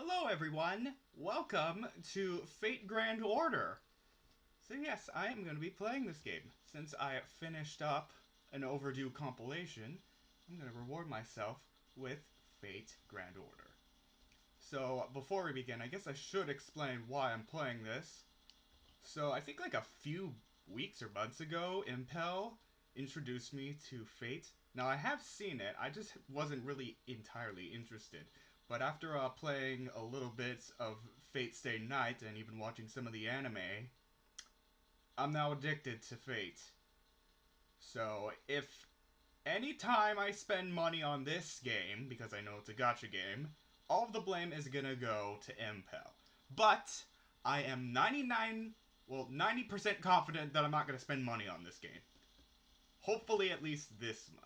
Hello everyone! Welcome to Fate Grand Order! So yes, I am going to be playing this game. Since I finished up an overdue compilation, I'm going to reward myself with Fate Grand Order. So before we begin, I guess I should explain why I'm playing this. So I think like a few weeks or months ago, Impel introduced me to Fate. Now I have seen it, I just wasn't really entirely interested. But after playing a little bit of Fate Stay Night and even watching some of the anime, I'm now addicted to Fate. So if any time I spend money on this game, because I know it's a gacha game, all of the blame is gonna go to Impel. But I am 90% confident that I'm not gonna spend money on this game. Hopefully at least this month.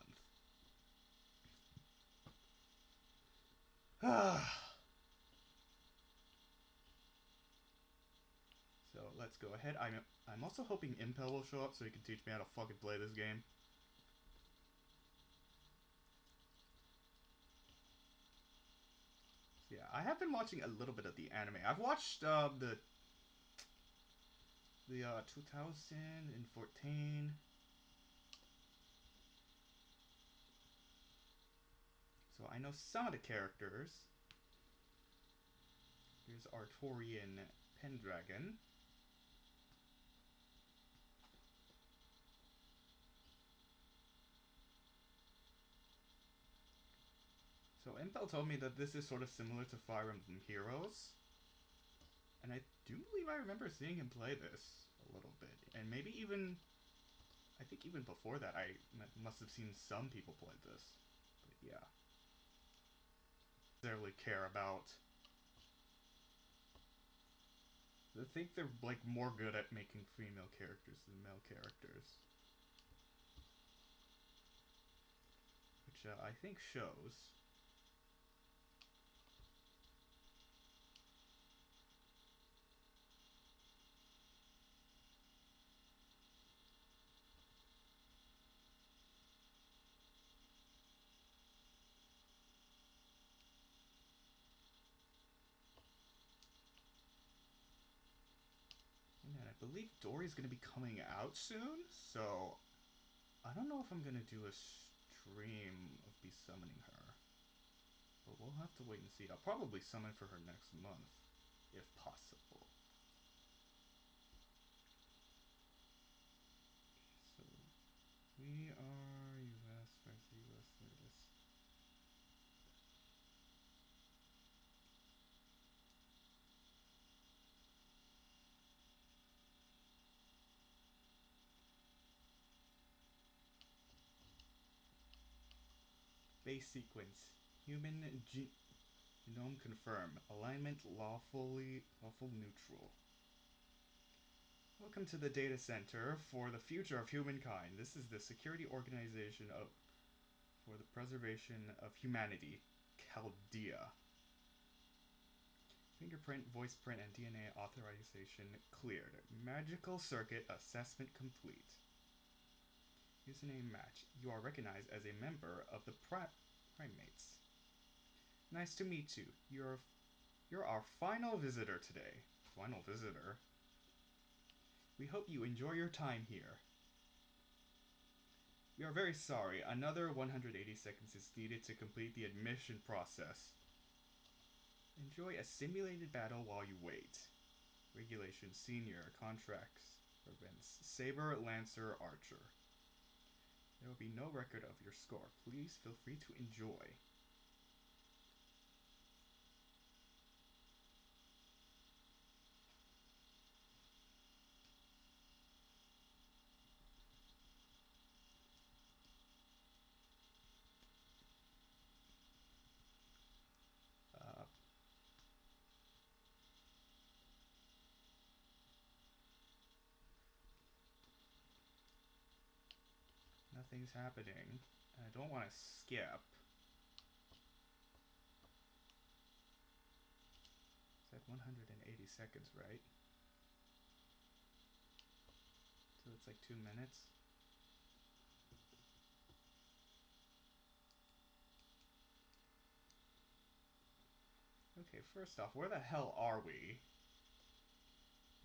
So let's go ahead. I'm also hoping Impel will show up so he can teach me how to fucking play this game. So yeah, I have been watching a little bit of the anime. I've watched the 2014. So I know some of the characters. Here's Artorian Pendragon. So Impel told me that this is sort of similar to Fire Emblem Heroes. And I do believe I remember seeing him play this a little bit. And maybe even, I think even before that I must have seen some people play this. But yeah. I don't really care about. I think they're like more good at making female characters than male characters. Which I think shows. And I believe Dory's going to be coming out soon, so I don't know if I'm going to do a stream of me summoning her. But we'll have to wait and see. I'll probably summon for her next month, if possible. So, we are US, where's the US? There it is. Base sequence. Human genome confirmed. Alignment lawful neutral. Welcome to the data center for the future of humankind. This is the security organization for the preservation of humanity, Chaldea. Fingerprint, voice print, and DNA authorization cleared. Magical circuit assessment complete. Username match. You are recognized as a member of the primates. Nice to meet you. You're our final visitor today. Final visitor? We hope you enjoy your time here. We are very sorry. Another 180 seconds is needed to complete the admission process. Enjoy a simulated battle while you wait. Regulation Senior Contracts Events Saber, Lancer, Archer. There will be no record of your score. Please feel free to enjoy. Nothing's happening. I don't want to skip. It's at 180 seconds, right? So it's like 2 minutes. Okay, first off, where the hell are we?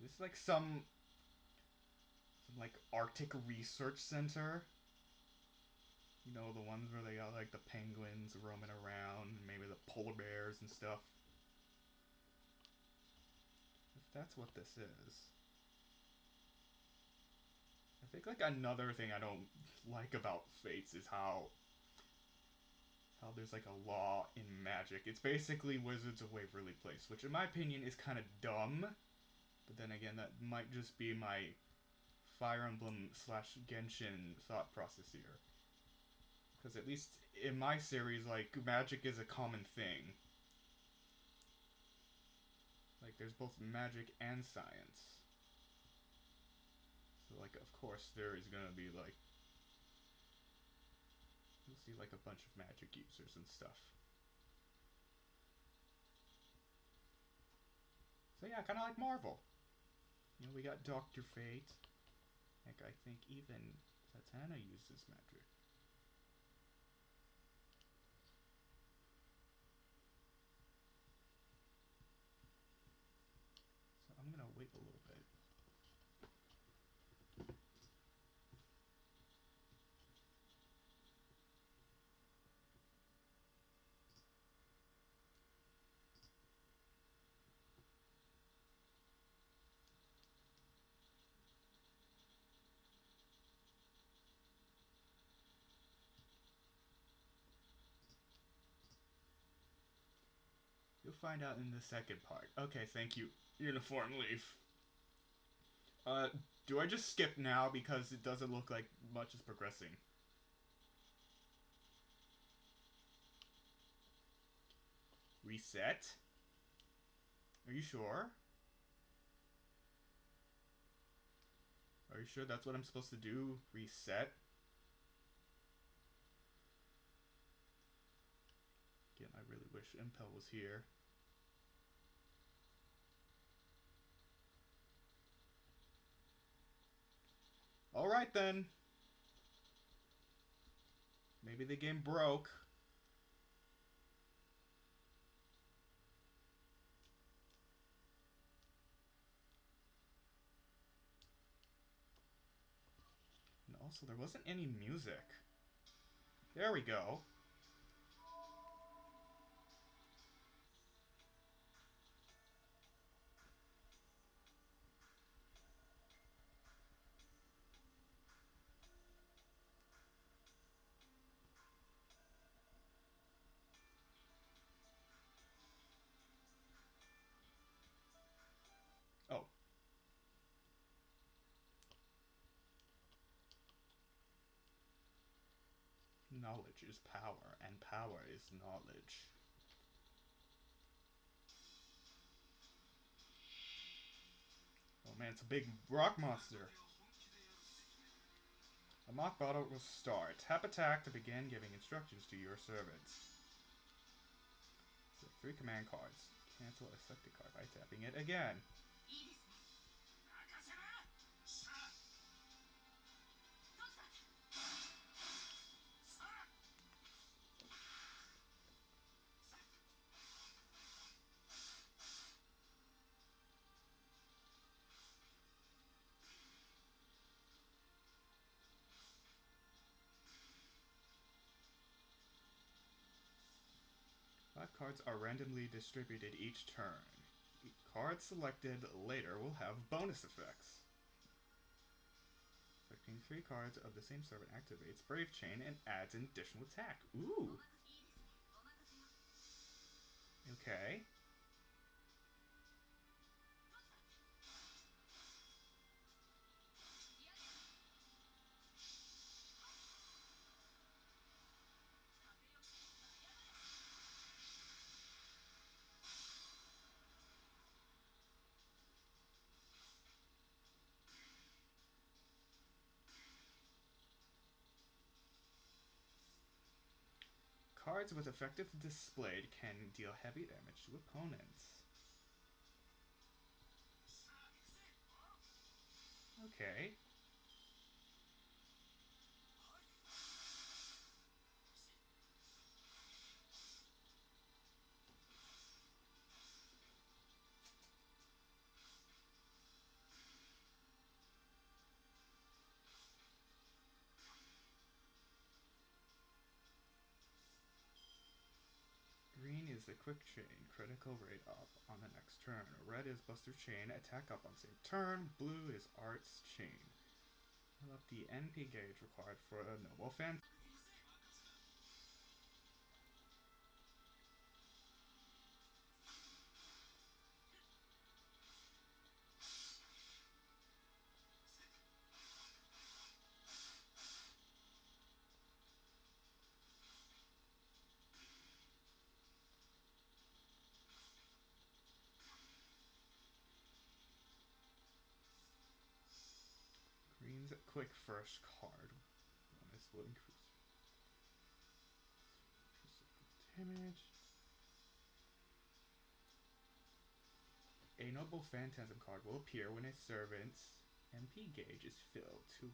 This is like some like Arctic research center. You know, the ones where they got like the penguins roaming around, and maybe the polar bears and stuff. If that's what this is. I think like another thing I don't like about Fates is how there's like a law in magic. It's basically Wizards of Waverly Place, which in my opinion is kind of dumb. But then again, that might just be my Fire Emblem slash Genshin thought process here. Because at least in my series, like, magic is a common thing. Like, there's both magic and science. So, like, of course, there is gonna be, like, you'll see, like, a bunch of magic users and stuff. So, yeah, kind of like Marvel. You know, we got Dr. Fate. Heck, I think even Satana uses magic. So, I'm gonna wait a little bit. You'll find out in the second part. Okay, thank you. Uniform Leaf. Uh, do I just skip now because it doesn't look like much is progressing? Reset? Are you sure? Are you sure that's what I'm supposed to do? Reset? Again, I really wish Impel was here. Alright then. Maybe the game broke. And also, there wasn't any music. There we go. Oh. Knowledge is power, and power is knowledge. Oh man, it's a big rock monster. A mock battle will start. Tap attack to begin giving instructions to your servants. Select 3 command cards. Cancel a selected card by tapping it again. Five cards are randomly distributed each turn. Cards selected later will have bonus effects. Selecting 3 cards of the same servant activates Brave Chain and adds an additional attack. Ooh! Okay. Cards with effective displayed can deal heavy damage to opponents. Okay. a quick chain. Critical rate up on the next turn. Red is Buster Chain. Attack up on same turn. Blue is Art's Chain. Fill up the NP gauge required for a Noble Fan. Green's a quick first card. Bonus will increase damage. A Noble Phantasm card will appear when a servant's MP gauge is filled to 100%.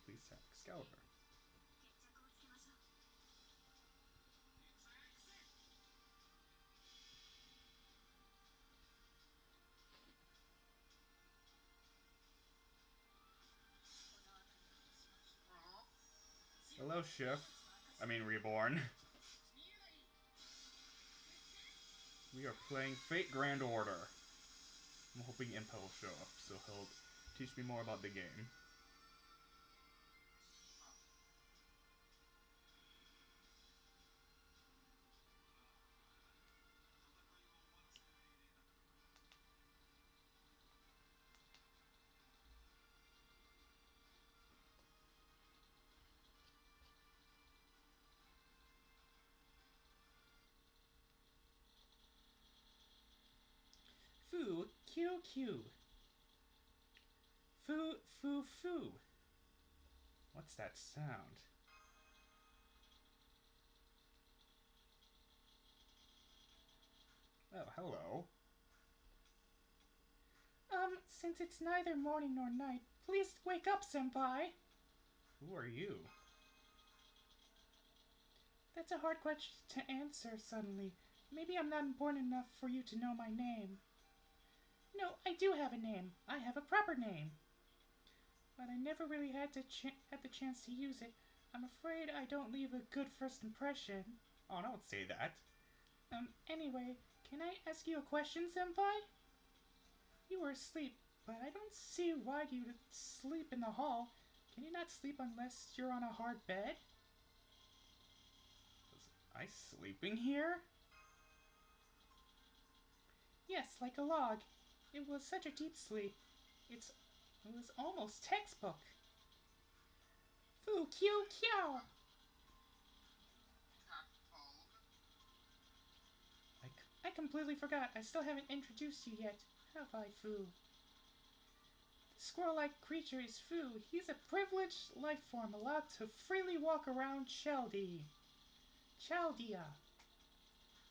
Please tap Excalibur. Hello, Shift. Reborn. We are playing Fate Grand Order. I'm hoping Impel will show up, so he'll teach me more about the game. Foo, Q, Q. Foo, foo, foo. What's that sound? Oh, hello. Since it's neither morning nor night, please wake up, Senpai. Who are you? That's a hard question to answer suddenly. Maybe I'm not important enough for you to know my name. No, I do have a name. I have a proper name. But I never really had the chance to use it. I'm afraid I don't leave a good first impression. Oh, don't say that. Anyway, can I ask you a question, Senpai? You were asleep, but I don't see why you'd sleep in the hall. Can you not sleep unless you're on a hard bed? Was I sleeping here? Yes, like a log. It was such a deep sleep. It was almost textbook. Foo Q Q. I completely forgot. I still haven't introduced you yet. Have I, Foo? The squirrel-like creature is Foo. He's a privileged life form allowed to freely walk around Chaldea.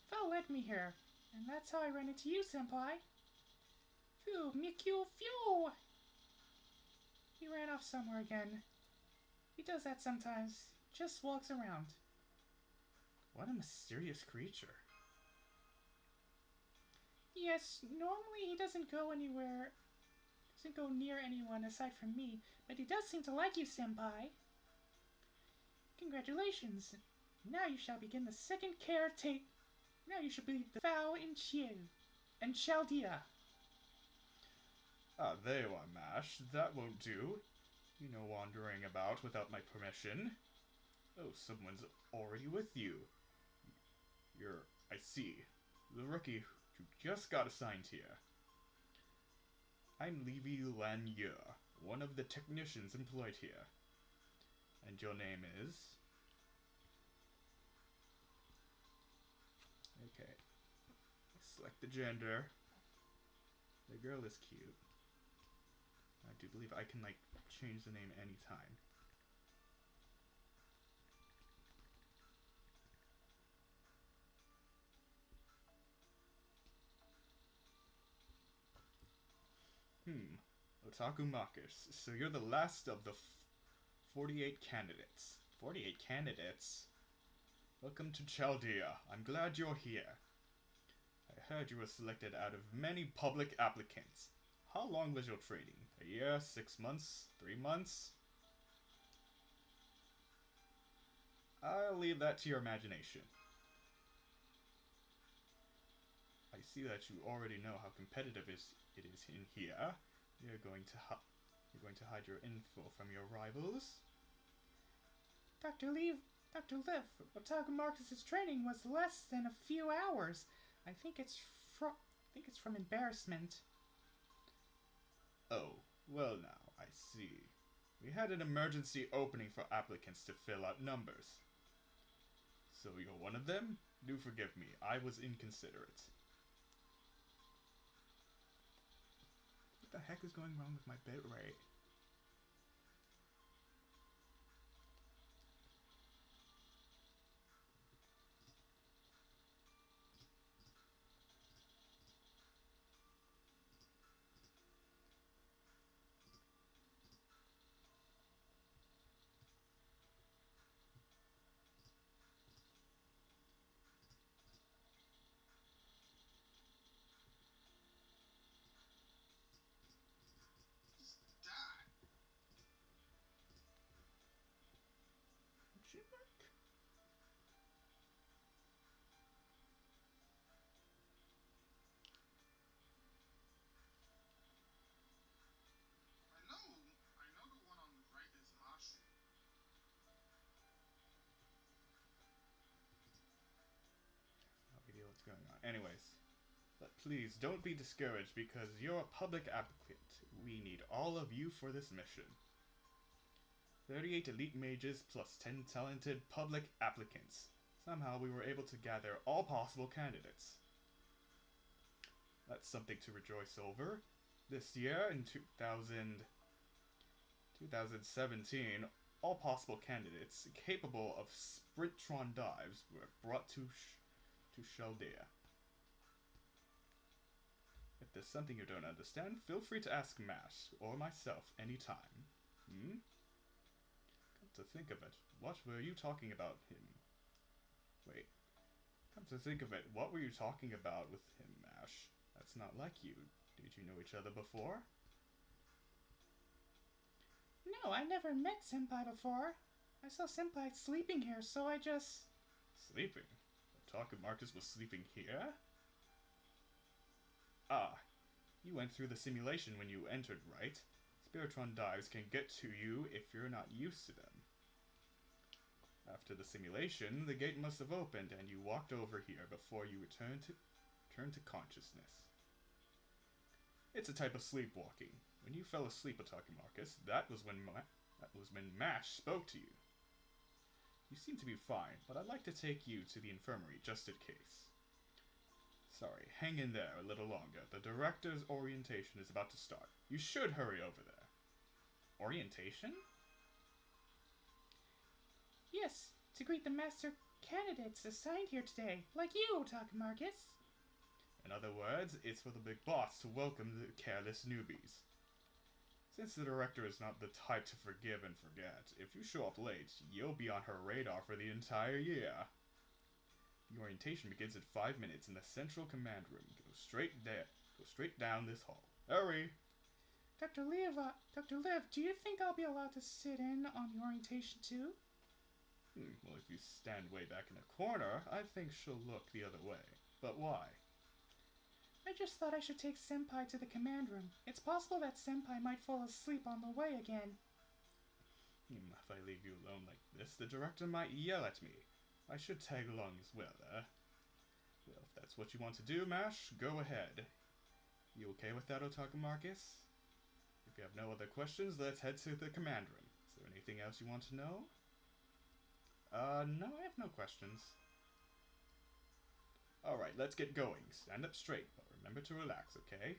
Fel led me here, and that's how I ran into you, Senpai. Foo, Mikyu, Phew! He ran off somewhere again. He does that sometimes. Just walks around. What a mysterious creature. Yes, normally he doesn't go anywhere. Doesn't go near anyone aside from me, but he does seem to like you, Senpai. Congratulations. Now you shall begin the second caretaker. Now you should be the Fao in Chiu and Chaldea. Ah, there you are, Mash. That won't do. You know, wandering about without my permission. Oh, someone's already with you. I see. The rookie who just got assigned here. I'm Levy Lanier, one of the technicians employed here. And your name is? Okay. Select the gender. The girl is cute. I do believe I can, change the name anytime. Otaku Marcus. So you're the last of the 48 candidates. 48 candidates? Welcome to Chaldea. I'm glad you're here. I heard you were selected out of many public applicants. How long was your training? A year? 6 months? 3 months? I'll leave that to your imagination. I see that you already know how competitive it is in here. You're going to hide your info from your rivals. Dr. Leave, Dr. Liv, Otaku Marcus's training was less than a few hours. I think it's from embarrassment. Oh, well now, I see. We had an emergency opening for applicants to fill out numbers. So you're one of them? Do forgive me, I was inconsiderate. What the heck is going wrong with my bitrate? What's going on? Anyways, but please don't be discouraged because you're a public applicant. We need all of you for this mission. 38 elite mages plus 10 talented public applicants. Somehow we were able to gather all possible candidates. That's something to rejoice over. This year, in 2017, all possible candidates capable of Sprintron dives were brought to Chaldea. If there's something you don't understand, feel free to ask Mash or myself anytime. Hmm? Come to think of it, what were you talking about him? Wait. Come to think of it, what were you talking about with him, Mash? That's not like you. Did you know each other before? No, I never met Senpai before. I saw Senpai sleeping here, so I just... Sleeping? Otaku Marcus was sleeping here? Ah, you went through the simulation when you entered, right? Spiritron dives can get to you if you're not used to them. After the simulation, the gate must have opened and you walked over here before you returned to consciousness. It's a type of sleepwalking. When you fell asleep, Otaku Marcus, that was when Mash spoke to you. You seem to be fine, but I'd like to take you to the infirmary just in case. Sorry, hang in there a little longer. The director's orientation is about to start. You should hurry over there. Orientation? Yes, to greet the master candidates assigned here today, like you, Otaku Marcus. In other words, it's for the big boss to welcome the careless newbies. Since the director is not the type to forgive and forget, if you show up late, you'll be on her radar for the entire year. The orientation begins in 5 minutes in the central command room. Go straight down this hall. Hurry! Dr. Liv, do you think I'll be allowed to sit in on the orientation too? Well, if you stand way back in a corner, I think she'll look the other way. But why? I just thought I should take Senpai to the command room. It's possible that Senpai might fall asleep on the way again. If I leave you alone like this, the director might yell at me. I should tag along as well, Well, if that's what you want to do, Mash, go ahead. You okay with that, Otaku Marcus? If you have no other questions, let's head to the command room. Is there anything else you want to know? No, I have no questions. Alright, let's get going. Stand up straight, but remember to relax, okay?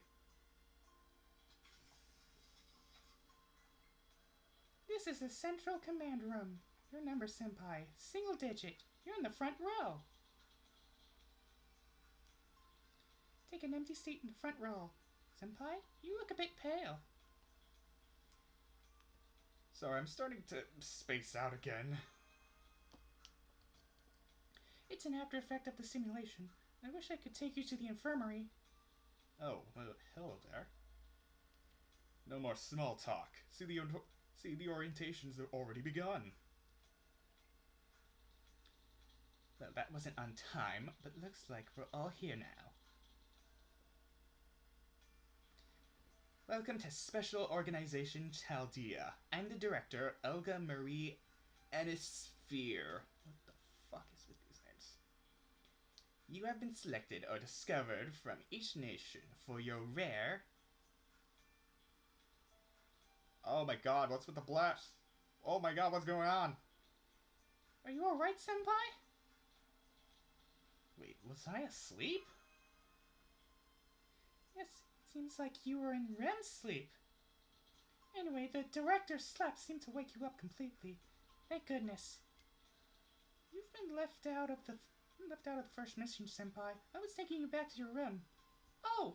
This is the central command room. Your number, Senpai. Single digit. You're in the front row. Take an empty seat in the front row. Senpai, you look a bit pale. Sorry, I'm starting to space out again. It's an after effect of the simulation. I wish I could take you to the infirmary. Oh, well, hello there. No more small talk. See, the orientations have already begun. Well, that wasn't on time, but looks like we're all here now. Welcome to Special Organization Chaldea. I'm the director, Olga Marie Enisphere. What the fuck is with these names? You have been selected or discovered from each nation for your rare... Oh my god, what's with the blast? Oh my god, what's going on? Are you alright, Senpai? Wait, was I asleep? Yes, it seems like you were in REM sleep. Anyway, the director's slap seemed to wake you up completely. Thank goodness. You've been left out of the first mission, Senpai. I was taking you back to your room. Oh!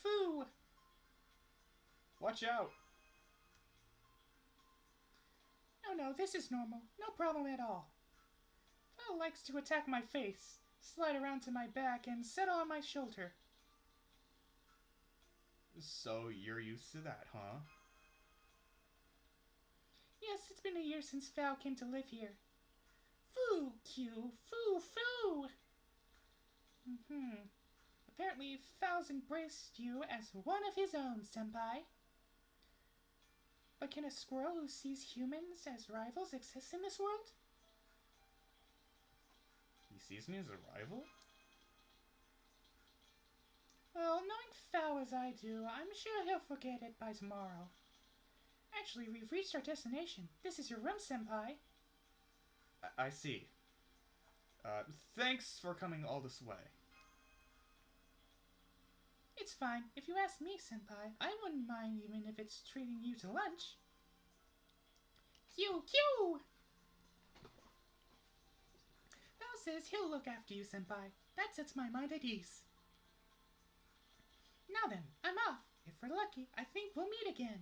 Foo! Watch out! No, this is normal. No problem at all. Phil likes to attack my face, slide around to my back, and settle on my shoulder. So you're used to that, huh? Yes, it's been a year since Fao came to live here. Foo, Q, foo, foo! Apparently, Fao's embraced you as one of his own, Senpai. But can a squirrel who sees humans as rivals exist in this world? He sees me as a rival? Well, knowing Fao as I do, I'm sure he'll forget it by tomorrow. Actually, we've reached our destination. This is your room, Senpai. I see. Thanks for coming all this way. It's fine. If you ask me, Senpai, I wouldn't mind even if it's treating you to lunch. Q! Fao says he'll look after you, Senpai. That sets my mind at ease. Now then, I'm off. If we're lucky, I think we'll meet again.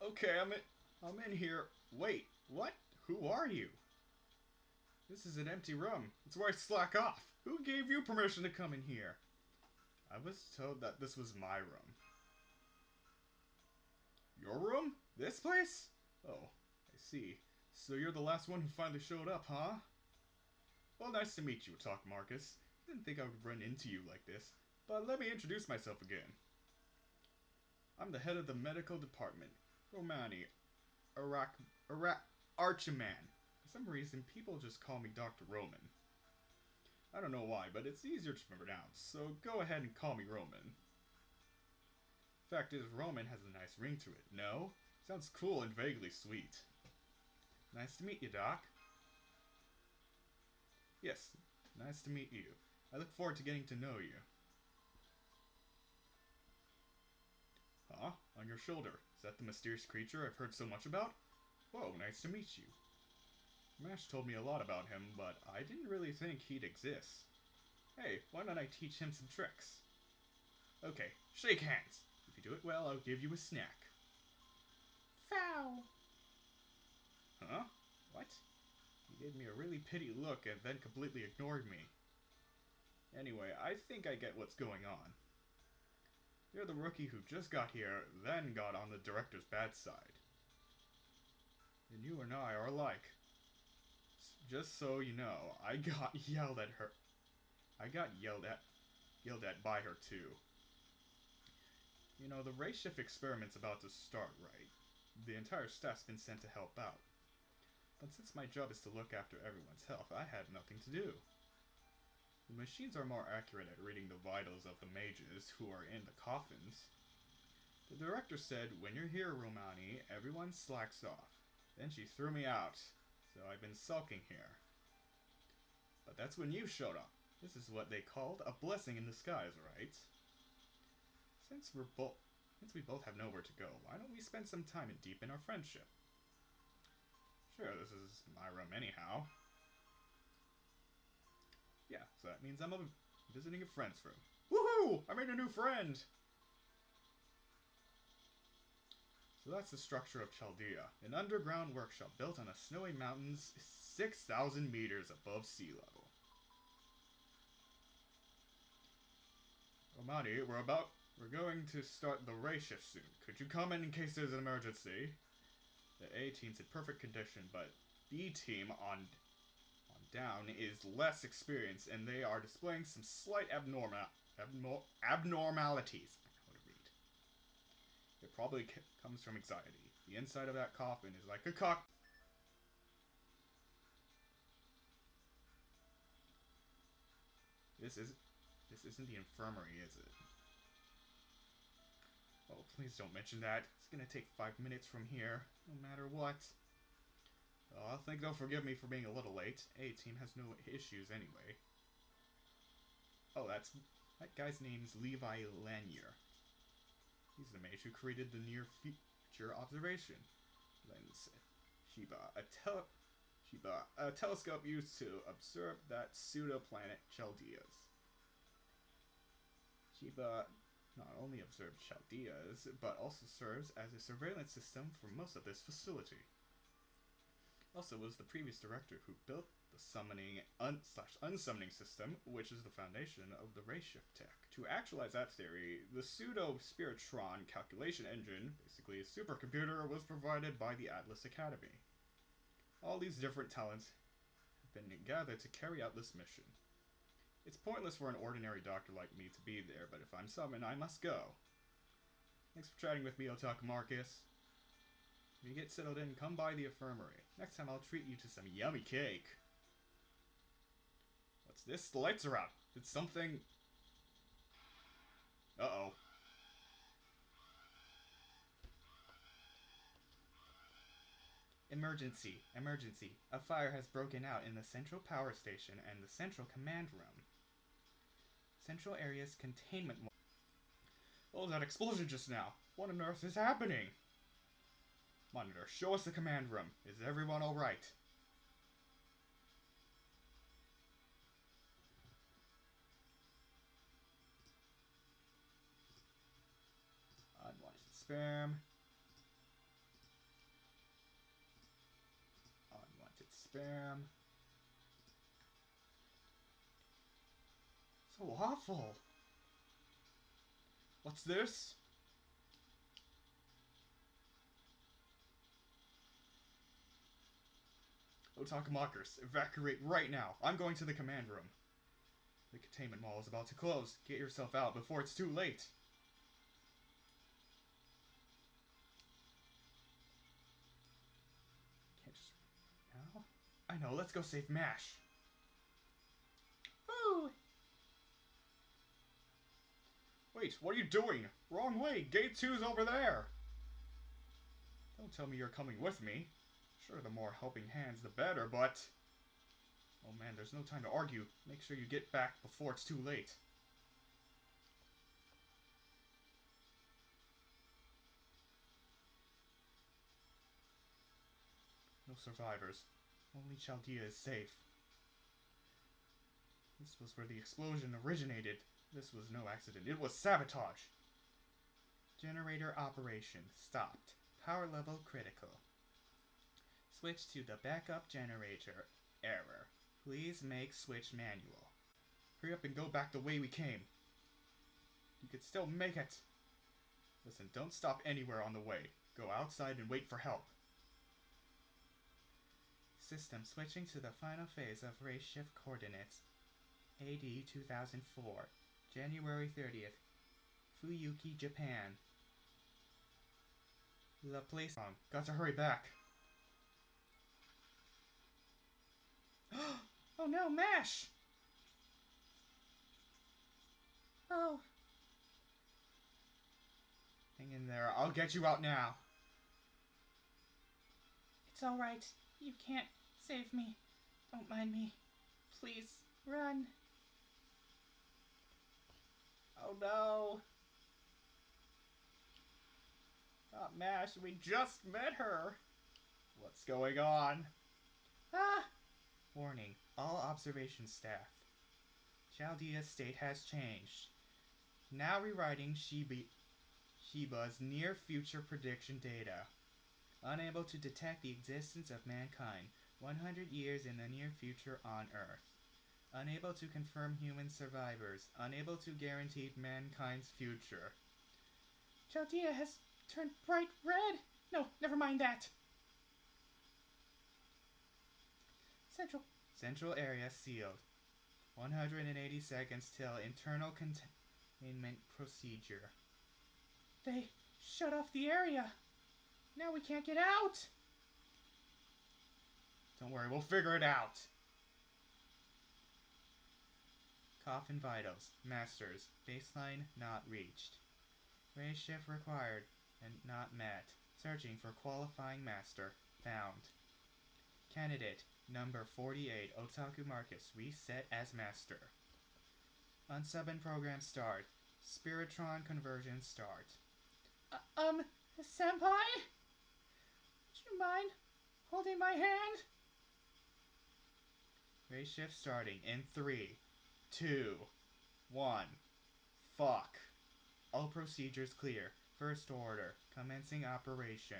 Okay, I'm in here. Wait, what? Who are you? This is an empty room. It's where I slack off. Who gave you permission to come in here? I was told that this was my room. Your room? This place? Oh, I see. So you're the last one who finally showed up, huh? Well, nice to meet you, Talk Marcus. Didn't think I would run into you like this, but let me introduce myself again. I'm the head of the medical department, Romani, Archiman. For some reason, people just call me Dr. Roman. I don't know why, but it's easier to pronounce, so go ahead and call me Roman. Fact is, Roman has a nice ring to it, no? Sounds cool and vaguely sweet. Nice to meet you, Doc. Yes, nice to meet you. I look forward to getting to know you. Huh? On your shoulder. Is that the mysterious creature I've heard so much about? Whoa, nice to meet you. Mash told me a lot about him, but I didn't really think he'd exist. Hey, why don't I teach him some tricks? Okay, shake hands. If you do it well, I'll give you a snack. Fao! Huh? What? He gave me a really pity look and then completely ignored me. Anyway, I think I get what's going on. You're the rookie who just got here, then got on the director's bad side. And you and I are alike. Just so you know, I got yelled at her. I got yelled at by her too. You know, the race shift experiment's about to start, right? The entire staff's been sent to help out. But since my job is to look after everyone's health, I had nothing to do. The machines are more accurate at reading the vitals of the mages who are in the coffins. The director said, when you're here, Romani, everyone slacks off. Then she threw me out, so I've been sulking here. But that's when you showed up. This is what they called a blessing in disguise, right? Since we both have nowhere to go, why don't we spend some time and deepen our friendship? Sure, this is my room anyhow. Yeah, so that means I'm visiting a friend's room. Woohoo! I made a new friend! So that's the structure of Chaldea, an underground workshop built on a snowy mountains 6,000 meters above sea level. Romani, we're going to start the race shift soon. Could you come in case there's an emergency? The A team's in perfect condition, but B team on down is less experience, and they are displaying some slight abnormalities. I know how to read. It probably comes from anxiety. The inside of that coffin is like a cock. This isn't the infirmary, is it? Oh, please don't mention that. It's gonna take 5 minutes from here, no matter what. Oh, I think they'll forgive me for being a little late. A-Team has no issues anyway. Oh, that guy's name's Levi Lanier. He's the mage who created the near future observation lens. Sheba, a telescope used to observe that pseudo-planet Chaldeas. Sheba not only observed Chaldeas, but also serves as a surveillance system for most of this facility. Also was the previous director who built the summoning unsummoning system, which is the foundation of the ray shift tech. To actualize that theory, the pseudo-Spiritron calculation engine, basically a supercomputer, was provided by the Atlas Academy. All these different talents have been gathered to carry out this mission. It's pointless for an ordinary doctor like me to be there, but if I'm summoned, I must go. Thanks for chatting with me, Otaku Marcus. When you get settled in, come by the infirmary. Next time I'll treat you to some yummy cake. What's this? The lights are out. Did something... Uh-oh. Emergency. Emergency. A fire has broken out in the central power station and the central command room. Central area's containment... What was that explosion just now? What on earth is happening? Monitor, show us the command room. Is everyone alright? Unwanted spam. Unwanted spam. So awful. What's this? Otaku Mockers, evacuate right now. I'm going to the command room. The containment mall is about to close. Get yourself out before it's too late. Can't just... now? I know, let's go save MASH. Ooh! Wait, what are you doing? Wrong way, gate 2's over there. Don't tell me you're coming with me. Sure, the more helping hands, the better, but... Oh man, there's no time to argue. Make sure you get back before it's too late. No survivors. Only Chaldea is safe. This was where the explosion originated. This was no accident. It was sabotage. Generator operation stopped. Power level critical. Switch to the backup generator. Error. Please make switch manual. Hurry up and go back the way we came. You could still make it. Listen, don't stop anywhere on the way. Go outside and wait for help. System switching to the final phase of race shift coordinates. AD 2004. January 30th. Fuyuki, Japan. The place wrong. Got to hurry back. Oh no, MASH! Oh. Hang in there. I'll get you out now. It's alright. You can't save me. Don't mind me. Please, run. Oh no. Not MASH. We just met her. What's going on? Ah! Warning. All observation staff. Chaldea's state has changed. Now rewriting Sheba's near-future prediction data. Unable to detect the existence of mankind 100 years in the near future on Earth. Unable to confirm human survivors. Unable to guarantee mankind's future. Chaldea has turned bright red. No, never mind that. Central area sealed. 180 seconds till internal containment procedure. They shut off the area. Now we can't get out. Don't worry, we'll figure it out. Coffin vitals. Masters. Baseline not reached. Race shift required and not met. Searching for qualifying master. Found. Candidate number 48, Otaku Marcus, reset as master. Unsub and program start. Spiritron conversion start. Senpai? Would you mind holding my hand? Race shift starting in 3, 2, 1. Fuck. All procedures clear. First order. Commencing operation.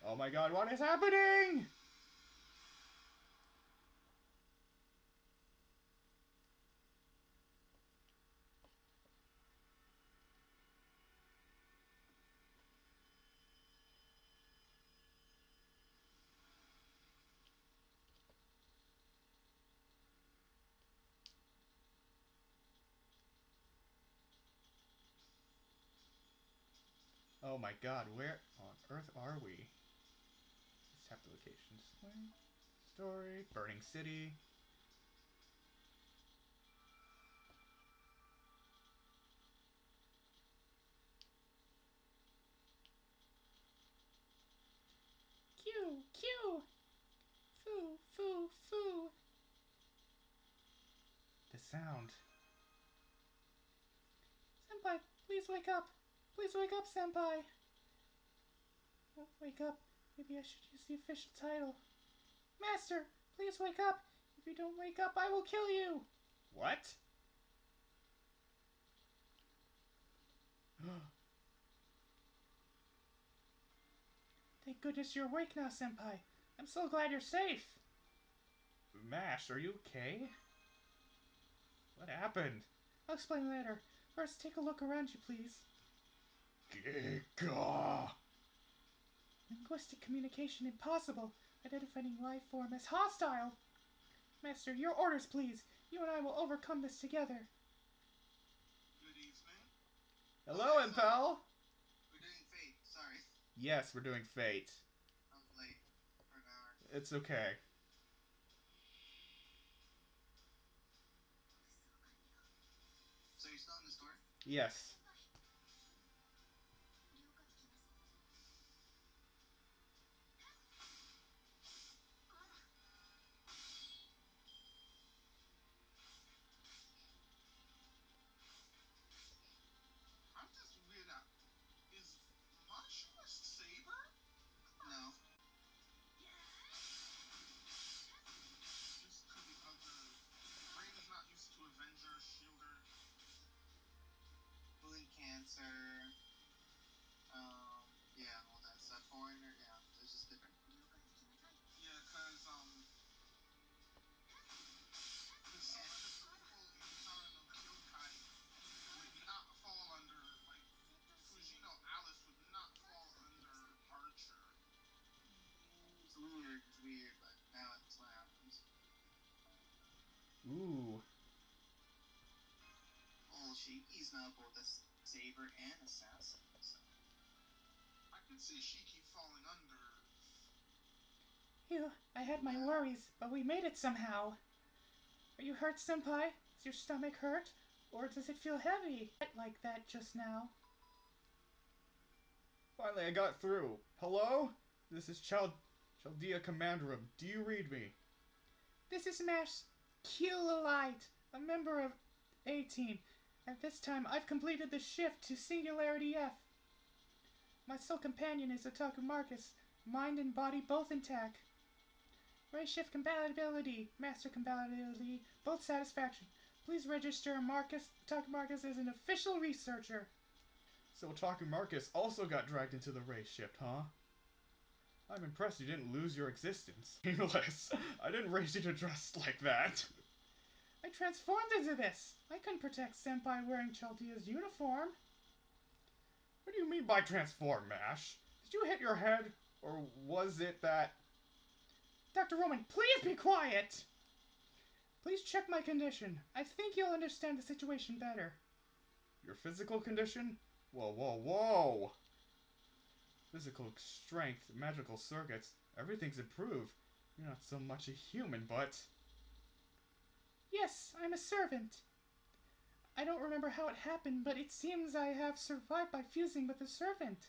Oh my god, what is happening? Oh my god, where on earth are we? Let's tap the location display. Story. Burning City. Q, Q. Foo, foo, foo. The sound. Senpai, please wake up. Please wake up, Senpai. Don't wake up. Maybe I should use the official title. Master, please wake up. If you don't wake up, I will kill you. What? Thank goodness you're awake now, Senpai. I'm so glad you're safe. Mash, are you okay? What happened? I'll explain later. First, take a look around you, please. Giga! Linguistic communication impossible. Identifying life form as hostile. Master, your orders, please. You and I will overcome this together. Good evening. Hello, Impel! We're doing Fate, sorry. Yes, we're doing Fate. I was late for an hour. It's okay. So you're still in the store? Yes. I'm just weird out. Is Mashu a saber? No. Just because the other brain is not used to Avenger, Shielder. Bullying cancer. Yeah, all that stuff. Foreigner, yeah, it's just different. Yeah, because some of the people in Kara no Kyokai would not fall under, like, Fujino Alice would not fall under Archer. It's weird, but now that's what happens. Ooh. Well, Shiki's now both a saber and assassin, so. I could see Shiki falling under. Phew, I had my worries, but we made it somehow. Are you hurt, Senpai? Does your stomach hurt? Or does it feel heavy? Like that just now. Finally, I got through. Hello? This is Chaldea Command Room. Do you read me? This is Mash Kilolite, a member of 18. At this time, I've completed the shift to Singularity F. My sole companion is Otaku Marcus, mind and body both intact. Ray shift compatibility, master compatibility, both satisfaction. Please register Otaku Marcus as an official researcher. So Otaku Marcus also got dragged into the race shift, huh? I'm impressed you didn't lose your existence. Painless. I didn't raise you to dress like that. I transformed into this. I couldn't protect Senpai wearing Chaldea's uniform. What do you mean by transform, Mash? Did you hit your head? Or was it that... Dr. Roman, please be quiet! Please check my condition. I think you'll understand the situation better. Your physical condition? Whoa, whoa, whoa! Physical strength, magical circuits, everything's improved. You're not so much a human, but... Yes, I'm a servant. I don't remember how it happened, but it seems I have survived by fusing with a servant.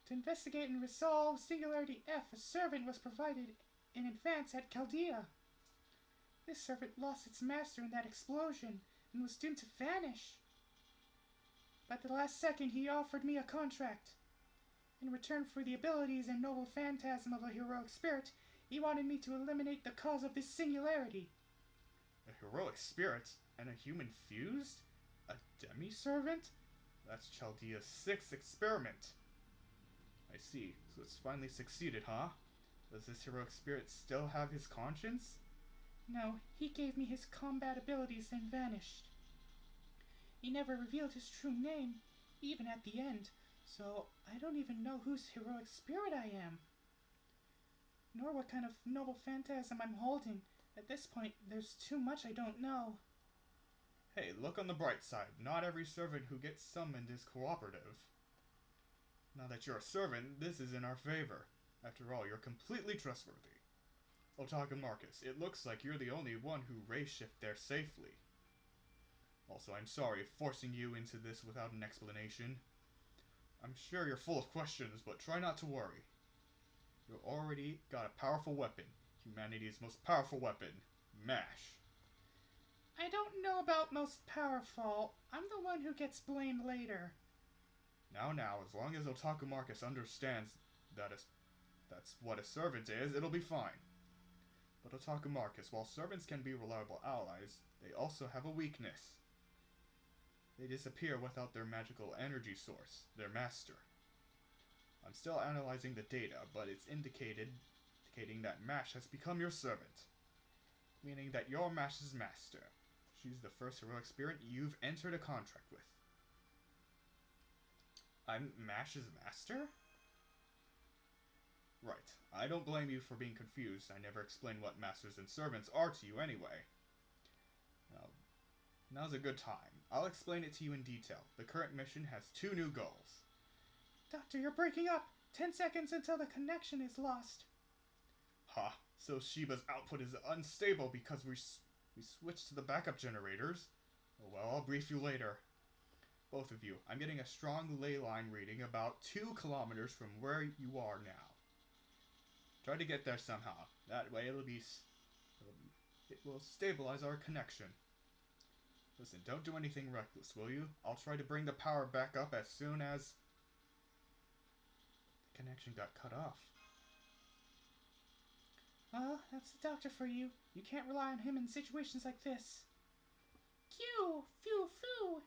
To investigate and resolve Singularity F, a servant was provided in advance at Chaldea. This servant lost its master in that explosion and was doomed to vanish. But at the last second, he offered me a contract. In return for the abilities and noble phantasm of a heroic spirit, he wanted me to eliminate the cause of this singularity. A heroic spirit and a human fused? A demi-servant? That's Chaldea's 6th experiment. I see, so it's finally succeeded, huh? Does this heroic spirit still have his conscience? No, he gave me his combat abilities and vanished. He never revealed his true name, even at the end, so I don't even know whose heroic spirit I am. Nor what kind of noble phantasm I'm holding. At this point, there's too much I don't know. Hey, look on the bright side. Not every servant who gets summoned is cooperative. Now that you're a servant, this is in our favor. After all, you're completely trustworthy. Otaka Marcus, it looks like you're the only one who ray-shift there safely. Also, I'm sorry forcing you into this without an explanation. I'm sure you're full of questions, but try not to worry. You already got a powerful weapon. Humanity's most powerful weapon. MASH. I don't know about most powerful. I'm the one who gets blamed later. Now, as long as Otaku Marcus understands that's what a servant is, it'll be fine. But Otaku Marcus, while servants can be reliable allies, they also have a weakness. They disappear without their magical energy source, their master. I'm still analyzing the data, but it's indicating that MASH has become your servant. Meaning that you're MASH's master. She's the first heroic spirit you've entered a contract with. I'm MASH's master? Right. I don't blame you for being confused. I never explained what masters and servants are to you anyway. Now's a good time. I'll explain it to you in detail. The current mission has 2 new goals. Doctor, you're breaking up. 10 seconds until the connection is lost. Ha, so Shiba's output is unstable because we switched to the backup generators? Oh well, I'll brief you later. Both of you, I'm getting a strong ley line reading about 2 kilometers from where you are now. Try to get there somehow. That way it will stabilize our connection. Listen, don't do anything reckless, will you? I'll try to bring the power back up as soon as... The connection got cut off. Well, that's the doctor for you. You can't rely on him in situations like this. Q! Foo! Foo!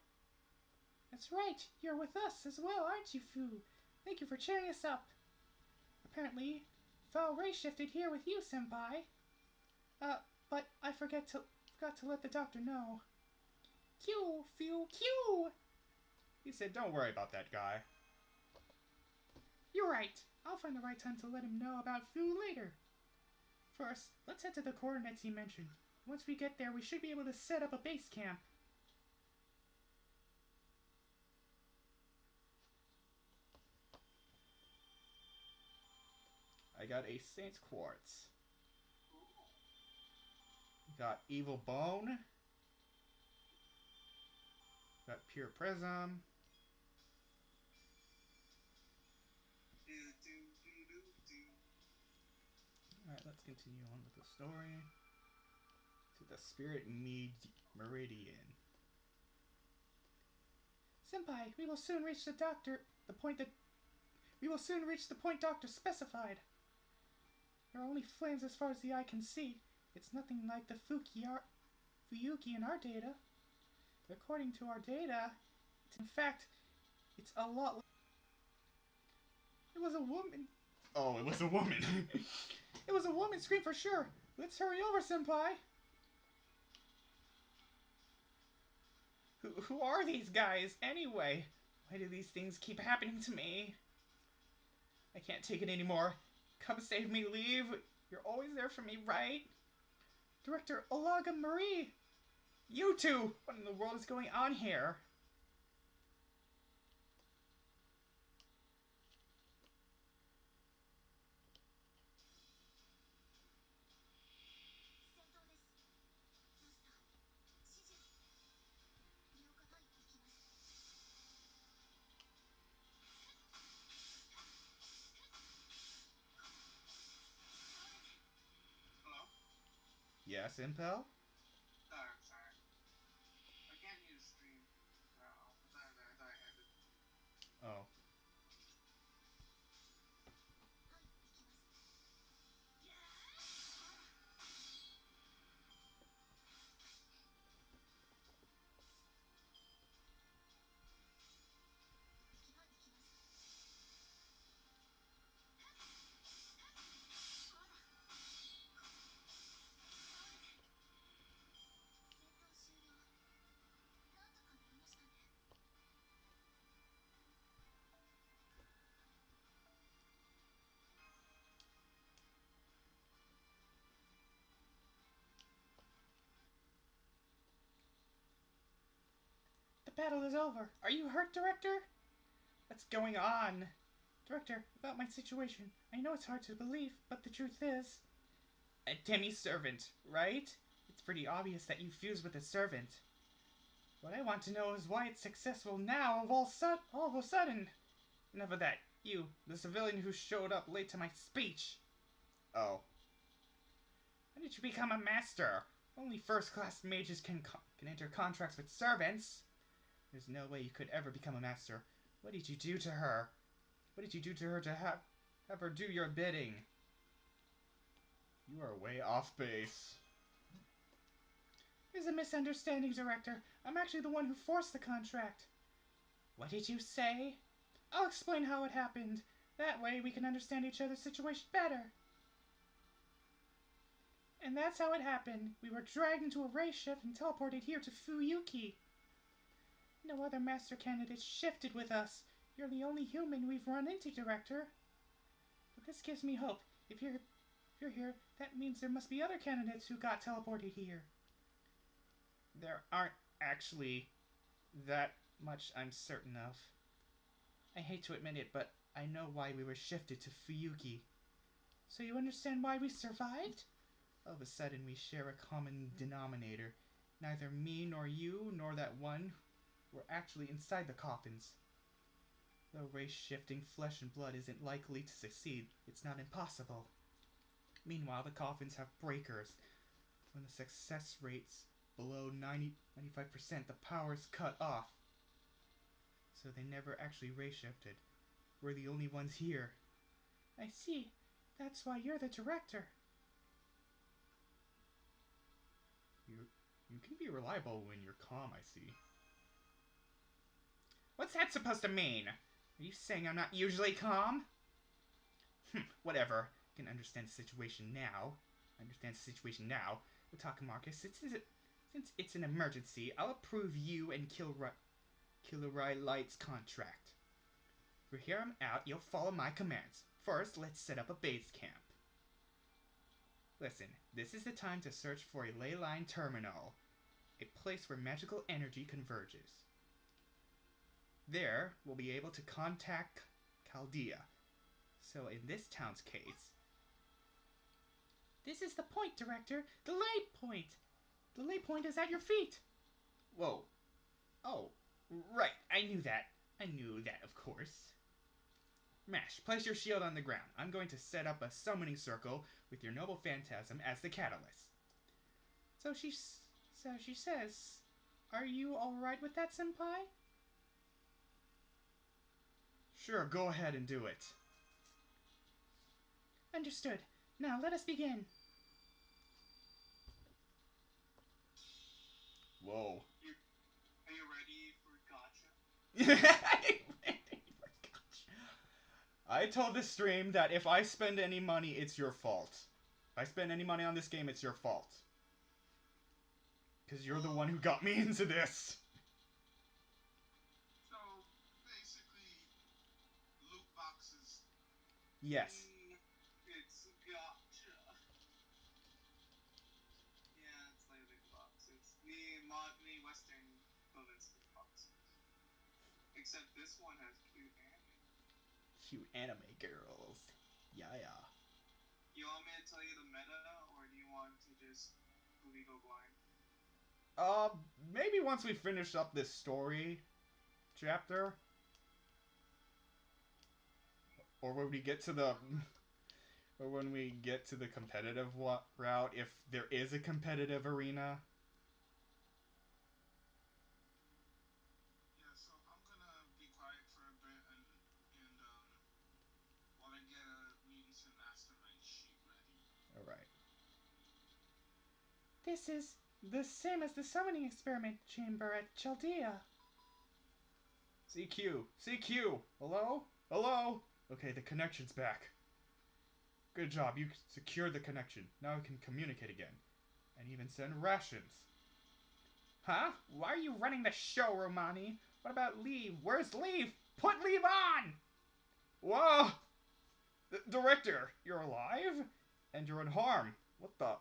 That's right. You're with us as well, aren't you, Foo? Thank you for cheering us up. Apparently, Foul Ray shifted here with you, Senpai. But I forgot to let the doctor know. Q! Foo! Q! He said don't worry about that guy. You're right. I'll find the right time to let him know about Foo later. First, let's head to the coordinates he mentioned. Once we get there, we should be able to set up a base camp. I got a Saint's Quartz. Got Evil Bone. Got Pure Prism. Alright, let's continue on with the story. To the Spirit Meridian. Senpai, we will soon reach the point Doctor specified. There are only flames as far as the eye can see. It's nothing like the Fuyuki in our data. According to our data, in fact, it's a lot like... It was a woman. Oh, it was a woman. It was a woman scream for sure. Let's hurry over, Senpai. Who are these guys, anyway? Why do these things keep happening to me? I can't take it anymore. Come save me, leave. You're always there for me, right? Director Olaga Marie! You two! What in the world is going on here? Hello? Yes, Impel? I'm sorry. I can't hear the stream. I thought I had it. Oh. The battle is over. Are you hurt, Director? What's going on? Director, about my situation. I know it's hard to believe, but the truth is... A demi-servant, right? It's pretty obvious that you fused with a servant. What I want to know is why it's successful now all of a sudden. Enough of that. You, the civilian who showed up late to my speech. Oh. How did you become a master? Only first-class mages can enter contracts with servants. There's no way you could ever become a master. What did you do to her? What did you do to her to have her do your bidding? You are way off base. There's a misunderstanding, Director. I'm actually the one who forced the contract. What did you say? I'll explain how it happened. That way we can understand each other's situation better. And that's how it happened. We were dragged into a race ship and teleported here to Fuyuki. No other master candidates shifted with us. You're the only human we've run into, Director. But this gives me hope. If you're here, that means there must be other candidates who got teleported here. There aren't actually that much I'm certain of. I hate to admit it, but I know why we were shifted to Fuyuki. So you understand why we survived? All of a sudden we share a common denominator. Neither me nor you nor that one were actually inside the coffins. Though race-shifting flesh and blood isn't likely to succeed, it's not impossible. Meanwhile, the coffins have breakers. When the success rate's below 95%, the power's cut off. So they never actually race-shifted. We're the only ones here. I see. That's why you're the director. You can be reliable when you're calm, I see. What's that supposed to mean? Are you saying I'm not usually calm? Whatever. I can understand the situation now. Otaka since it's an emergency, I'll approve you and Killurai Light's contract. For here I'm out, you'll follow my commands. First, let's set up a base camp. Listen, this is the time to search for a ley line terminal, a place where magical energy converges. There, we'll be able to contact Chaldea. So in this town's case... This is the point, Director. The lay point. The lay point is at your feet. Whoa. Oh, right. I knew that, of course. Mash, place your shield on the ground. I'm going to set up a summoning circle with your noble phantasm as the catalyst. So she says, are you alright with that, Senpai? Sure, go ahead and do it. Understood. Now let us begin. Whoa. Are you ready for gotcha? I told the stream that if I spend any money, it's your fault. If I spend any money on this game, it's your fault. Because you're the one who got me into this. So, basically, loot boxes. Yes. It's gotcha. Except this one has cute anime. Cute anime girls. Yeah. You want me to tell you the meta, or do you want to just fully go blind? Uh, maybe once we finish up this story chapter, or when we get to the, or when we get to the competitive route, if there is a competitive arena. Yeah, so I'm gonna be quiet for a bit and while I get a mutants and mastermind sheet ready. All right. This is the same as the summoning experiment chamber at Chaldea. CQ. Hello. Okay, the connection's back. Good job. You secured the connection. Now we can communicate again, and even send rations. Huh? Why are you running the show, Romani? What about Leave? Where's Leave? Put Leave on! Whoa! Director, you're alive? And you're unharmed. What the?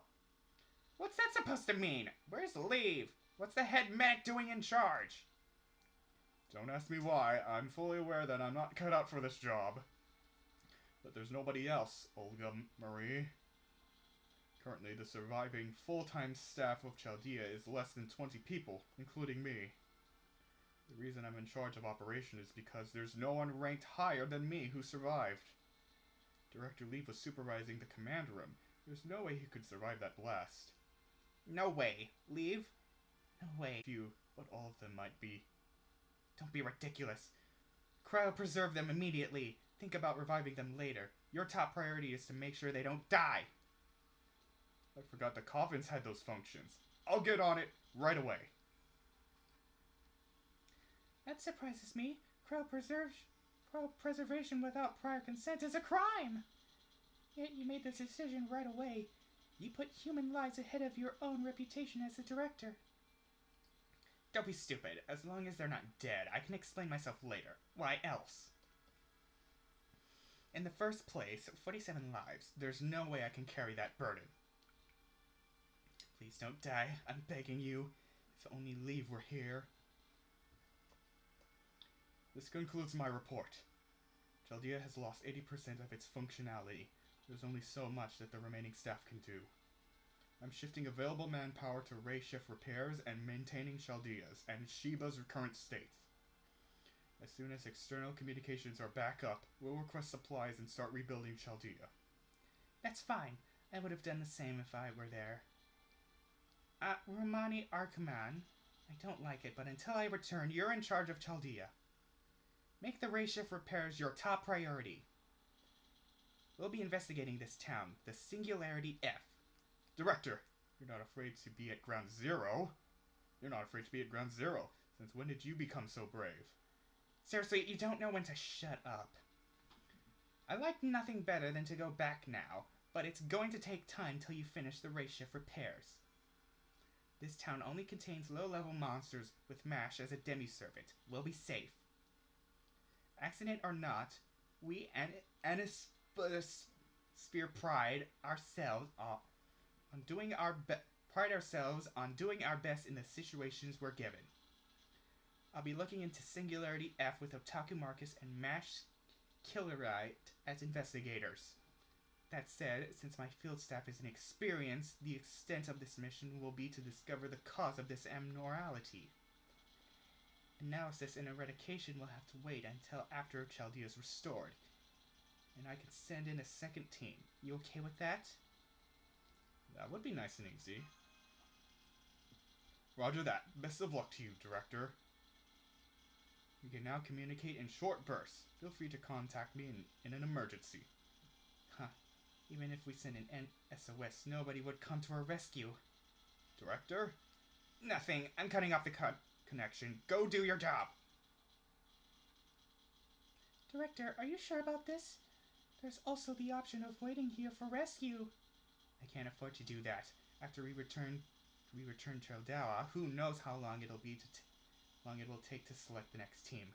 What's that supposed to mean? Where's Leave? What's the head medic doing in charge? Don't ask me why. I'm fully aware that I'm not cut out for this job. But there's nobody else, Olga Marie. Currently, the surviving full-time staff of Chaldea is less than 20 people, including me. The reason I'm in charge of operation is because there's no one ranked higher than me who survived. Director Leaf was supervising the command room. There's no way he could survive that blast. No way. Leave? No way. Few, but all of them might be. Don't be ridiculous. Cryopreserve them immediately. Think about reviving them later. Your top priority is to make sure they don't die. I forgot the coffins had those functions. I'll get on it right away. That surprises me. Cryopreservation without prior consent is a crime! Yet you made this decision right away. You put human lives ahead of your own reputation as a director. Don't be stupid. As long as they're not dead, I can explain myself later. Why else? In the first place, 47 lives. There's no way I can carry that burden. Please don't die. I'm begging you. If only Leave were here. This concludes my report. Chaldea has lost 80% of its functionality. There's only so much that the remaining staff can do. I'm shifting available manpower to ray shift repairs and maintaining Chaldea's and Sheba's current state. As soon as external communications are back up, we'll request supplies and start rebuilding Chaldea. That's fine. I would have done the same if I were there. Romani Arkaman, I don't like it, but until I return, you're in charge of Chaldea. Make the ray shift repairs your top priority. We'll be investigating this town, the Singularity F. Director, you're not afraid to be at ground zero. You're not afraid to be at ground zero. Since when did you become so brave? Seriously, you don't know when to shut up. I like nothing better than to go back now, but it's going to take time till you finish the ray shift repairs. This town only contains low-level monsters with MASH as a demi-servant. We'll be safe. Accident or not, we Anisphere pride ourselves on doing our best in the situations we're given. I'll be looking into Singularity F with Otaku Marcus and MASH Killerite as investigators. That said, since my field staff is inexperienced, the extent of this mission will be to discover the cause of this abnormality. Analysis and eradication will have to wait until after Chaldea is restored. And I can send in a second team. You okay with that? That would be nice and easy. Roger that. Best of luck to you, Director. We can now communicate in short bursts. Feel free to contact me in an emergency. Huh. Even if we sent an SOS, nobody would come to our rescue. Director? Nothing. I'm cutting off the connection. Go do your job. Director, are you sure about this? There's also the option of waiting here for rescue. I can't afford to do that. After we return Chaldea, who knows how long it will take to select the next team.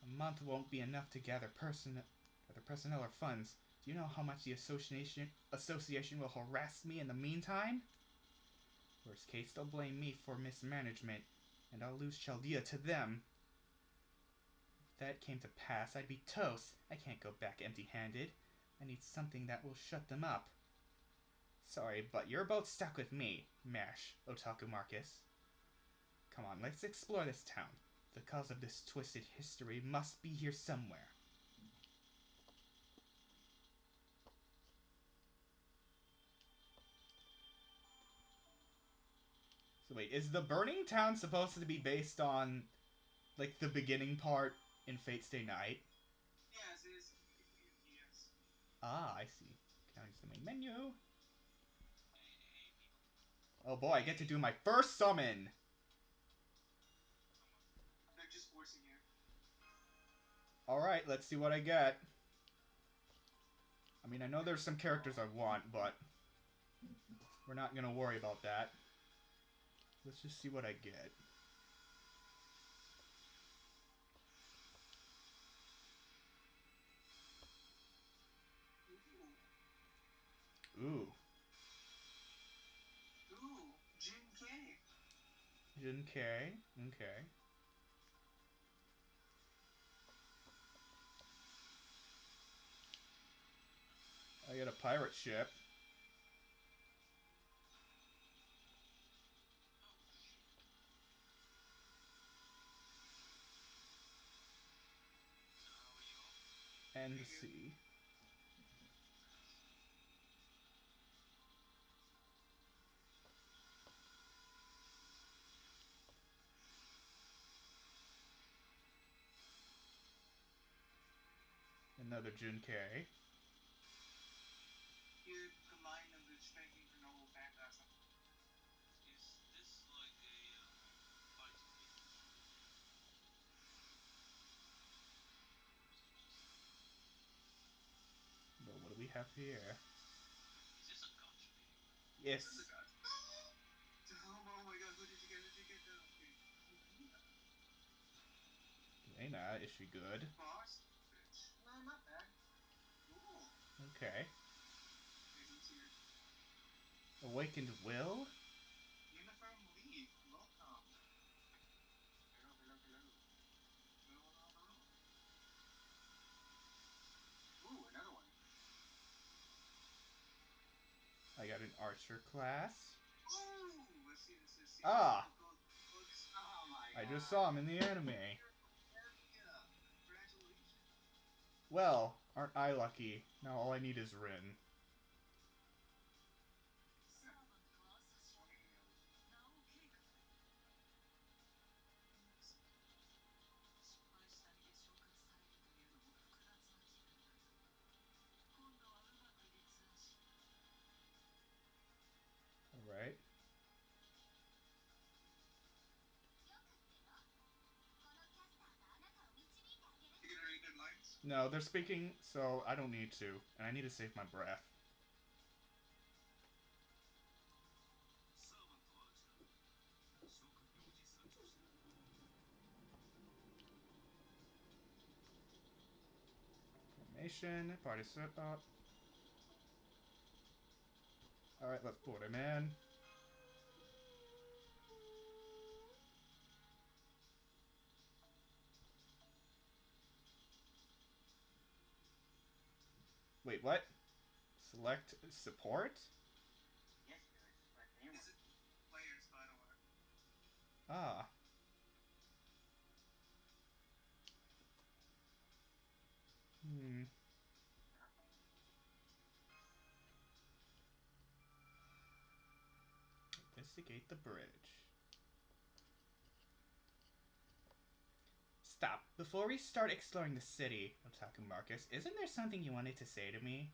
A month won't be enough to gather personnel or funds. Do you know how much the association will harass me in the meantime? Worst case, they'll blame me for mismanagement, and I'll lose Chaldea to them. that came to pass, I'd be toast. I can't go back empty-handed. I need something that will shut them up. Sorry, but you're both stuck with me, Mash, Otaku Marcus. Come on, let's explore this town. The cause of this twisted history must be here somewhere. So wait, is the burning town supposed to be based on, like, the beginning part in Fate Stay Night? Yes, it is. Yes. Ah, I see. Can I use the main menu? Oh boy, I get to do my first summon! They're just forcing you. Alright, let's see what I get. I mean, I know there's some characters I want, but we're not gonna worry about that. Let's just see what I get. Ooh. Ooh, Jin K. Jin K. Okay. I get a pirate ship. And the sea. Another Jin K. You combine them with strengthening for noble phantasm. Is this like a fighting game? Well, what do we have here? Is this a gacha game? Yes. This is a god. Oh my god, who did you get? Who did you get? Okay. Lena, is she good? Boss? Bitch. No, not bad. Ooh. Okay. Okay, who's here? Awakened Will? Uniform Leaf. Welcome. Hello, hello, hello. Hello, hello, hello. Ooh, another one. I got an archer class. Ooh! Let's see, let's see. Ah! Oh my god. I just saw him in the anime. Congratulations. Well, aren't I lucky? Now all I need is Rin. Alright. You gonna read their lines? No, they're speaking, so I don't need to. And I need to save my breath. Formation, party set up. Alright, let's put him in. Wait, what? Select support? Yes, Felix. Select anyone. Is it players, by the way? Ah. Hmm. Investigate the bridge. Stop. Before we start exploring the city, Otaku Marcus, isn't there something you wanted to say to me?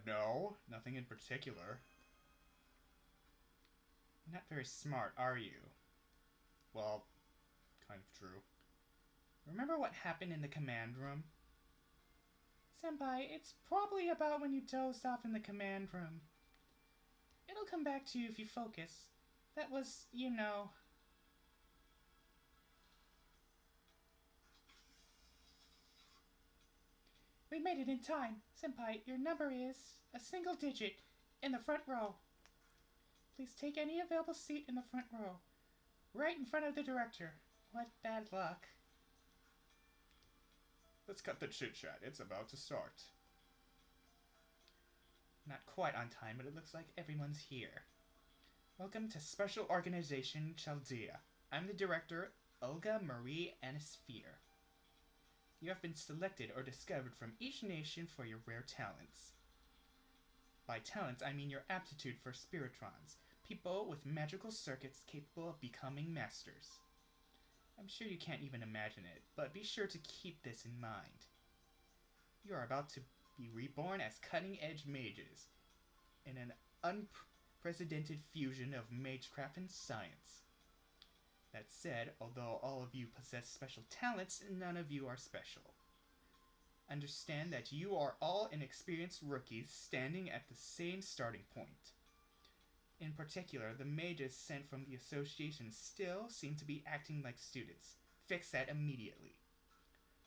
No. Nothing in particular. You're not very smart, are you? Well, kind of true. Remember what happened in the command room? Senpai, it's probably about when you dozed off in the command room. It'll come back to you if you focus. That was, you know... We made it in time. Senpai, your number is a single digit in the front row. Please take any available seat in the front row. Right in front of the director. What bad luck. Let's cut the chit-chat. It's about to start. Not quite on time, but it looks like everyone's here. Welcome to Special Organization Chaldea. I'm the director, Olga Marie Anisphere. You have been selected or discovered from each nation for your rare talents. By talents, I mean your aptitude for spiritrons, people with magical circuits capable of becoming masters. I'm sure you can't even imagine it, but be sure to keep this in mind. You are about to be reborn as cutting-edge mages in an unprecedented fusion of magecraft and science. That said, although all of you possess special talents, none of you are special. Understand that you are all inexperienced rookies standing at the same starting point. In particular, the mages sent from the association still seem to be acting like students. Fix that immediately.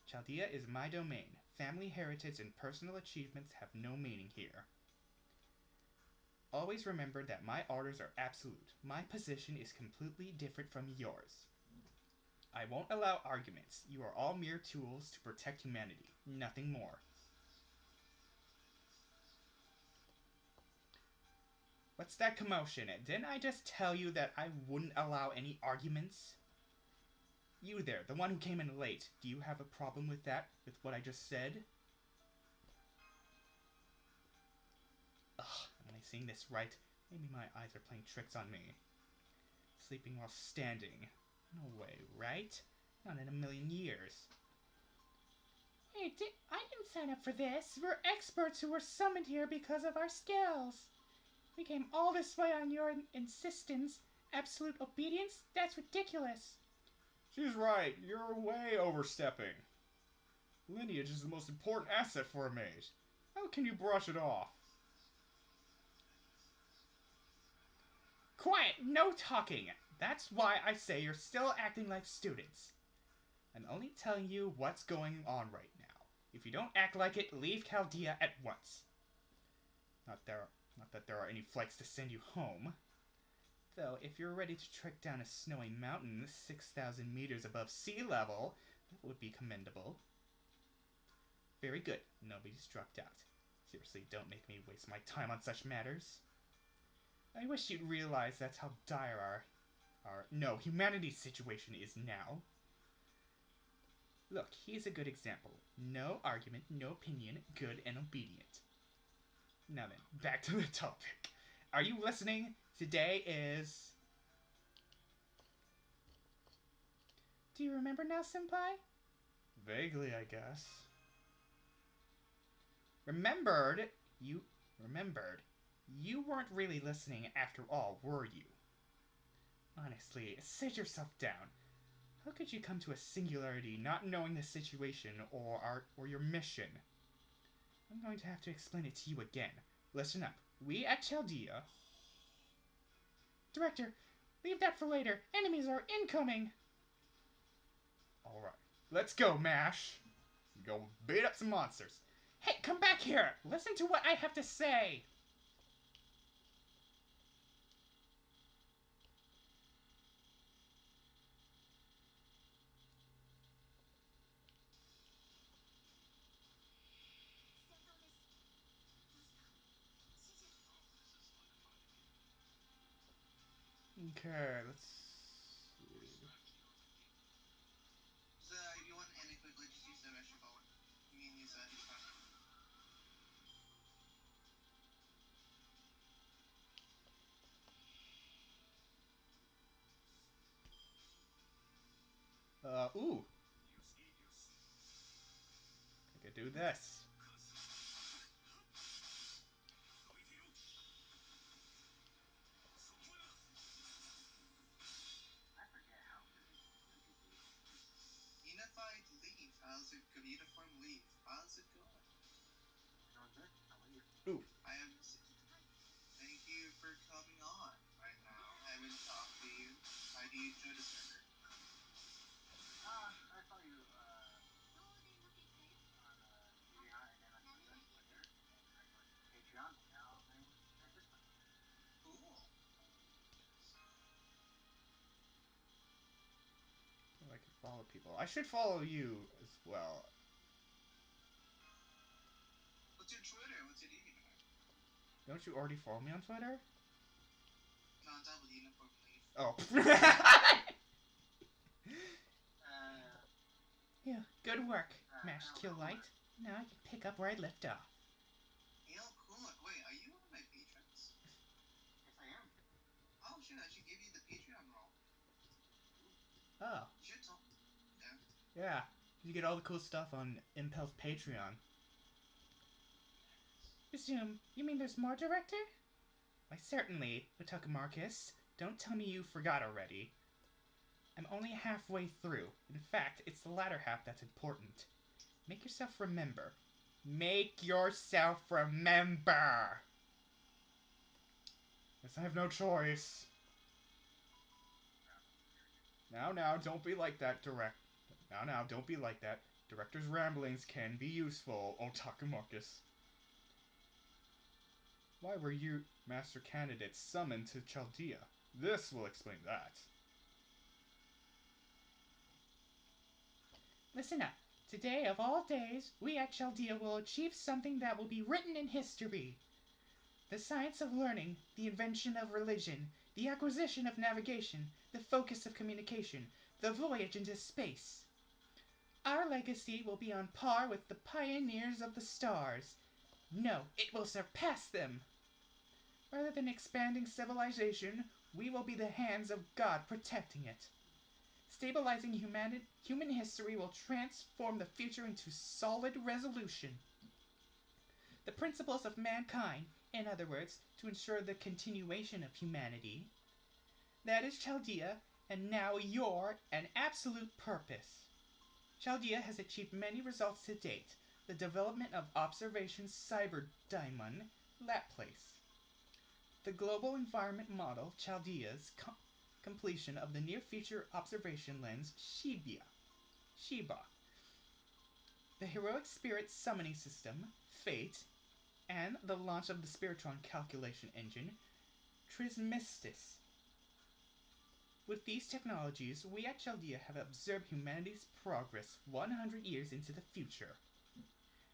Chaldea is my domain. Family heritage and personal achievements have no meaning here. Always remember that my orders are absolute. My position is completely different from yours. I won't allow arguments. You are all mere tools to protect humanity. Nothing more. What's that commotion? Didn't I just tell you that I wouldn't allow any arguments? You there, the one who came in late. Do you have a problem with that? With what I just said? Ugh, am I seeing this right? Maybe my eyes are playing tricks on me. Sleeping while standing. No way, right? Not in a million years. Hey, I didn't sign up for this. We're experts who were summoned here because of our skills. We came all this way on your insistence. Absolute obedience? That's ridiculous. She's right. You're way overstepping. Lineage is the most important asset for a mage. How can you brush it off? Quiet, no talking. That's why I say you're still acting like students. I'm only telling you what's going on right now. If you don't act like it, leave Chaldea at once. Not that there are any flights to send you home. Though, if you're ready to trek down a snowy mountain 6,000 meters above sea level, that would be commendable. Very good. Nobody's dropped out. Seriously, don't make me waste my time on such matters. I wish you'd realize that's how dire humanity's situation is now. Look, here's a good example. No argument, no opinion, good and obedient. Now then, back to the topic. Are you listening? Today is... Do you remember now, Senpai? Vaguely, I guess. Remembered? You remembered. You weren't really listening after all, were you? Honestly, sit yourself down. How could you come to a singularity not knowing the situation or your mission? I'm going to have to explain it to you again. Listen up. We at Chaldea... Director, leave that for later. Enemies are incoming! Alright, let's go, MASH. Go beat up some monsters. Hey, come back here! Listen to what I have to say! Okay, let's see. So, you want to end it quickly, just use the measure ball. You can use that each time. Ooh. I could do this. Unified Leaf. How's it go? Uniform Leaf. How's it going? Ooh. Thank you for coming on right now. I haven't talked to you. How do you enjoy the server? I saw you on and then on Twitter, and I joined Patreon, and now I'm at this one. Cool. I can follow people. I should follow you as well. Don't you already follow me on Twitter? No, double uniform leaf. Oh. Yeah, good work, I Mash don't Kill know. Light. Now I can pick up where I left off. Hail Coolant. Wait, are you one of my patrons? Yes, I am. Oh shit, I should give you the Patreon role. Oh. You should tell. Yeah. Yeah. You get all the cool stuff on Impel's Patreon. Resume. You mean there's more, Director? Why, certainly, Otaka Marcus. Don't tell me you forgot already. I'm only halfway through. In fact, it's the latter half that's important. Make yourself remember. Make yourself remember! Guess I have no choice. Now, don't be like that, Now, don't be like that. Director's ramblings can be useful, Otaka Marcus. Why were you, Master Candidate, summoned to Chaldea? This will explain that. Listen up. Today, of all days, we at Chaldea will achieve something that will be written in history. The science of learning, the invention of religion, the acquisition of navigation, the focus of communication, the voyage into space. Our legacy will be on par with the pioneers of the stars. No, it will surpass them. Rather than expanding civilization, we will be the hands of God protecting it. Stabilizing human history will transform the future into solid resolution. The principles of mankind, in other words, to ensure the continuation of humanity. That is Chaldea, and now your and absolute purpose. Chaldea has achieved many results to date. The development of Observation Cyber Daimon, Laplace. The Global Environment Model, Chaldea's completion of the Near Future Observation Lens, Sheba. The Heroic Spirit Summoning System, Fate, and the launch of the Spiritron Calculation Engine, Trismegistus. With these technologies, we at Chaldea have observed humanity's progress 100 years into the future.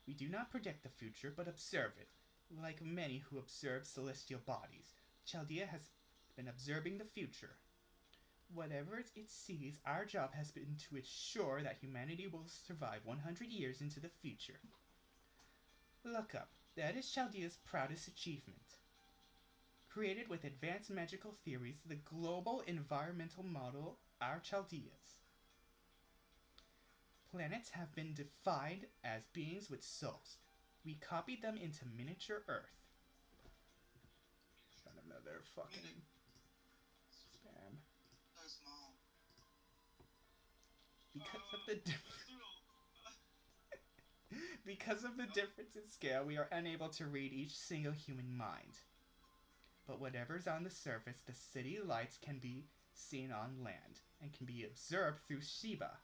We do not predict the future, but observe it. Like many who observe celestial bodies, Chaldea has been observing the future. Whatever it sees, our job has been to ensure that humanity will survive 100 years into the future. Look up. That is Chaldea's proudest achievement. Created with advanced magical theories, the global environmental model are Chaldeas. Planets have been defined as beings with souls. We copied them into miniature Earth. Got another fucking spam. So small. Because of the difference in scale, we are unable to read each single human mind. But whatever's on the surface, the city lights can be seen on land and can be observed through Sheba.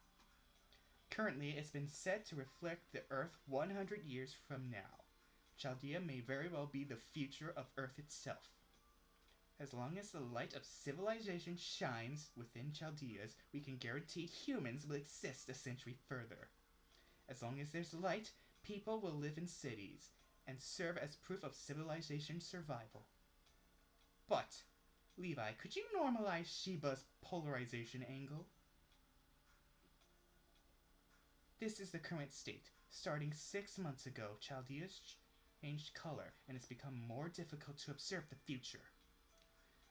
Currently, it's been set to reflect the Earth 100 years from now. Chaldea may very well be the future of Earth itself. As long as the light of civilization shines within Chaldeas, we can guarantee humans will exist a century further. As long as there's light, people will live in cities and serve as proof of civilization survival. But, Levi, could you normalize Sheba's polarization angle? This is the current state. Starting 6 months ago, Chaldea's changed color and it's become more difficult to observe the future.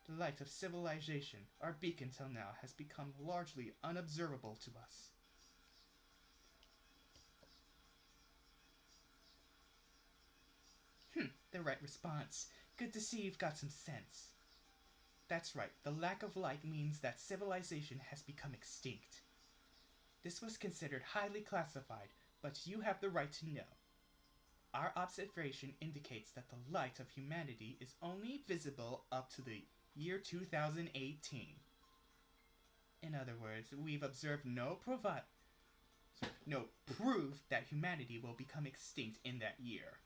The light of civilization, our beacon till now, has become largely unobservable to us. The right response. Good to see you've got some sense. That's right, the lack of light means that civilization has become extinct. This was considered highly classified, but you have the right to know. Our observation indicates that the light of humanity is only visible up to the year 2018. In other words, we've observed no proof that humanity will become extinct in that year.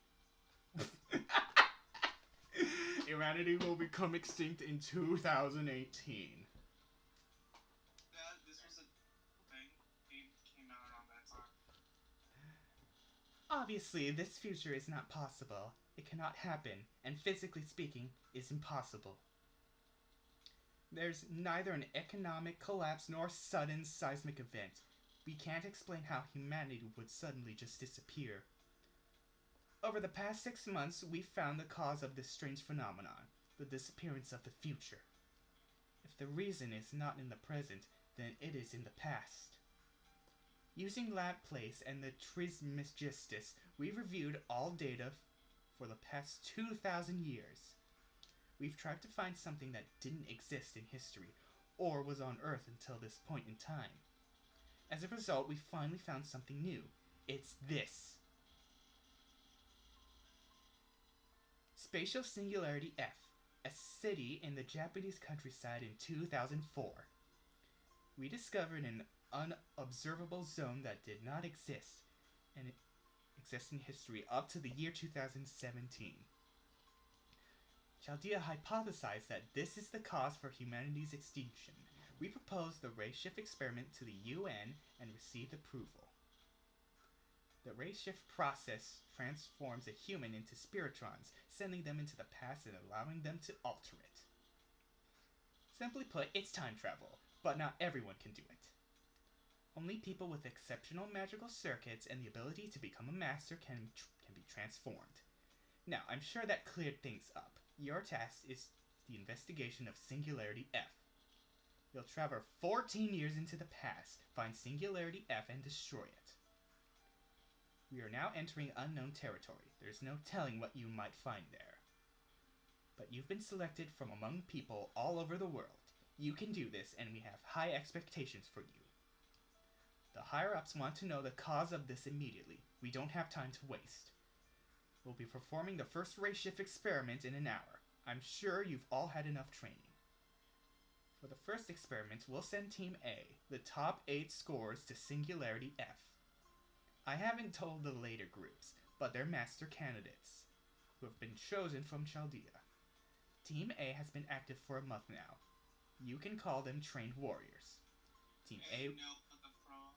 Humanity will become extinct in 2018. Yeah, this was a thing. It came out around that time. Obviously, this future is not possible. It cannot happen, and physically speaking, is impossible. There's neither an economic collapse nor sudden seismic event. We can't explain how humanity would suddenly just disappear. Over the past 6 months, we've found the cause of this strange phenomenon, the disappearance of the future. If the reason is not in the present, then it is in the past. Using Laplace and the Trismegistus, we've reviewed all data for the past 2,000 years. We've tried to find something that didn't exist in history, or was on Earth until this point in time. As a result, we finally found something new. It's this. Spatial Singularity F, a city in the Japanese countryside in 2004. We discovered an unobservable zone that did not exist, and it exists in history up to the year 2017. Chaldea hypothesized that this is the cause for humanity's extinction. We proposed the ray shift experiment to the UN and received approval. The ray shift process transforms a human into spiritrons, sending them into the past and allowing them to alter it. Simply put, it's time travel, but not everyone can do it. Only people with exceptional magical circuits and the ability to become a master can be transformed. Now, I'm sure that cleared things up. Your task is the investigation of Singularity F. You'll travel 14 years into the past, find Singularity F, and destroy it. We are now entering unknown territory. There's no telling what you might find there. But you've been selected from among people all over the world. You can do this, and we have high expectations for you. The higher-ups want to know the cause of this immediately. We don't have time to waste. We'll be performing the first ray shift experiment in an hour. I'm sure you've all had enough training. For the first experiment, we'll send Team A, the top 8 scorers, to Singularity F. I haven't told the later groups, but they're master candidates, who have been chosen from Chaldea. Team A has been active for a month now. You can call them trained warriors. Team Hey, A... no, the frog.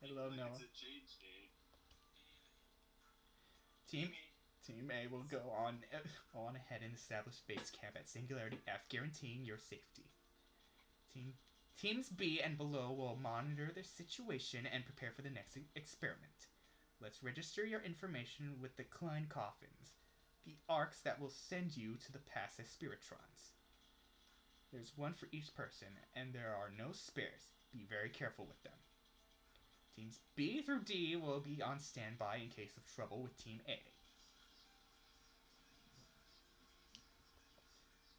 Hello, Noah. It's a JJ. Team A will go on ahead and establish base camp at Singularity F, guaranteeing your safety. Teams B and below will monitor the situation and prepare for the next experiment. Let's register your information with the Klein coffins, the arcs that will send you to the past as spiritrons. There's one for each person, and there are no spares. Be very careful with them. Teams B through D will be on standby in case of trouble with Team A.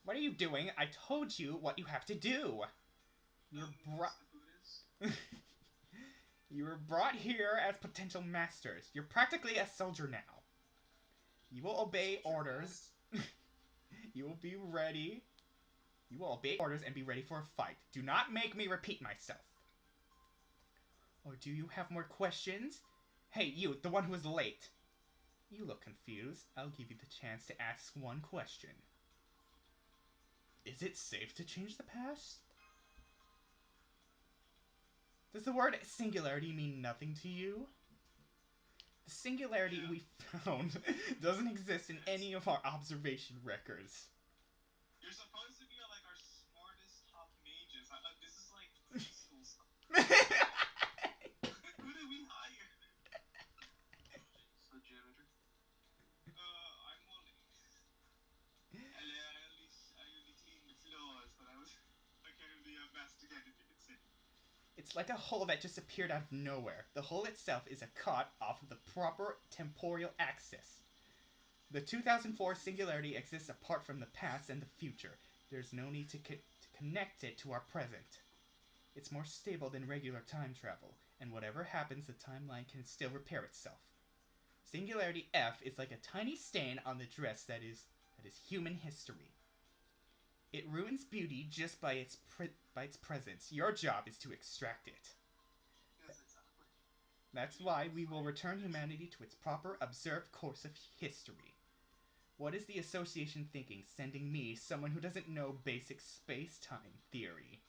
What are you doing? I told you what you have to do! You were brought here as potential masters. You're practically a soldier now. You will obey orders. You will be ready. You will obey orders and be ready for a fight. Do not make me repeat myself. Or do you have more questions? Hey, you, the one who was late. You look confused. I'll give you the chance to ask one question. Is it safe to change the past? Does the word singularity mean nothing to you? The singularity we found doesn't exist in any of our observation records. You're supposed to be like our smartest top mages. This is like preschool stuff. Who did we hire? So, janitor? I'm Molly. I only clean the floors, but I can't be a master candidate. It's like a hole that just appeared out of nowhere. The hole itself is a cut off of the proper temporal axis. The 2004 singularity exists apart from the past and the future. There's no need to connect it to our present. It's more stable than regular time travel, and whatever happens, the timeline can still repair itself. Singularity F is like a tiny stain on the dress that is human history. It ruins beauty just by its presence. Your job is to extract it. Yes, exactly. That's why we will return humanity to its proper observed course of history. What is the association thinking, sending me, someone who doesn't know basic space-time theory?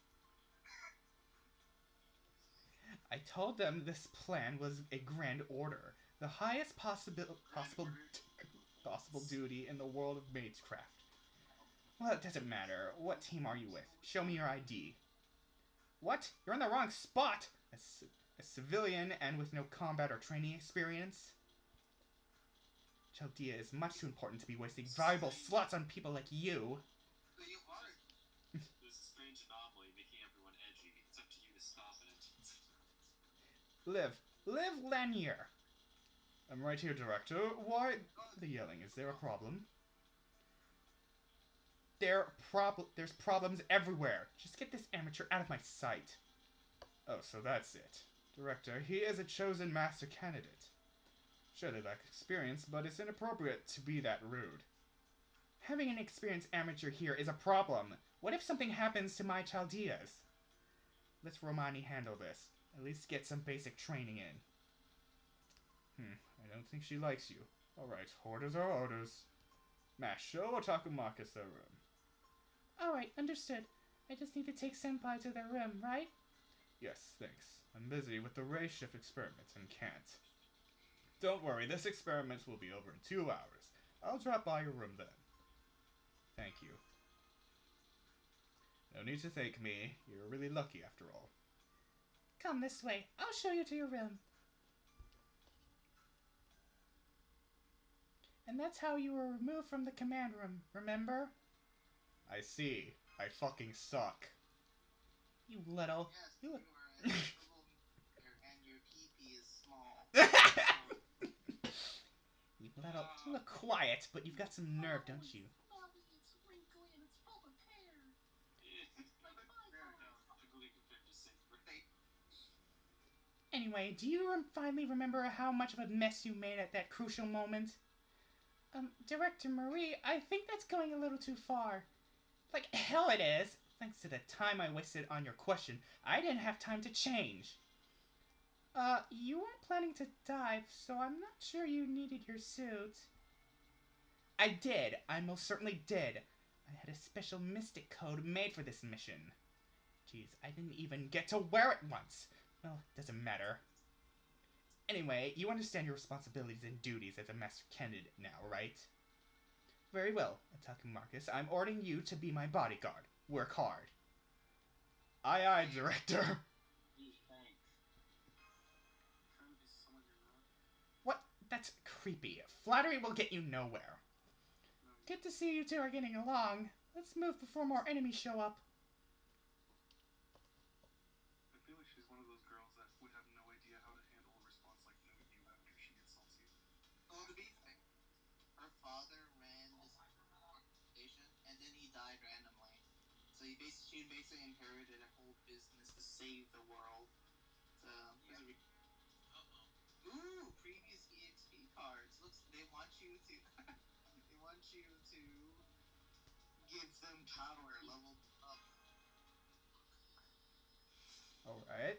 I told them this plan was a grand order, the highest possible duty in the world of Magecraft. Well, it doesn't matter. What team are you with? Show me your ID. What? You're in the wrong spot! A civilian and with no combat or training experience? Chaldea is much too important to be wasting valuable slots on people like you. So you are. There's a strange anomaly making everyone edgy. It's up to you to stop it. Live Lanier. I'm right here, Director. Why the yelling? Is there a problem? There's problems everywhere. Just get this amateur out of my sight. Oh, so that's it. Director, he is a chosen master candidate. Sure, they lack experience, but it's inappropriate to be that rude. Having an experienced amateur here is a problem. What if something happens to my Chaldeas? Let's Romani handle this. At least get some basic training in. I don't think she likes you. Alright, orders are orders. Mash, show Otaku Marcus their room. Alright, understood. I just need to take Senpai to their room, right? Yes, thanks. I'm busy with the ray shift experiment and can't. Don't worry, this experiment will be over in 2 hours. I'll drop by your room then. Thank you. No need to thank me. You're really lucky after all. Come this way. I'll show you to your room. And that's how you were removed from the command room, remember? I see. I fucking suck. You little... Yes, You you look... are a little and your pee-pee is small. You look quiet, but you've got some nerve, don't you? It's wrinkly and it's full of hair. Like my Ugly compared to Saber. Anyway, do you finally remember how much of a mess you made at that crucial moment? Director Marie, I think that's going a little too far. Like hell it is! Thanks to the time I wasted on your question, I didn't have time to change. You weren't planning to dive, so I'm not sure you needed your suit. I did. I most certainly did. I had a special mystic code made for this mission. Jeez, I didn't even get to wear it once. Well, doesn't matter. Anyway, you understand your responsibilities and duties as a master candidate now, right? Very well, Otaku Marcus. I'm ordering you to be my bodyguard. Work hard. Aye aye, Director. Gee, thanks. Trying to be someone you're not. What? That's creepy. Flattery will get you nowhere. Good to see you two are getting along. Let's move before more enemies show up. I feel like she's one of those girls that would have no idea how to handle a response like no you after she insults you. Well, to be fair, her father ran this organization, and then he died randomly. So she basically inherited a whole business to save the world. So, ooh, previous EXP cards. Looks, they want you to, they want you to give them power level up. Alright.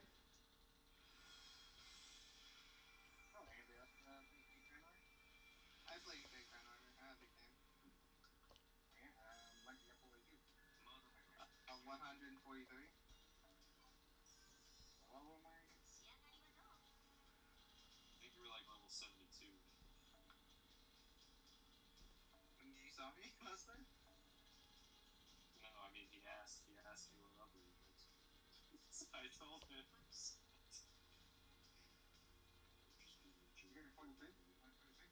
Oh, anybody else play Grand Order? I played Fake Grand Order. I had a big game. Yeah, what level are you? 143. What level am I again? I think you were like level 72. When you saw me last time? No, I mean he asked me what level you were. So I told him. You're 43? 143?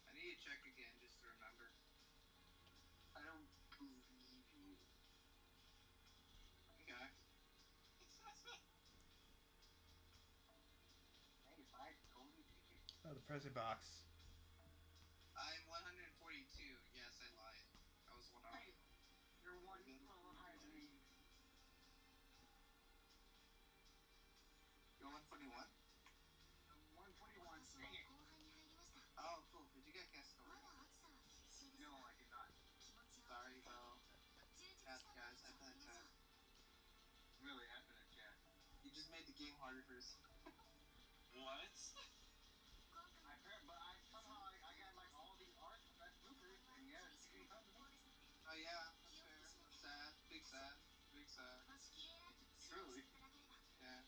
I need to check again just to remember. I don't believe you. Okay. Hey, if I totally take it. Oh, the present box. I'm 142. Yes, I lied. I was 100. Hey, you're one level higher than me. You're 141? I'm 141. Dang it. Oh, cool. Did you get Castor? No, I did not. Sorry, bro. Chat, guys. I put in chat. Really, after that chat. You just made the game harder for us. What? But I somehow I got like all the art that's bloopers, and yeah, it's pretty tough to me. Oh, yeah. That's fair. Sad. Big sad. Big sad. Truly. Yeah.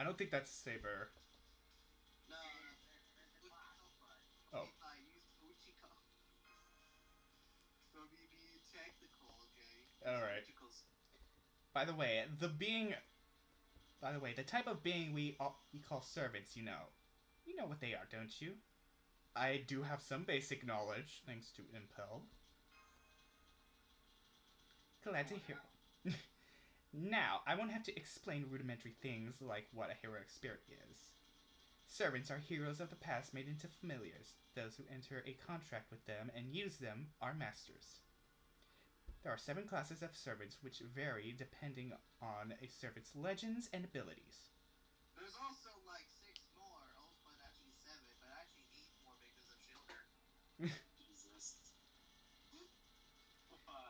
don't think that's Saber. No, There's a class, Uchiko. but Oh. Okay, fine. Use Uchiko. So be technical, okay? Alright. Tentacles. By the way, the type of being we call servants, you know. You know what they are, don't you? I do have some basic knowledge, thanks to Impel. Glad to hear. Now, I won't have to explain rudimentary things like what a heroic spirit is. Servants are heroes of the past made into familiars. Those who enter a contract with them and use them are masters. There are 7 classes of servants which vary depending on a servant's legends and abilities. There's also like 6 more, oh, but actually 7, but actually 8 more because of Shielder. Jesus.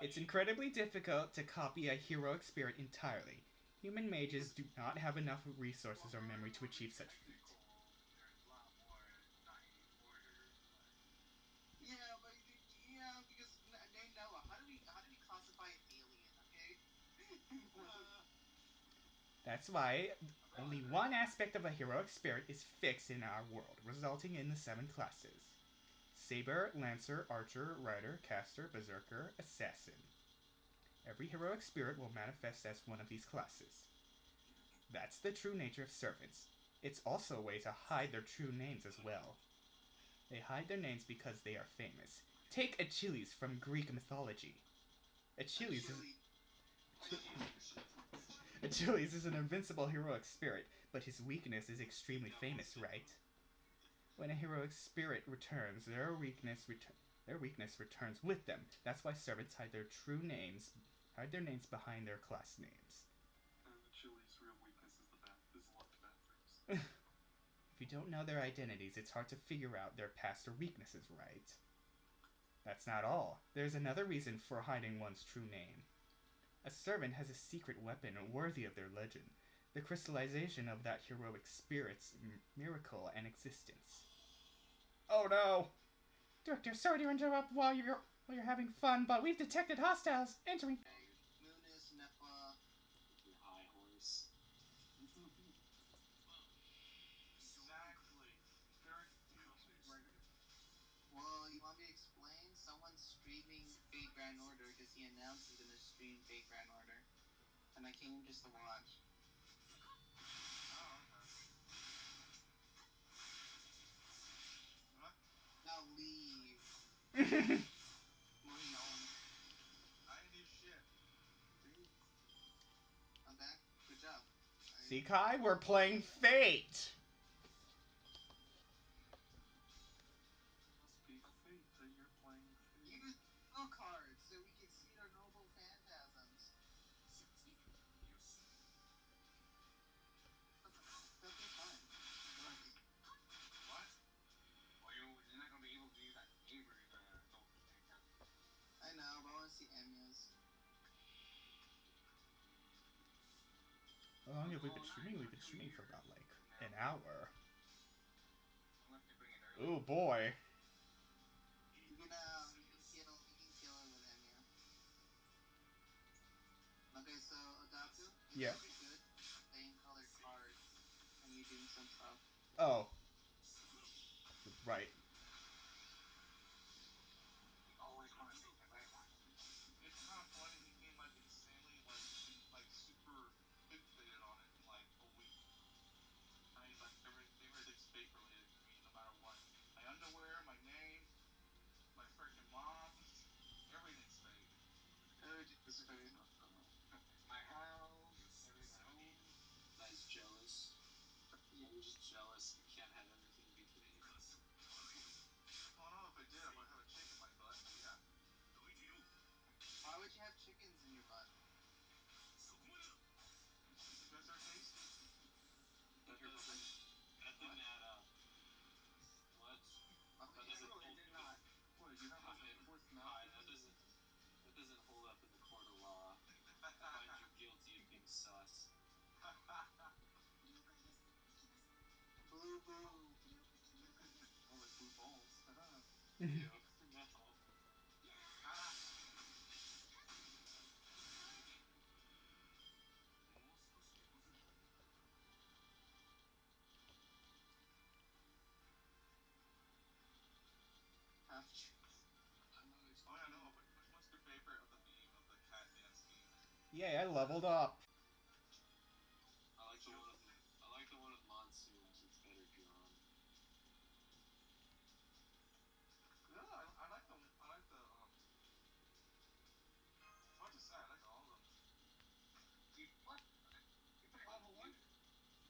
It's incredibly difficult to copy a heroic spirit entirely. Human mages do not have enough resources or memory to achieve such feats. there's a lot more not in order, but Yeah, but yeah, because name Noah. How do we classify an alien? Okay. That's why only one aspect of a heroic spirit is fixed in our world, resulting in the 7 classes. Saber, Lancer, Archer, Rider, Caster, Berserker, Assassin. Every heroic spirit will manifest as one of these classes. That's the true nature of servants. It's also a way to hide their true names as well. They hide their names because they are famous. Take Achilles from Greek mythology. Achilles is an invincible heroic spirit, but his weakness is extremely famous, right? When a heroic spirit returns, their weakness returns with them. That's why servants hide their names behind their class names. Chili's real weakness is locked bathrooms. If you don't know their identities, it's hard to figure out their past or weaknesses, right? That's not all. There's another reason for hiding one's true name. A servant has a secret weapon worthy of their legend, the crystallization of that heroic spirit's miracle and existence. Oh no! Director, sorry to interrupt while you're having fun, but we've detected hostiles entering. Munis, Nepa. Your high horse. Exactly. Very Well, you want me to explain? Someone's streaming Fate Grand Order because he announced he's gonna stream Fate Grand Order, and I came just to watch. Oh, okay. What? Now leave. Well, no. I didn't do shit. Okay. Good job. See, Kai, we're playing Fate! Must be fate that you're playing fate. Use spell cards so we can see their noble phantasms. That'll be fine. What? well, you're not gonna be able to use that Avery Noble Phantasm. I know, but I want to see Amya's. How long have we been streaming? We've been streaming for about, like, an hour. Unless they bring it early. Ooh, boy. You can kill her with Amya. Okay, so Odaku, it's Yeah. actually good playing colored cards and you doing some stuff. Oh. Right. You always want to make the right one. It's kind of funny. He came like insanely like super fixated on it in like a week. I mean, like everything's fate related to me, no matter what. My underwear, my name, my freaking mom, everything's fate. Everything's fate. My house, everything I own. That's jealous. I'm just jealous. You can't have everything be fate. I don't know if I did. I might have a chick in my butt. Yeah. Why would you have chickens in your butt? Because they're tasty. That Didn't add up. What? Okay, That doesn't It hold. did not. What, you have like a fourth mouth? Hi, that doesn't hold up in the court of law. I find you guilty of being sus. Blue boo. More like blue balls. Ew. No. Yay, I leveled up. I like the one with monsoons. It's better drawn. Yeah, I like the it's hard to say, I like all of them. What? You picked level 1?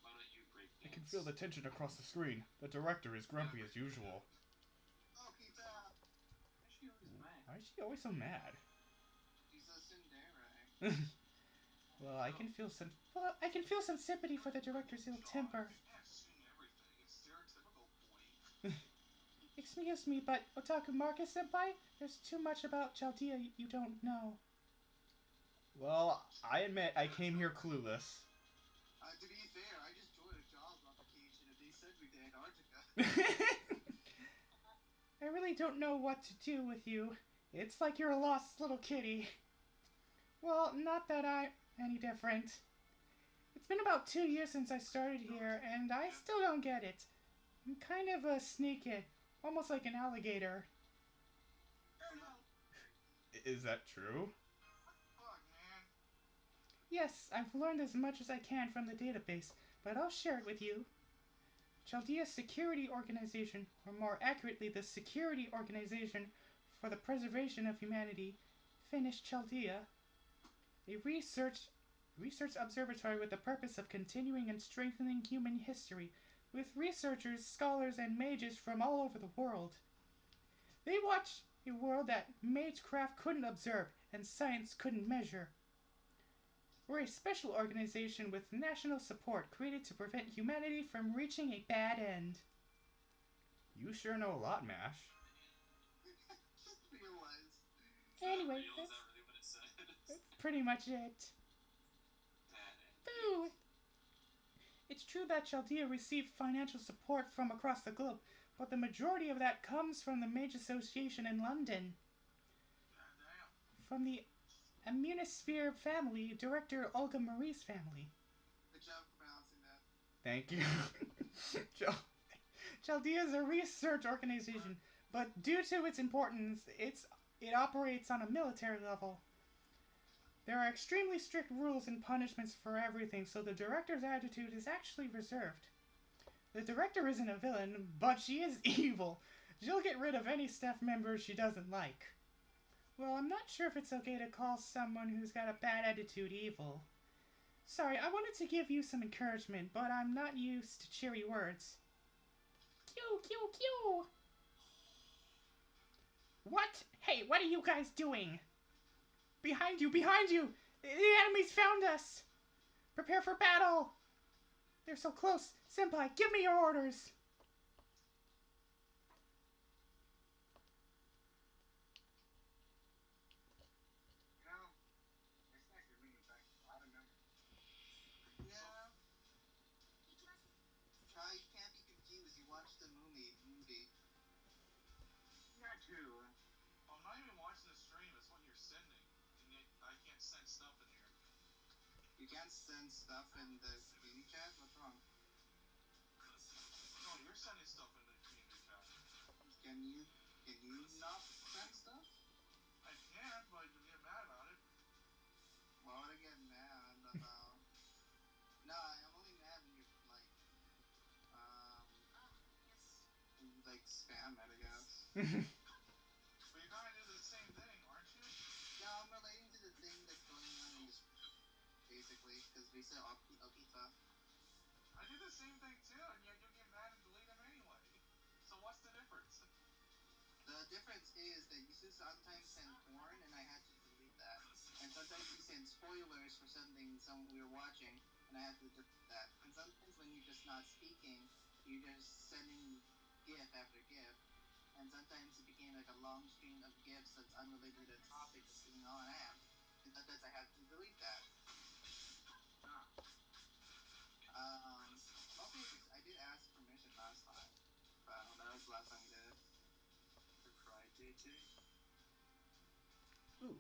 Why don't you break dance? I can feel the tension across the screen. The director is grumpy as usual. Oh, Kita! Why is she always mad? Why is she always so mad? She's a tsundere. Well, I can feel some sympathy for the director's ill temper. You can't assume everything. It's stereotypical, boy. Excuse me, but Otaku Marcus Senpai, there's too much about Chaldea you don't know. Well, I admit I came here clueless. To be fair, I just joined a job application and they sent me to Antarctica. I really don't know what to do with you. It's like you're a lost little kitty. Well, not that I'm any different. It's been about 2 years since I started here, and I still don't get it. I'm kind of a sneaky, almost like an alligator. Is that true? Fuck, man. Yes, I've learned as much as I can from the database, but I'll share it with you. Chaldea's Security Organization, or more accurately, the Security Organization for the Preservation of Humanity, finished Chaldea, a research observatory with the purpose of continuing and strengthening human history, with researchers, scholars, and mages from all over the world. They watch a world that magecraft couldn't observe and science couldn't measure. We're a special organization with national support created to prevent humanity from reaching a bad end. You sure know a lot, Mash. Just realized. Anyway, Is that really what it said? that's pretty much it. Boo! It's true that Chaldea received financial support from across the globe, but the majority of that comes from the Mage Association in London. Goddamn. From the Immunisphere family, Director Olga Marie's family. Good job for pronouncing that. Thank you. Chaldea is a research organization, but due to its importance, it operates on a military level. There are extremely strict rules and punishments for everything, so the director's attitude is actually reserved. The director isn't a villain, but she is evil. She'll get rid of any staff member she doesn't like. Well, I'm not sure if it's okay to call someone who's got a bad attitude evil. Sorry, I wanted to give you some encouragement, but I'm not used to cheery words. Q, Q, Q! What? Hey, what are you guys doing? Behind you, behind you! The enemies found us! Prepare for battle! They're so close. Senpai, give me your orders! You know, it's nice you're bringing back a lot of memories. Yeah. Kai, you can't be confused. You watched the movie. Yeah, too. I'm not even watching the stream, it's what you're sending. And yet I can't send stuff in here. You can't send stuff in the community chat? What's wrong? No, you're sending stuff in the community chat. Can you not send stuff? I can, but you'll get mad about it. Why would I get mad about? No, I'm only mad when you're like spam it, I guess. But you're gonna do the same thing, aren't you? No, I'm relating to the thing that's going on in this, basically, because we said Okita. I do the same thing too, and yet you'll get mad and delete them anyway. So what's the difference? The difference is that you sometimes send porn, and I had to delete that. And sometimes you send spoilers for something we were watching, and I had to delete that. And sometimes when you're just not speaking, you're just sending GIF after GIF. And sometimes it became like a long string of GIFs that's unrelated to the topic that's going on at. And sometimes I had to delete that. Mostly I did ask permission last time. But that was the last time we did it. For Pride Day, Jay? Ooh.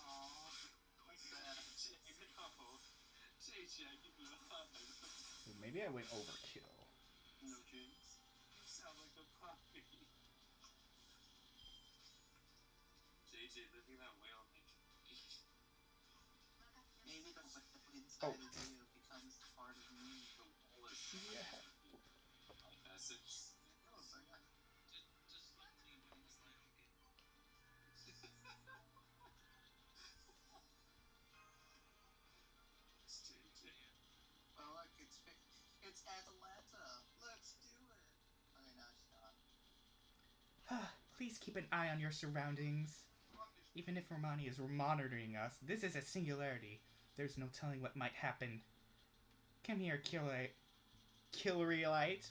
Aww, that's sad. No. JJ, you lied. Maybe I went overkill. No, James. You sound like a puppy. JJ, Legit, look at that whale picture. Maybe the whale Oh. inside of you becomes part of me. The wall is Yeah. like essence. Oh, so yeah. Just let me win the title game. It's JJ. Oh look, it's Atalanta. Let's do it. Okay, now Sean. Please keep an eye on your surroundings. Even if Romani is monitoring us, this is a singularity. There's no telling what might happen. Come here, Killerielite.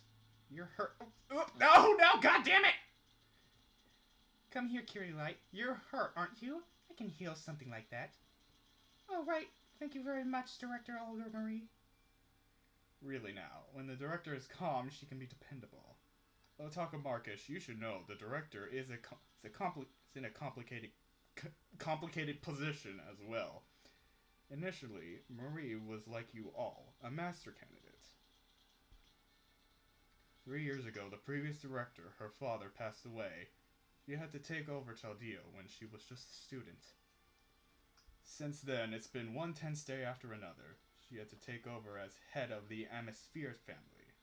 You're hurt. Oh, no, god damn it! Come here, Killerielite. You're hurt, aren't you? I can heal something like that. Oh, right. Thank you very much, Director Olga Marie. Really now, when the director is calm, she can be dependable. Otaka Marcus, you should know the director is in a complicated position as well. Initially, Marie was like you all, a master candidate. 3 years ago, the previous director, her father, passed away. She had to take over Chaldea when she was just a student. Since then, it's been one tense day after another. She had to take over as head of the Amisphere family.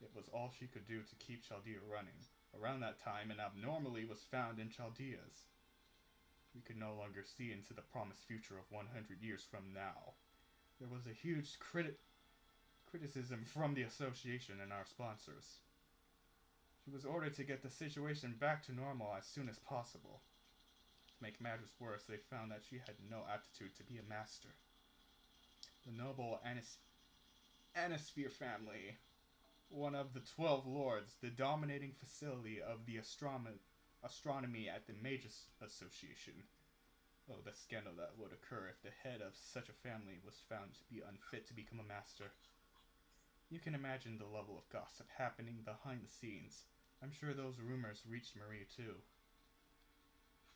It was all she could do to keep Chaldea running. Around that time, an abnormality was found in Chaldeas. We could no longer see into the promised future of 100 years from now. There was a huge criticism from the association and our sponsors. She was ordered to get the situation back to normal as soon as possible. To make matters worse, they found that she had no aptitude to be a master. The noble Anisphere family, one of the 12 lords, the dominating facility of the astronomy at the Magus Association. Oh, the scandal that would occur if the head of such a family was found to be unfit to become a master. You can imagine the level of gossip happening behind the scenes. I'm sure those rumors reached Marie too.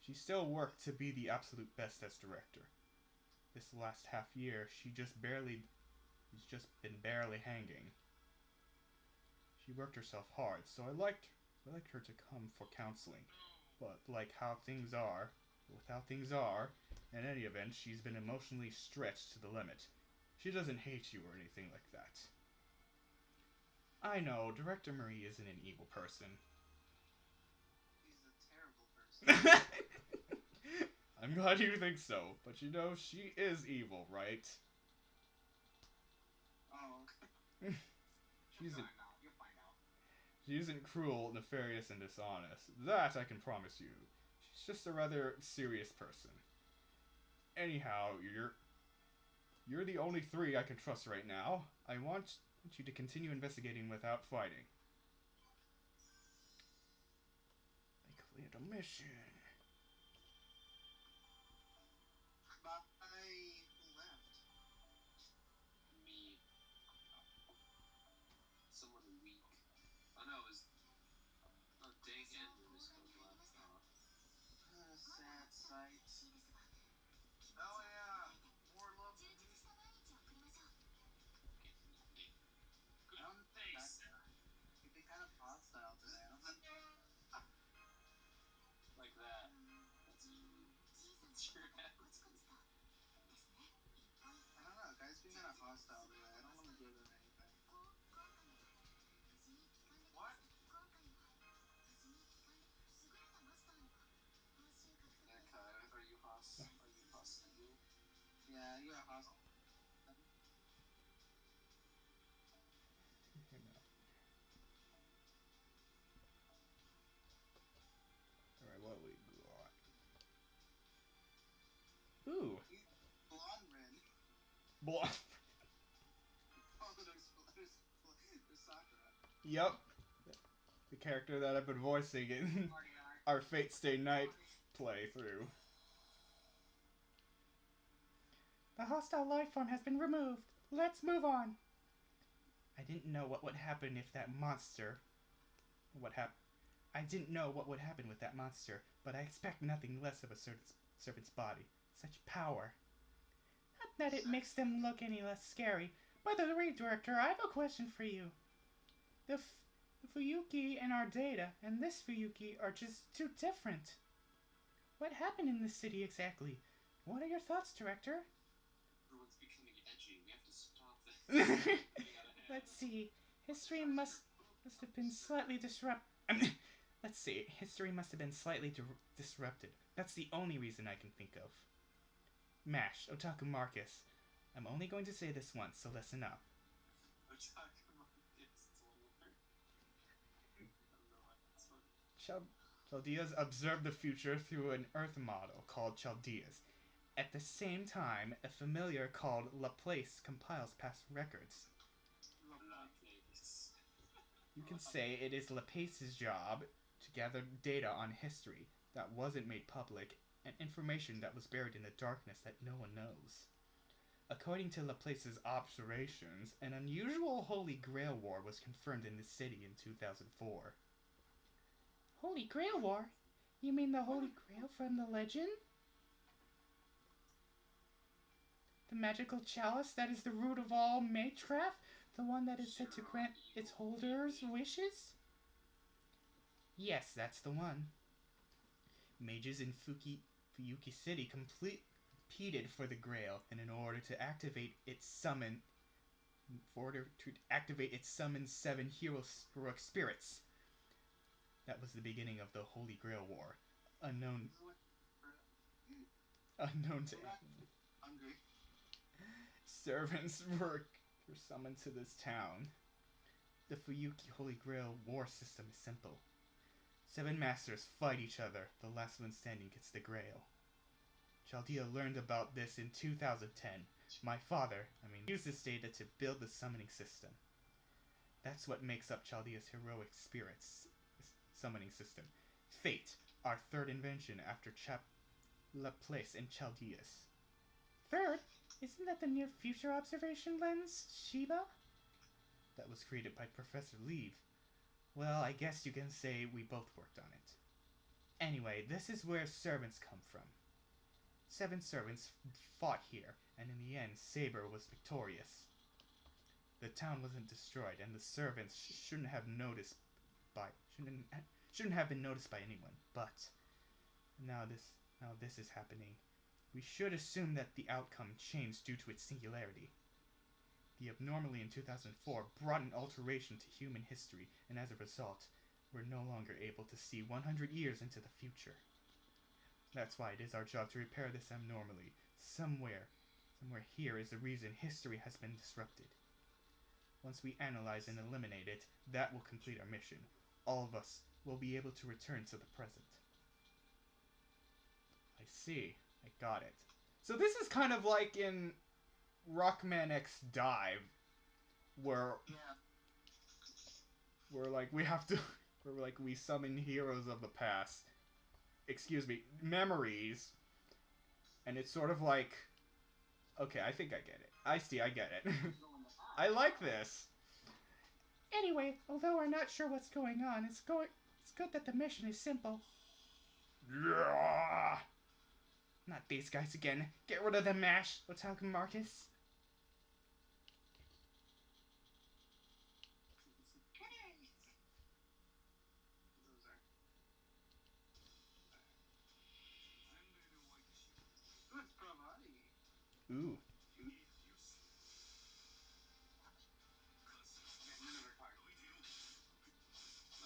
She still worked to be the absolute best as director. This last half year, she's just been barely hanging. She worked herself hard, so I liked her to come for counseling. But without things are, in any event, she's been emotionally stretched to the limit. She doesn't hate you or anything like that. I know, Director Marie isn't an evil person. He's a terrible person. I'm glad you think so, but you know, she is evil, right? Oh, okay. She's You'll find out. She isn't cruel, nefarious, and dishonest. That I can promise you. She's just a rather serious person. Anyhow, you're the only 3 I can trust right now. I want you to continue investigating without fighting. I cleared a mission. Bye. Who left? Me. Someone weak. Oh no, it was. Oh, dang Andrew just left. Oh. What a sad sight. Oh yeah, more love for me. You've been kind of hostile today. I don't know. Like that. That's your attitude. I don't know. Guys being kind of hostile today. I don't want to give them anything. What? Yeah, Kai, are you hostile? Yeah, you're hostile. Alright, what we got? Ooh! Blonde Rin. Blonde. Oh, there's Sakura. Yup. The character that I've been voicing in our Fate Stay Night playthrough. The hostile life form has been removed. Let's move on. I didn't know what would happen if that monster... I didn't know what would happen with that monster, but I expect nothing less of a servant's body. Such power. Not that it makes them look any less scary. By the way, Director, I have a question for you. The Fuyuki in our data and this Fuyuki are just too different. What happened in this city exactly? What are your thoughts, Director? Everyone's becoming edgy. We have to stop this. Getting out of hand. Let's see. History must have been slightly Let's see. History must have been slightly disrupted. That's the only reason I can think of. Mash, Otaku Marcus. I'm only going to say this once, so listen up. Otaku Marcus. It's one word. I don't know why that's funny. Chaldeas observed the future through an Earth model called Chaldeas. At the same time, a familiar called Laplace compiles past records. Laplace. You can say it is Laplace's job to gather data on history that wasn't made public and information that was buried in the darkness that no one knows. According to Laplace's observations, an unusual Holy Grail War was confirmed in the city in 2004. Holy Grail War? You mean the Holy Grail from the legend? The magical chalice that is the root of all magecraft? The one that is said to grant its holders wishes? Yes, that's the one. Mages in Fuyuki City competed for the Grail, and in order to activate its summon 7 heroic spirits. That was the beginning of the Holy Grail War. Unknown to Hungry. servants were summoned to this town. The Fuyuki Holy Grail War system is simple. 7 masters fight each other. The last one standing gets the Grail. Chaldea learned about this in 2010. My father, used this data to build the summoning system. That's what makes up Chaldea's heroic spirits summoning system. Fate, our third invention after Laplace and Chaldeas. Third? Isn't that the near future observation lens, Shiba? That was created by Professor Leave. Well, I guess you can say we both worked on it. Anyway, this is where servants come from. 7 servants fought here, and in the end, Saber was victorious. The town wasn't destroyed, and the servants shouldn't have been noticed by anyone. But now this is happening. We should assume that the outcome changed due to its singularity. The abnormally in 2004 brought an alteration to human history, and as a result, we're no longer able to see 100 years into the future. That's why it is our job to repair this abnormally. Somewhere here is the reason history has been disrupted. Once we analyze and eliminate it, that will complete our mission. All of us will be able to return to the present. I see. I got it. So this is kind of like in Rockman X Dive, where we summon heroes of the past. Excuse me, memories. And it's sort of like, okay, I think I get it. I get it. I like this. Anyway, although we're not sure what's going on, it's good that the mission is simple. Yeah. Not these guys again. Get rid of the mash, Otaku Marcus. Ooh. Oh,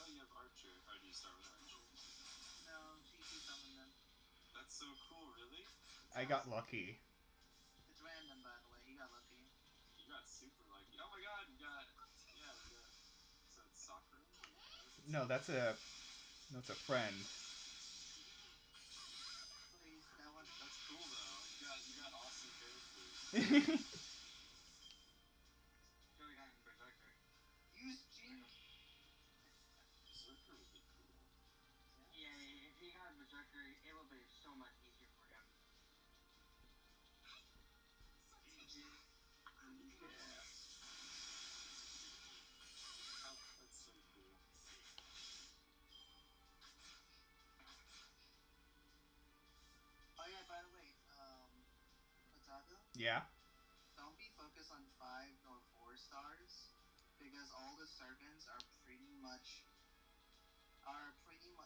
you have Archer. Or do you start with Archer? No, she summoned them. That's so cool, really? I got lucky. It's random, by the way. You got lucky. You got super lucky. Oh my god, you got... So it's Sakura? No, that's a friend. Please, that one. That's cool, though. You got awesome characters. Really got Berserker. Use Jin. Berserker would be cool. Yeah, if he got Berserker, it would be so much easier for him. Yeah. Oh, that's so cool. Oh yeah, by the way, Otaku? Yeah? Don't be focused on 5 or 4 stars, because all the servants are pretty much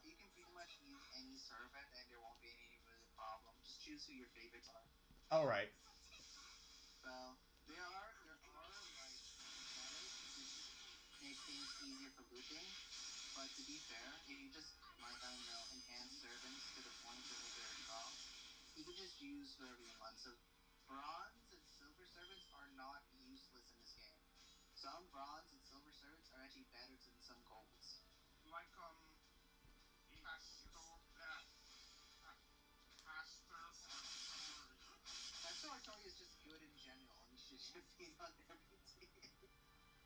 you can pretty much use any servant and there won't be any problem. Just choose who your favorites are. All right. So there are like metas just to make things easier for looping. But to be fair, if you just like I don't know enhance servants to the point to make it strong, you can just use whoever you want. So bronze and silver servants are not useless in this game. Some bronze and silver servants are actually better than some golds. Like Pastor Artoria. Pastor Artoria is just good in general, and he should be on every team.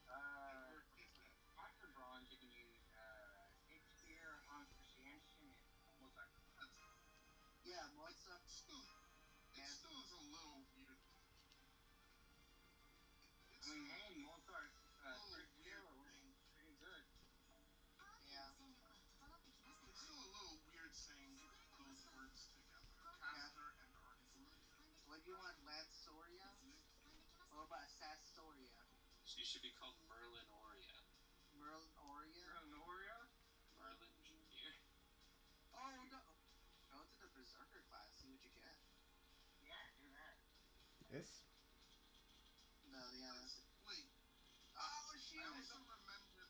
Where is that? After bronze, you can use Snake Spear, Monster Shienshin, and Mozart. Yeah, Mozart. It still is a little weird. I mean, hey, Mozart's skill pretty good. Yeah. It's still a little weird saying those words together. Caster and Artoria. What do you want, Lansoria? Or about Sastoria? She should be called Merlin Oria. Merlin Oria? Merlin Oria? Merlin Jr. Oh, no. Go to the Berserker class, see what you get. Yeah, do that. This? No, yeah. Wait. Oh, shoot! I also remember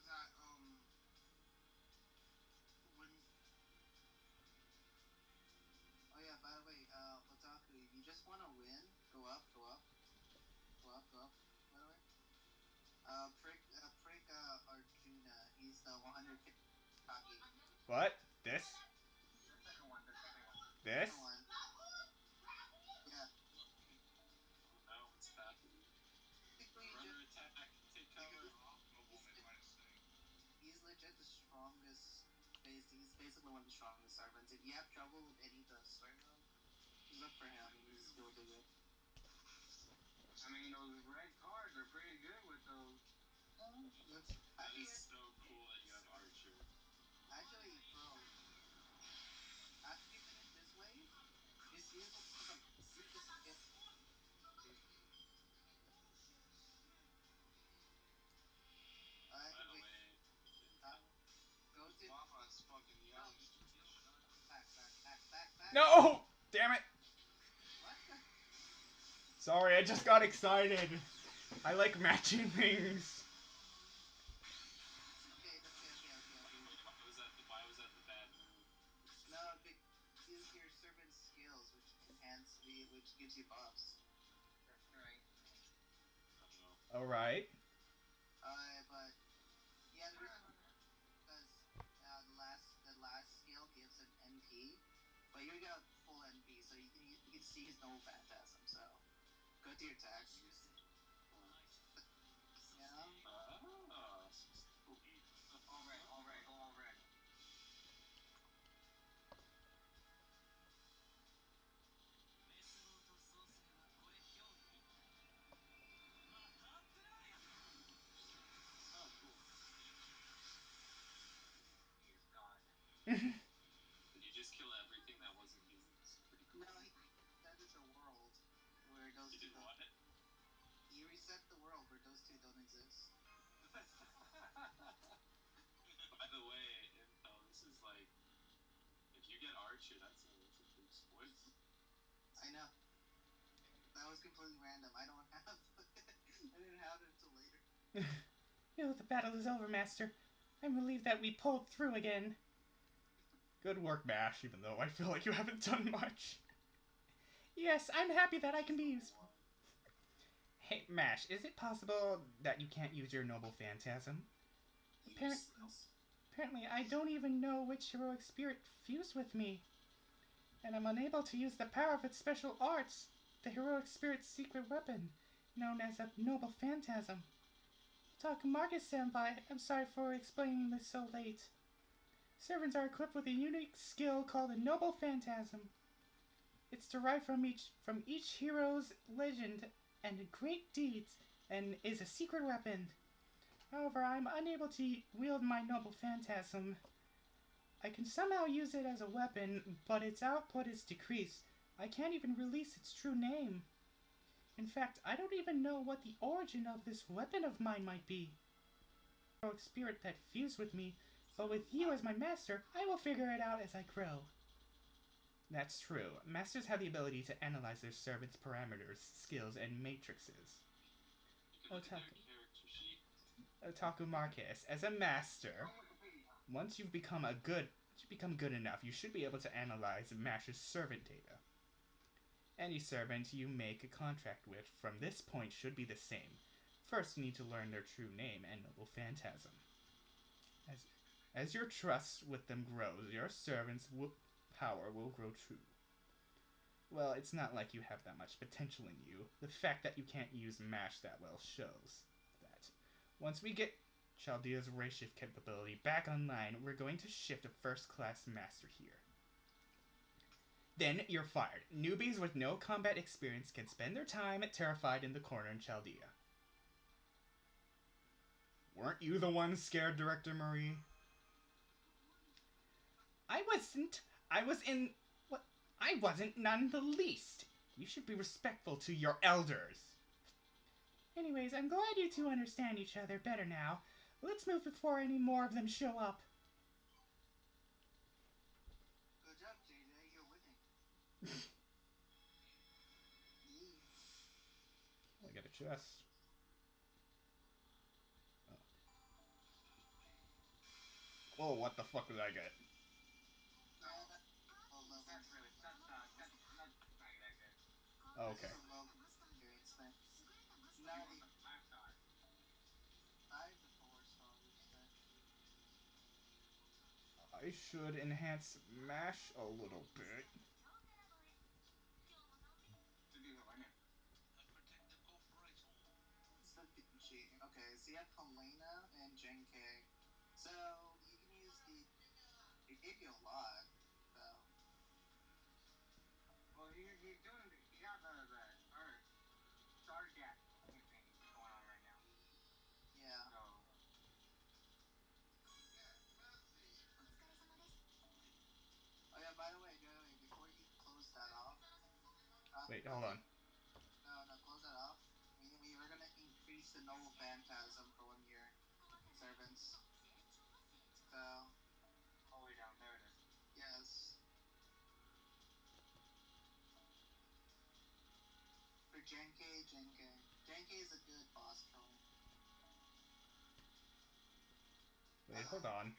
that when Oh yeah, by the way, Otaku, if you just want to win, go up, go up, go up, go up. By the way, prick Arjuna. He's the 150 Kagi. What? This? The second one, the second one. This? Second one. Yeah. Oh no, what's happening? Basically, Runner attack, take cover. nobleman might say. He's legit the strongest. He's basically one of the strongest servants. If you have trouble with any of the story mode, just look for him. He'll do it. I mean, those red cards are pretty good with those. That is so cool that you have Archer. Actually, bro, after you finish this wave, just use the skill. By the Wait, way, go to Mama's fucking yelling. back. No! Damn it! What? Sorry, I just got excited. I like matching things. Okay. Why was that the bad move? No, use your servant skills, which gives you buffs. That's right. Alright. But yeah, the reason because the last skill gives an NP, but you got full NP, so you can see his noble phantasm. So go to your attacks. Yeah. All right. Oh, cool. He is God. Did you just kill everything that wasn't humans? Pretty cool. No, he reset the world where those You two did don't. what? He reset the world where those two don't exist. By the way, Impel, this is like, if you get Archer, that's a big spoiler. I know. That was completely random. I don't have. I didn't have it until later. Phew, the battle is over, Master. I'm relieved that we pulled through again. Good work, Mash, even though I feel like you haven't done much. Yes, I'm happy that I can be useful. Hey, Mash, is it possible that you can't use your noble phantasm? Apparently, I don't even know which heroic spirit fused with me. And I'm unable to use the power of its special arts, the heroic spirit's secret weapon, known as a noble phantasm. Talk Marcus Senpai, I'm sorry for explaining this so late. Servants are equipped with a unique skill called a noble phantasm. It's derived from each hero's legend and great deeds, and is a secret weapon. However, I'm unable to wield my noble phantasm. I can somehow use it as a weapon, but its output is decreased. I can't even release its true name. In fact, I don't even know what the origin of this weapon of mine might be. The heroic spirit that fused with me But with you as my master, I will figure it out as I grow. That's true. Masters have the ability to analyze their servants' parameters, skills, and matrices. You can look at their character sheet. Otaku Marcus, as a master, once you've become good enough, you should be able to analyze Mash's servant data. Any servant you make a contract with from this point should be the same. First, you need to learn their true name and noble phantasm. As your trust with them grows, your servant's power will grow too. Well, it's not like you have that much potential in you. The fact that you can't use MASH that well shows that. Once we get Chaldea's race shift capability back online, we're going to shift a first-class master here. Then you're fired. Newbies with no combat experience can spend their time terrified in the corner in Chaldea. Weren't you the one scared, Director Marie? I wasn't. I wasn't none the least. You should be respectful to your elders. Anyways, I'm glad you two understand each other better now. Let's move before any more of them show up. Good job, JJ. You're winning. Yeah. I got a chest. Oh, what the fuck did I get? Yeah, that, low level. That's not that good. Okay. This is a low experience thing. Now the 5 star. I have the 4 stars thing. I should enhance MASH a little bit. Protect the corporation. It's the Vinci. Okay, so you have Helena and Genkai. So you can use the. It gave you a lot. So. Well, he's doing. He got the star gap thing going on right now. Yeah. So. Oh yeah. By the way, before you close that off. Wait, hold on. No, close that off. We are gonna increase the noble phantasm for 1 year servants. So. All the way down there it is. Yes. For Genkai. Genkai is a good boss killer. Wait, hold on.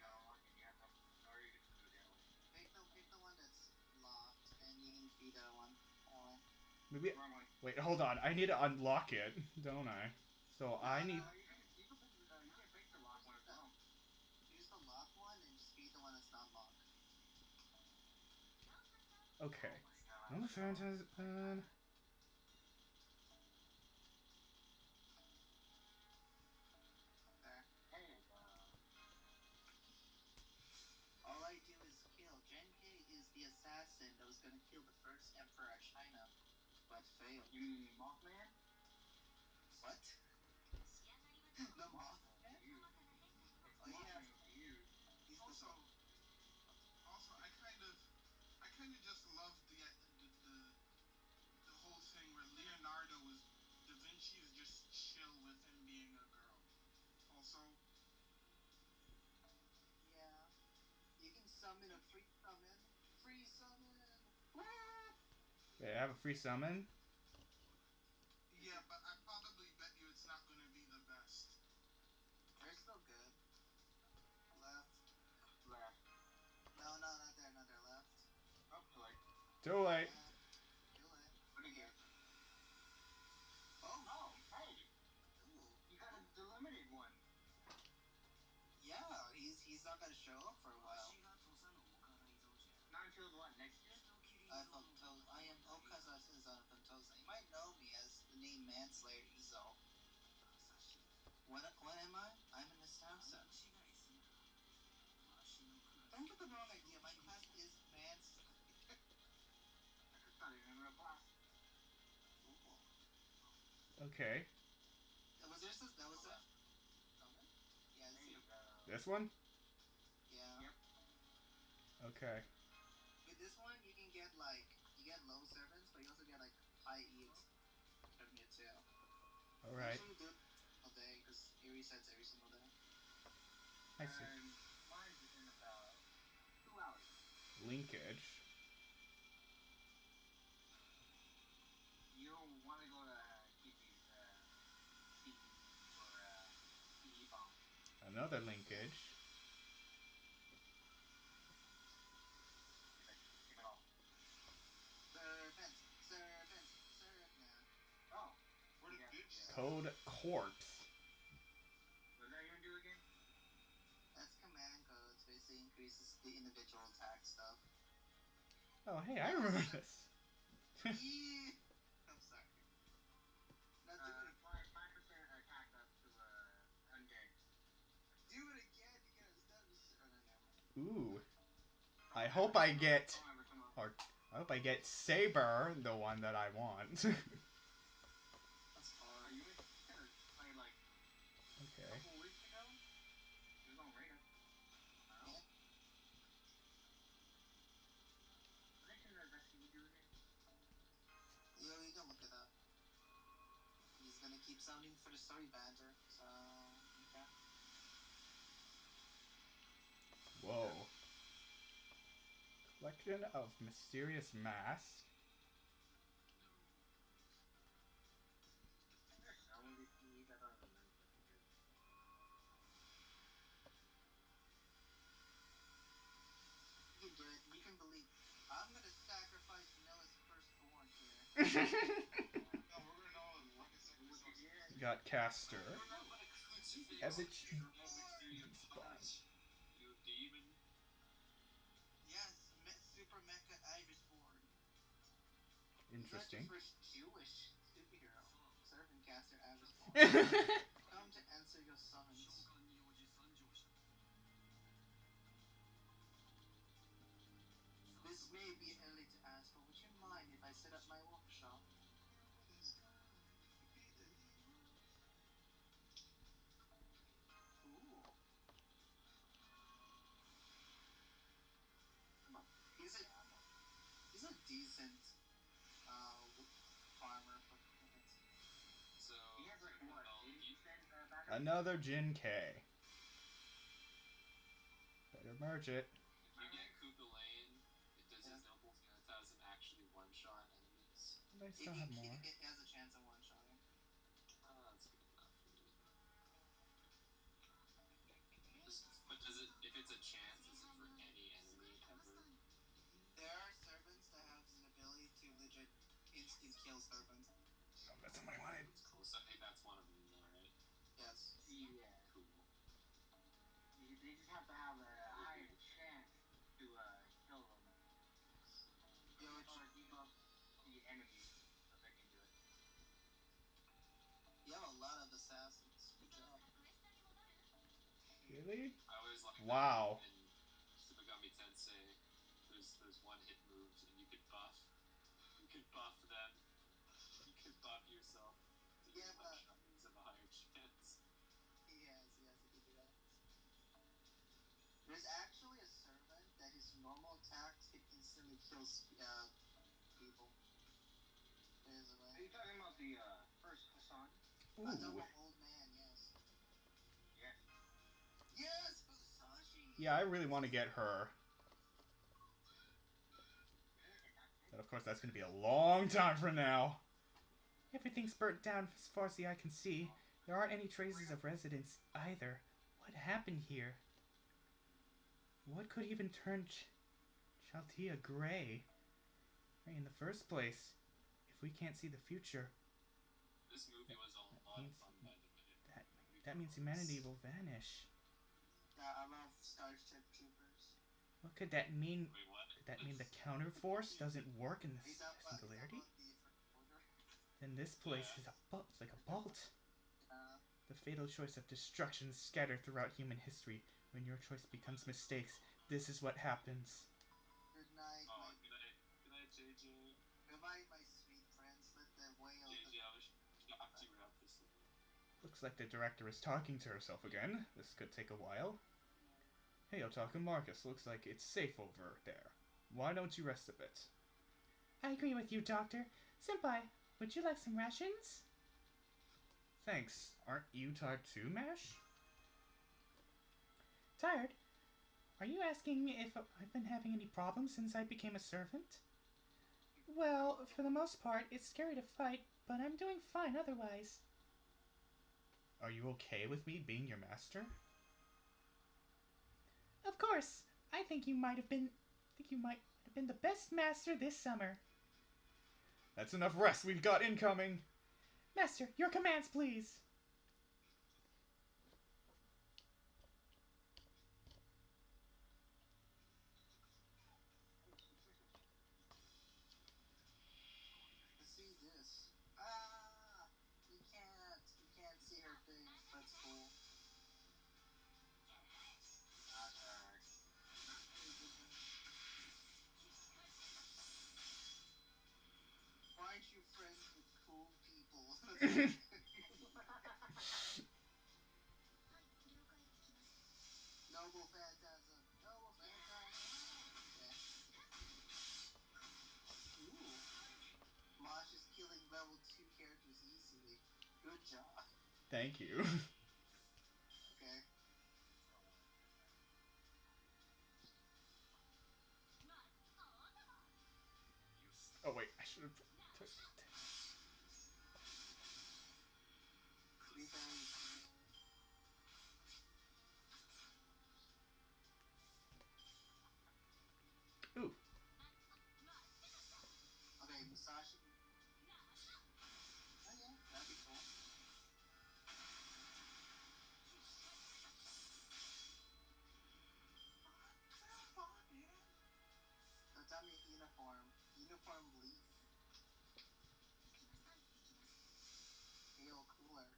Pick the one that's locked, and you can feed that one. Maybe. Wait, hold on. I need to unlock it, don't I? So I need. You can pick the lock one as well. Use the lock one and just feed the one that's not locked. Okay. No phantasm. There. There you go. All I do is kill. Genkai is the assassin that was gonna kill the first emperor of China, but failed. You mean Mothman? What? The Mothman? It's Oh yeah. Mothman to you. He's Also, the. I kind of just love the whole thing where Leonardo was Da Vinci is just chill with him being a girl. Also, Yeah. You can summon a free summon. Free summon. Wait, I have a free summon. yeah, but I probably bet you it's not gonna be the best. They're still good. Left. Left. No, not there. Not there. Left. Oh, too late. Too late. Too late. What do you get? Oh. Oh, hey. Ooh. You got the limited one. Yeah, he's not gonna show up for a while. Not until what, next year? I am Okaza Senzan of Fantosa. You might know me as the name Manslayer Izo. What am I? I'm an assassin. Don't get the wrong idea. My class is Manslayer. That's not even a real class. Cool. Okay. That was there summon? Yeah, There you go. This one? Yeah. Yep. Okay. With this one, you can get you get low servants, but you also get high EX from here too. Alright. Actually, do it all day because it resets every single day. I see. Mine's Linkage. You want to go to get these seeds for CE bomb. Another linkage. Give it all. Serpents, serpents, nah. Oh. Where did Yeah, bitch yeah. Code corpse. What does that even do again? That's command codes. Basically increases the individual attack stuff. Oh, hey, I remember this. Yeah. I'm sorry. Now do it. Apply 5% attack up to undead. Do it again. You gotta stop this. Oh, no, never mind. Ooh. I hope I get... Or, I hope I get Saber, the one that I want. That's hard. You could have played like Okay. a couple weeks ago. He was on radar. Yeah. What can the CE do again? Yeah, you can look it up. He's gonna keep sounding for the story banter, so okay. Whoa. Collection of mysterious masks. There's selling these CEs. I don't remember what they do. You can do it. You can believe. I'm gonna sacrifice Noah's firstborn here. No, we're gonna know if fucking sacrifice. Got Caster. You're not my crucifix. As it You spawn. You demon. Yes, Super Mecha Iris Born. Interesting. Not your first Jewish superhero. Servant caster Iris Born. Come to answer your summons. This may be early to ask, but would you mind if I set up my workshop? Ooh. He's a decent farmer for plants. So He has like what, 80% battery? Another Jin K. Better merge it. if you get Kukulain, does his Noble Phantasm actually one-shot enemies? But I still have more. It has a chance of one-shotting. That's good enough for me. But does it, if it's a chance, is it for any enemy ever? There are servants that have the ability to legit instant kill servants. Oh, that's somebody wanted. That's cool. So I think that's one of them, though, right? Yes. Yeah. Cool. They just have to have a higher chance to kill them. Or debuff the enemy so they can do it. You have a lot of assassins. Good job. Really? I always like wow. In Subagami Tensei, there's one hit moves and you could buff them. You could buff yourself to do one-shot moves of a higher chance. Yes, you can do that. There's actually a servant that his normal attacks can instantly kill people. Are you talking about the first Hassan? Ooh. I'm talking about old man, yes. Yes. Yes, Musashi! Yeah, I really want to get her. But of course, that's going to be a long time from now. Everything's burnt down as far as the eye can see. There aren't any traces of residents either. What happened here? What could even turn Chaltia gray? In the first place, if we can't see the future, This movie was a lot of fun, by the way. That means humanity will vanish. Yeah, I love Starship Troopers. What could that mean? Wait, what? Could that mean the counterforce doesn't work in this singularity? Then this place is it's like a vault. The fatal choice of destruction scattered throughout human history. When your choice becomes mistakes, this is what happens. Good night, good night, JJ. Goodbye, my sweet friends. Let the whale... JJ, I was shocked you were up this late. Looks like the director is talking to herself again. This could take a while. Hey, Otaku Marcus, looks like it's safe over there. Why don't you rest a bit? I agree with you, Doctor. Senpai, would you like some rations? Thanks. Aren't you tired too, Mash? Tired? Are you asking me if I've been having any problems since I became a servant? Well, for the most part, it's scary to fight, but I'm doing fine otherwise. Are you okay with me being your master? Of course, I think you might have been the best master this summer. That's enough rest. We've got incoming. Master, your commands, please. Let's see this. You can't see her thing. That's cool. Okay. Why aren't you friends with cool people? Noble Phantasm. Noble Phantasm. Okay. Ooh. Mosh is killing level 2 characters easily. Good job. Thank you. Okay. Oh wait, I should have. To be fair, Ooh. okay, Musashi. Oh yeah, that'd be cool. Tatami uniform. Uniform leaf. Hail cooler.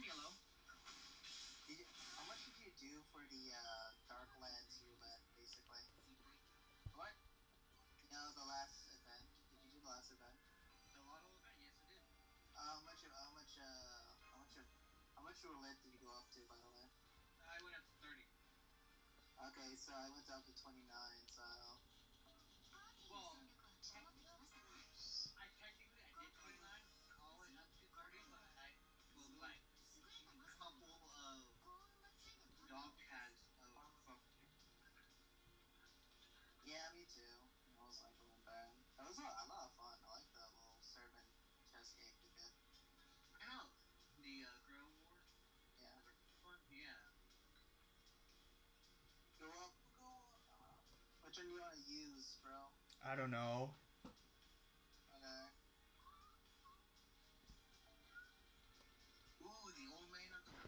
Hello. How much did you do for the Darklands roulette, basically? What? You know, the last event. Did you do the last event? The lotto event? Yes, I did. How much roulette did you go up to, by the way? I went up to 30. Okay, so I went up to 29, so... Well, I technically I did 29 all the way up to 30, but I was like a couple of dog tags from you. Yeah, me too. I was like going bad. That was a lot of fun. I like the little servant chess game we did. I know. The Grail War? Yeah. The one? Yeah. Go up, go up. Which one do you want to use, bro? I don't know. Okay. Ooh, the old man of the...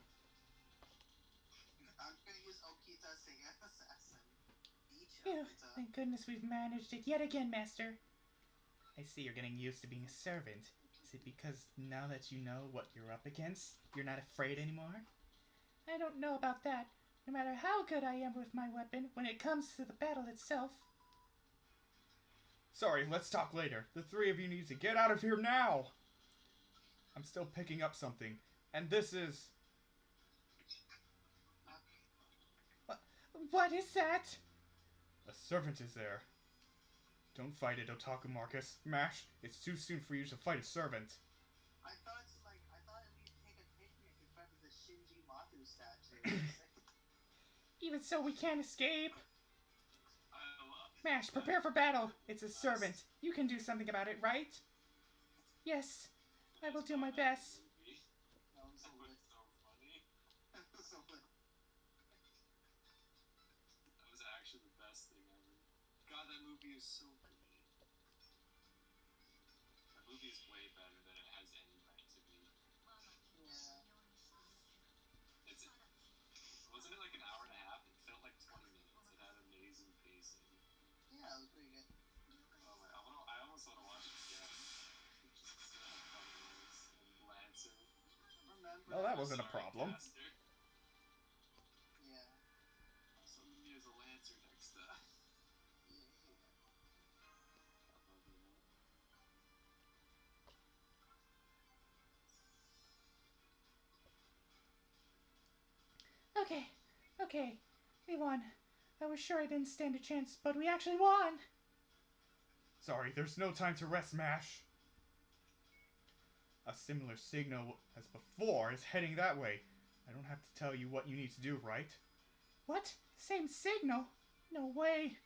I'm gonna use Okita Seiya Assassin. Beach Phew, Okita. thank goodness we've managed it yet again, Master. I see you're getting used to being a servant. Is it because now that you know what you're up against, you're not afraid anymore? I don't know about that. No matter how good I am with my weapon, when it comes to the battle itself... Sorry, let's talk later. The three of you need to get out of here now! I'm still picking up something, and this is... What is that? A servant is there. Don't fight it, Otaku Marcus. Mash, it's too soon for you to fight a servant. I thought we'd take a picnic in front of the Shinji Matu statue. Even so, we can't escape. I love Mash, prepare for battle. It's a servant. You can do something about it, right? Yes, I will do my best. That was so That lit. was so funny. That was so lit. That was actually the best thing ever. God, that movie is so good. That movie is way better than it has any right to be. Yeah. It's wasn't it like an hour and a half? It felt like 20 minutes. It had amazing pacing. Yeah, it was pretty good. Oh my! I almost want to watch it again. Just to see how fun it was. And Lancer. Remember? Well, that wasn't a Sorry, problem. Caster. Yeah. Summon me as a Lancer next time. Yeah. I love that. Okay. We won. I was sure I didn't stand a chance, but we actually won! Sorry, there's no time to rest, Mash. A similar signal as before is heading that way. I don't have to tell you what you need to do, right? What? Same signal? No way.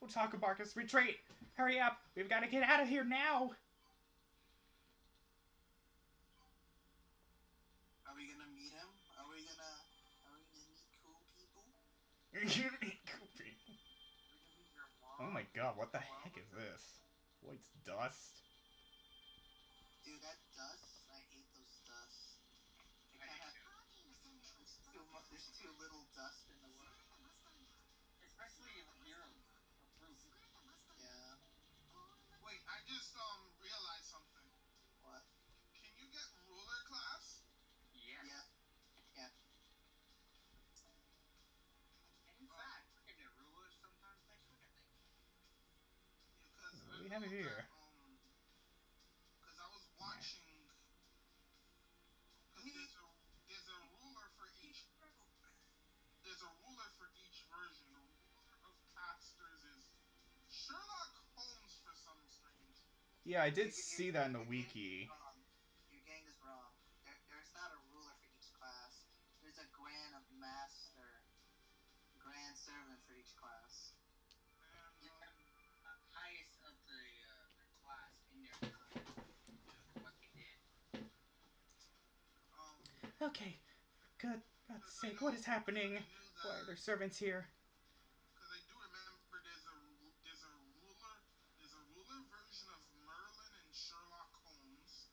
Otaku Marcus, retreat! Hurry up! We've got to get out of here now! Are we gonna meet him? Are we gonna meet cool people? You mean Goopy. We're gonna meet your mom. Oh my god, what the heck is this? What, it's dust? Dude, that dust, I hate those dusts. I can't have, there's too little dust in the world. Especially if you're a fruit. Yeah. Wait, I just realized something. What? Can you get ruler class? Yes. Yeah. Yeah. And in fact, freaking the rulers sometimes next week, I think. Yeah, because What do we have here? Because I was watching. Because there's a ruler for each. There's a ruler for each version. The ruler of casters is Sherlock Holmes for some strange. Yeah, I did see that in the wiki. You're getting this wrong. There's not a ruler for each class. There's a Grand Master, Grand Servant for each class. And Highest of their class in their time for what they did. Okay. For God's sake, what is happening? Why are there servants here? Because I do remember there's a ruler version of Merlin and Sherlock Holmes.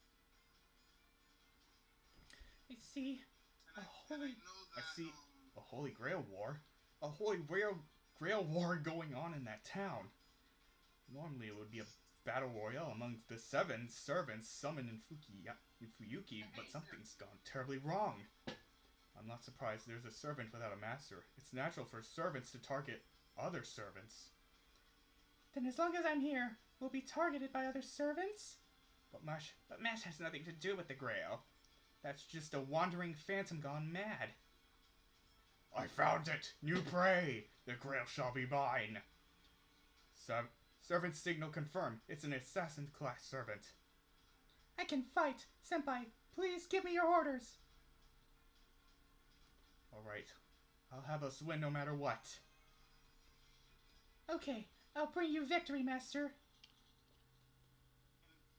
I see. And A I holy... know I that see a holy Grail War. A holy Grail War going on in that town. Normally it would be a battle royale among the 7 servants summoned in Fuyuki, but something's gone terribly wrong. I'm not surprised there's a servant without a master. It's natural for servants to target other servants. Then as long as I'm here, we'll be targeted by other servants? But Mash has nothing to do with the Grail. That's just a wandering phantom gone mad. I found it! New prey! The Grail shall be mine! Servant signal confirmed. It's an assassin class servant. I can fight! Senpai, please give me your orders! Alright. I'll have us win no matter what. Okay, I'll bring you victory, Master.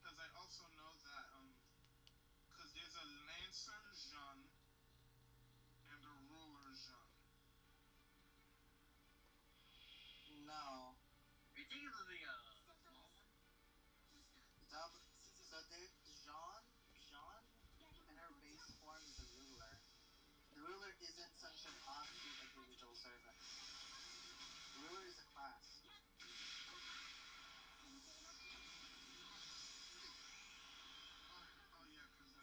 because I also know that because there's a Lancer Jean and a Ruler Jean. No. Are you thinking of the small one? So there, Jean, and her base form is a ruler. The ruler isn't such an offshoot of the original servant. The ruler is a class. Oh yeah, because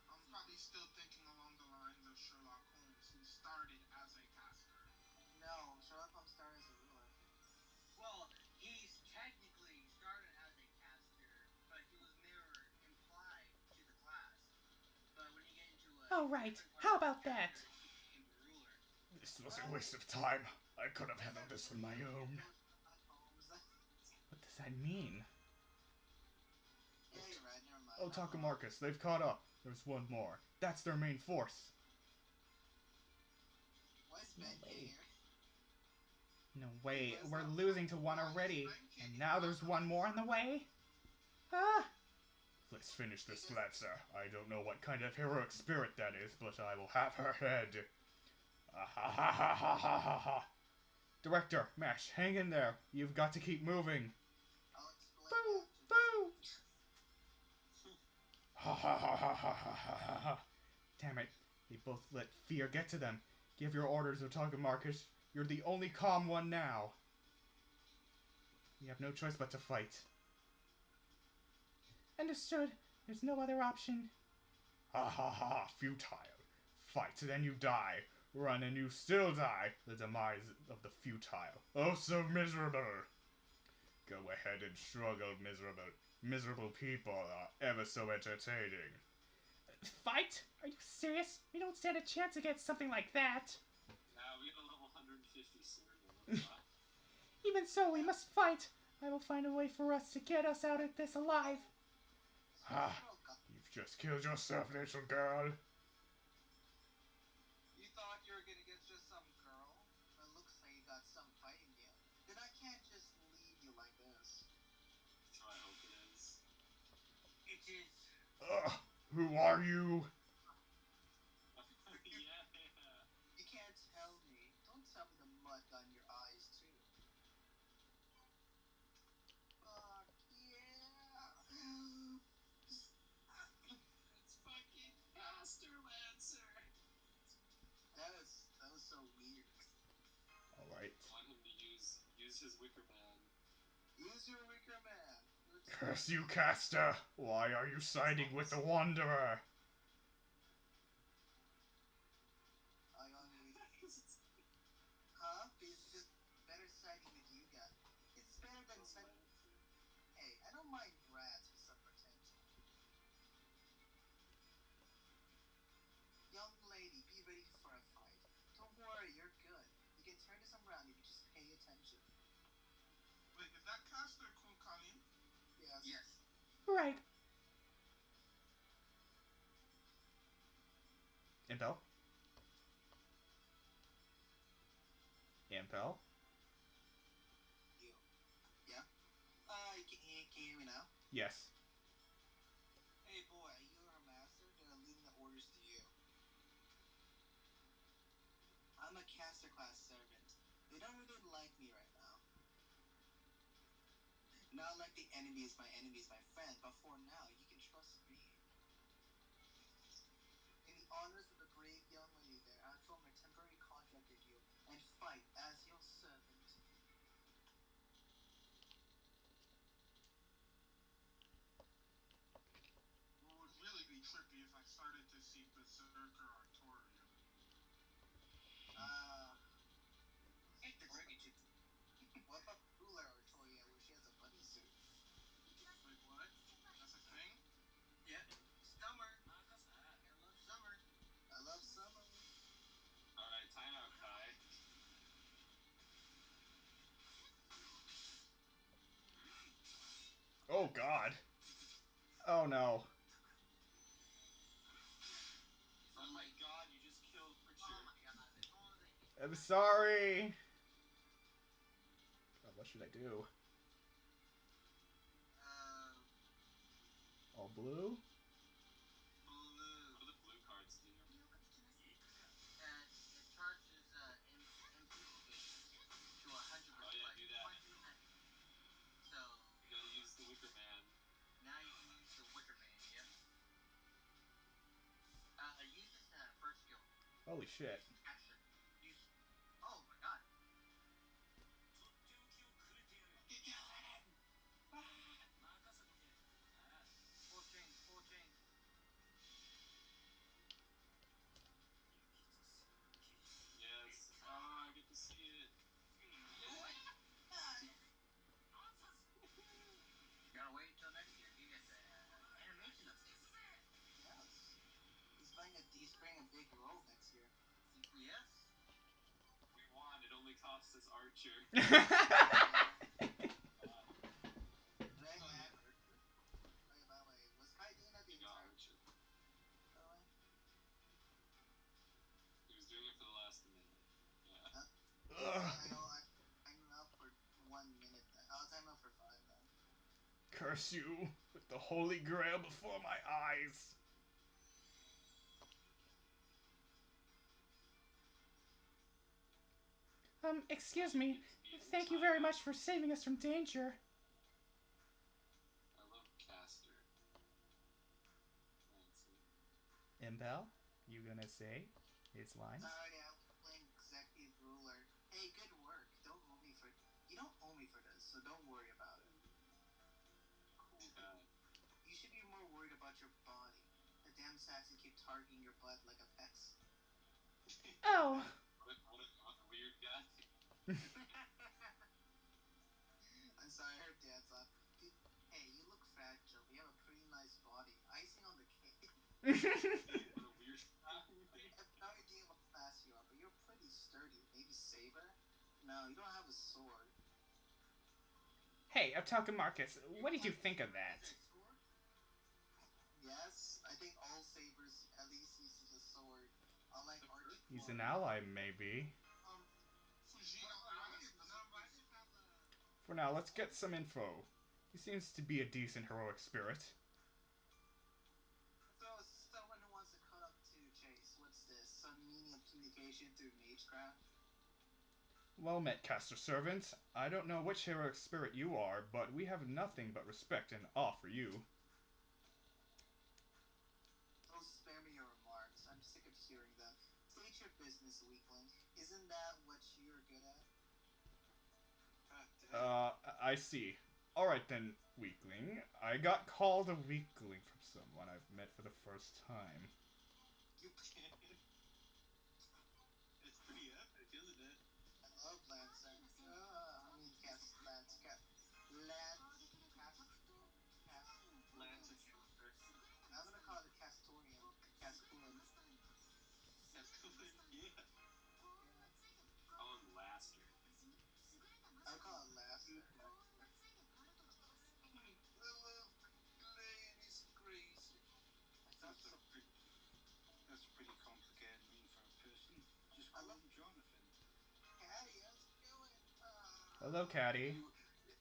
I'm probably still thinking along the lines of Sherlock Holmes, who started as a caster. No, Sherlock Holmes started as a ruler. Well, he's technically started as a caster, but he was never implied to the class. But when you get into a Oh, right. How about that? he became a ruler. This was a waste of time. I could have handled this on my own. Sherlock Holmes. What does that mean? Yeah, you're right. Never mind. Otaku Marcus, they've caught up. There's one more. That's their main force. Why is No Ben way. here? No way, we're losing to one already. And now there's one more on the way? Ah! Let's finish this, Lancer. I don't know what kind of heroic spirit that is, but I will have her head. Ah-ha-ha-ha-ha-ha-ha. Director, Mash, hang in there. You've got to keep moving. I'll explain Boo! after. Boo! Ha-ha-ha-ha-ha-ha-ha-ha. Damn it. They both let fear get to them. Give your orders, Otaku Marcus. You're the only calm one now. We have no choice but to fight. Understood. There's no other option. Ha ha ha, futile. Fight, then you die. Run and you still die. The demise of the futile. Oh, so miserable. Go ahead and struggle, miserable. Miserable people are ever so entertaining. Fight? Are you serious? We don't stand a chance against something like that. We got a level 150 cereal. Even so, we must fight. I will find a way for us to get us out of this alive. Ha! You've just killed yourself, little girl. Who are you? Yeah. You can't tell me. Don't tell me the mud got in your eyes too. Fuck yeah! It's fucking Master Lancer. That was so weird. Alright. I want him to use his Wicker Man. Use your Wicker Man. Curse you, caster! Why are you siding with the Wanderer? I only... Huh? Because better siding with you guys. It's better than siding... Hey, I don't mind brats with some potential. Young lady, be ready for a fight. Don't worry, you're good. You can turn this around if you just pay attention. Wait, is that caster Kukanin? Yes. Yes. Right. Impel? Impel? You. Yeah? Can you hear me now? Yes. Hey boy, you are a master? They're leaving the orders to you. I'm a caster class servant. They don't really like me right now. Not like the enemy is my friend, but for now, you can trust me. In the honors of the brave young lady there, I form a temporary contract with you and fight as your servant. What would really be trippy if I started to see Berserker Artorian. Hate to break it to you. What about Ruler Artoria where she has a bunny suit? Wait, what? That's a thing? Yeah. Summer. I love summer. I love summer. Alright, time out, Kai. Oh god. Oh no. Oh my god, you just killed Richard. Oh my god, if only they hit. I'm sorry. God, what should I do? All blue? Blue. What do the blue cards do? It charges MP space to 100%. Oh yeah, do that. 20%. So You gotta use the Wicker Man. now you can use the Wicker Man, yep. Use his first skill. Holy shit. Action. Use... Oh my god. You killed him! Full chain, full chain. Yes. Oh, I get to see it. You gotta wait until next year. You get the animation update. Yes. He's playing a big role next year. Yes. We won. It only cost us Archer. Did I add Archer? Oh yeah, by the way, was Kai doing that the You got entire... Archer. By the way? He was doing it for the last minute. Yeah. I'm out for 1 minute then. I'll time out for 5 then. Curse you with the Holy Grail before my eyes. Excuse me. Thank you very much for saving us from danger. I love Caster. Fancy. Impel, you gonna say his lines? Sorry, I was playing Executive Ruler. Hey, good work. You don't owe me for this, so don't worry about it. Cool guy. You should be more worried about your body. The damn Saxons keep targeting your butt like a pex. Oh. What a weird guy. I'm sorry, I heard Dad's laugh. Hey, you look fragile, but you have a pretty nice body. Icing on the cake. What a weird guy. I have no idea what class you are, but you're pretty sturdy. Maybe Saber? No, you don't have a sword. Hey, Otaku Marcus, what did you think of that? Yes, I think all Sabers at least uses a sword. Unlike Archer. He's an ally, maybe. Fujino Alice doesn't use... For now, let's get some info. He seems to be a decent heroic spirit. So stagecraft. Well met, caster servant. I don't know which heroic spirit you are, but we have nothing but respect and awe for you. Oh, spare me your remarks. I'm sick of hearing them. State your business, weakling. Isn't that what you're good at? God damn. I see. Alright then, weakling. I got called a weakling from someone I've met for the first time. You. It's pretty epic, isn't it? I love Lancer. I mean, Lance, Lance and Caster. I'm gonna call it a Castorian. Castolan. Castolan, yeah. Call him Laster. I'll call it Laster. The love Glenn is crazy. That's a pretty complicated name for a person. Just call him Jonathan. Caddy, how's it going? Hello, Caddy.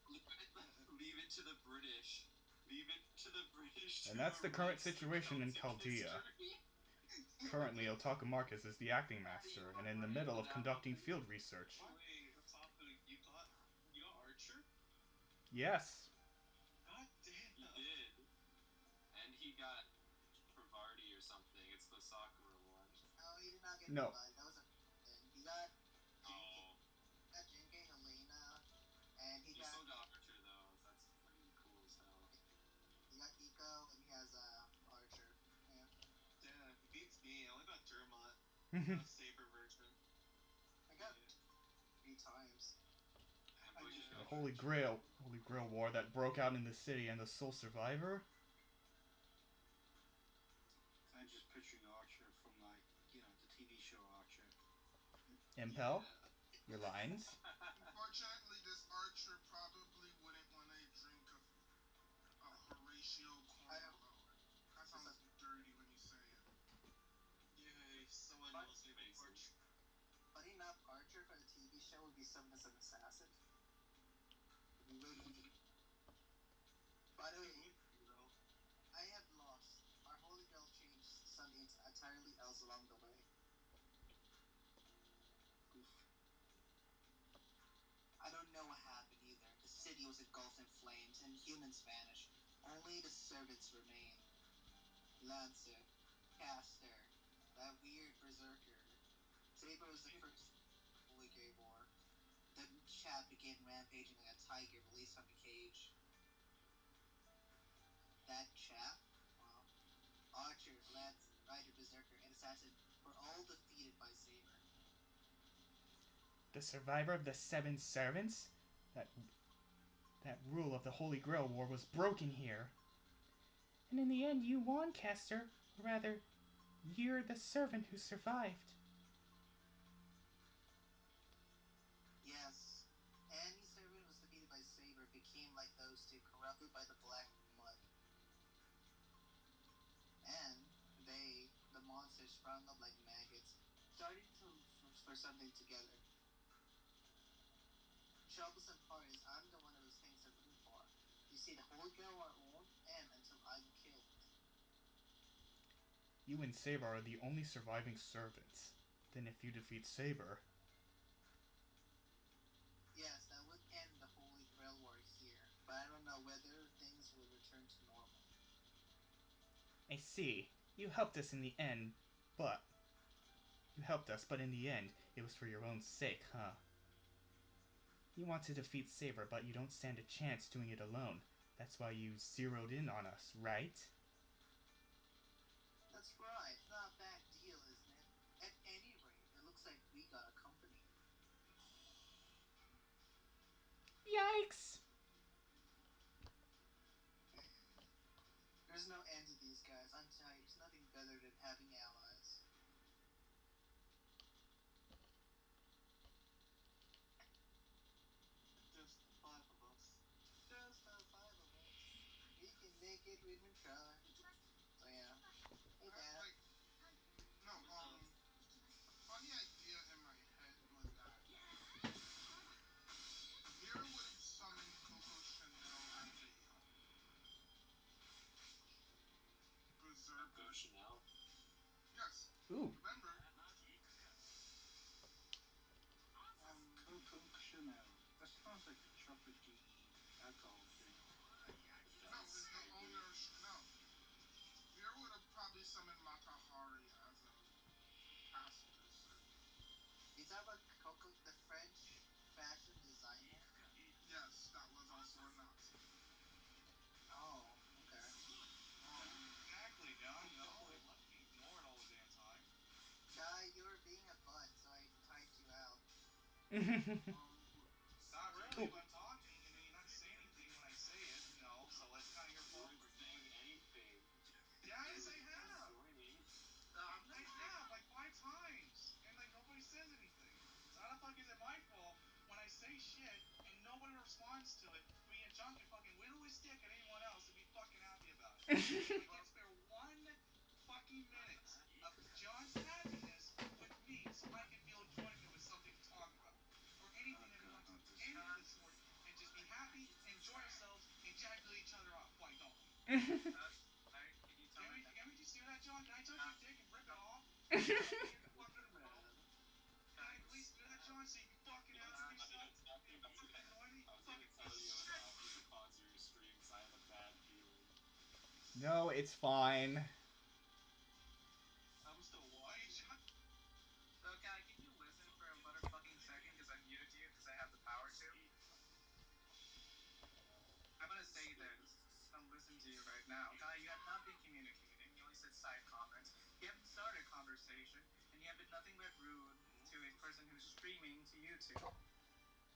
Leave it to the British. Leave it to the British. And that's the current erase the situation in Celtic Chaldea. history. Currently, Otaka Marcus is the acting master and in the middle of conducting field research. Wait, Otaku, you got Archer? Yes. God damn. He did. And he got Pravarti or something. It's the Sakura one. No, he did not get No. Nobody. That was a thing. He got Oh. Jinke, Helena, and he Still got Archer though. That's fucking cool as hell. He got Eco, and he has Archer. Yeah. Damn, he beats me. I only got Dermot. Saber version. I got 3 times. The Holy Grail War that broke out in the city and the sole survivor? I'm just picturing Archer from, like, the TV show Archer. Impel? Your lines? Unfortunately, this archer probably wouldn't want to drink a Horatio Cornwall. That sounds dirty when you say it. Yay, someone knows me about Archer. Funny enough, Archer for the TV show would be 7-7 Assassin. By the way, I have lost. Our Holy Grail changed something entirely else along the way. Oof. I don't know what happened either. The city was engulfed in flames and humans vanished. Only the servants remain. Lancer, Caster, that weird berserker. Saber was the first Holy Grail War. The chap began rampaging like a tiger released from a cage. That chap? Well, Archer, Lance, Rider, Berserker, and Assassin were all defeated by Saber. The survivor of the 7 servants? That rule of the Holy Grail War was broken here. And in the end, you won, Caster. Or rather, you're the servant who survived. Yes. Any servant who was defeated by Saber became like those two, corrupted by the black mud. And the monsters, sprung up like maggots, starting to look for something together. The troublesome part is I'm the one of those things they're looking for. You see, the Holy Grail War won't end until I'm killed. You and Saber are the only surviving servants. Then if you defeat Saber... Yes, that would end the Holy Grail War here, but I don't know whether things will return to normal. I see. You helped us in the end, but... You helped us, but in the end, it was for your own sake, huh? You want to defeat Saber, but you don't stand a chance doing it alone. That's why you zeroed in on us, right? That's right. It's not a bad deal, isn't it? At any rate, it looks like we got a company. Yikes! There's no end to these guys. I'm telling you, there's nothing better than having allies. Just the 5 of us. Just the 5 of us. We can make it when we try. So yeah. Hey, Dad. A funny idea in my head was that Vera would have summoned Coco Chanel as a berserker. Go Chanel. Yes. Ooh. Remember, zoom out. That sounds like a trumpety echo thing. It No, does. is the I agree. owner no. Beer would have probably summoned Matahari as a pacifist. Is that what Coco, the French fashion designer? Yes, that was also a Nazi. Oh, okay. Exactly, John. No, it let me ignore it all the damn time. Guy, you were being a butt, so I typed you out. Not really, if I'm talking and then you're not saying anything when I say it, so it's kind of your You fault weren't for saying ignoring it. anything. Yes, I You were just have. joining. I have, like 5 times. And like nobody says anything. So how the fuck is it my fault when I say shit and nobody responds to it? Me and John can fucking whittle his dick at anyone else and be fucking happy about it. I can't spare 1 fucking minute of John's happiness with me so I can feel joined with something to talk about. Or anything that he wants to anything of the sort and just be happy, enjoy ourselves, and ejaculate each other off. Why don't we? Can you tell me that? Can we just do that, John? Can I touch your dick and rip it off? Like me and the fucking bro? Can I please do that, John, so you can fucking Yes, happy I yourself? was gonna, Annoy me? I was gonna Fucking tell piece you of I was shit! asking to pause your stream because I had a bad feeling. No, it's fine. I'm still Wait, watching. John. So, Kai, can you listen for a motherfucking second? Because I muted you because I have the power to. I'm gonna say this. I'm listening to you right now. Kai, you have not been communicating. You only said side comments. You haven't started a conversation, and you have been nothing but rude to a person who's streaming to YouTube.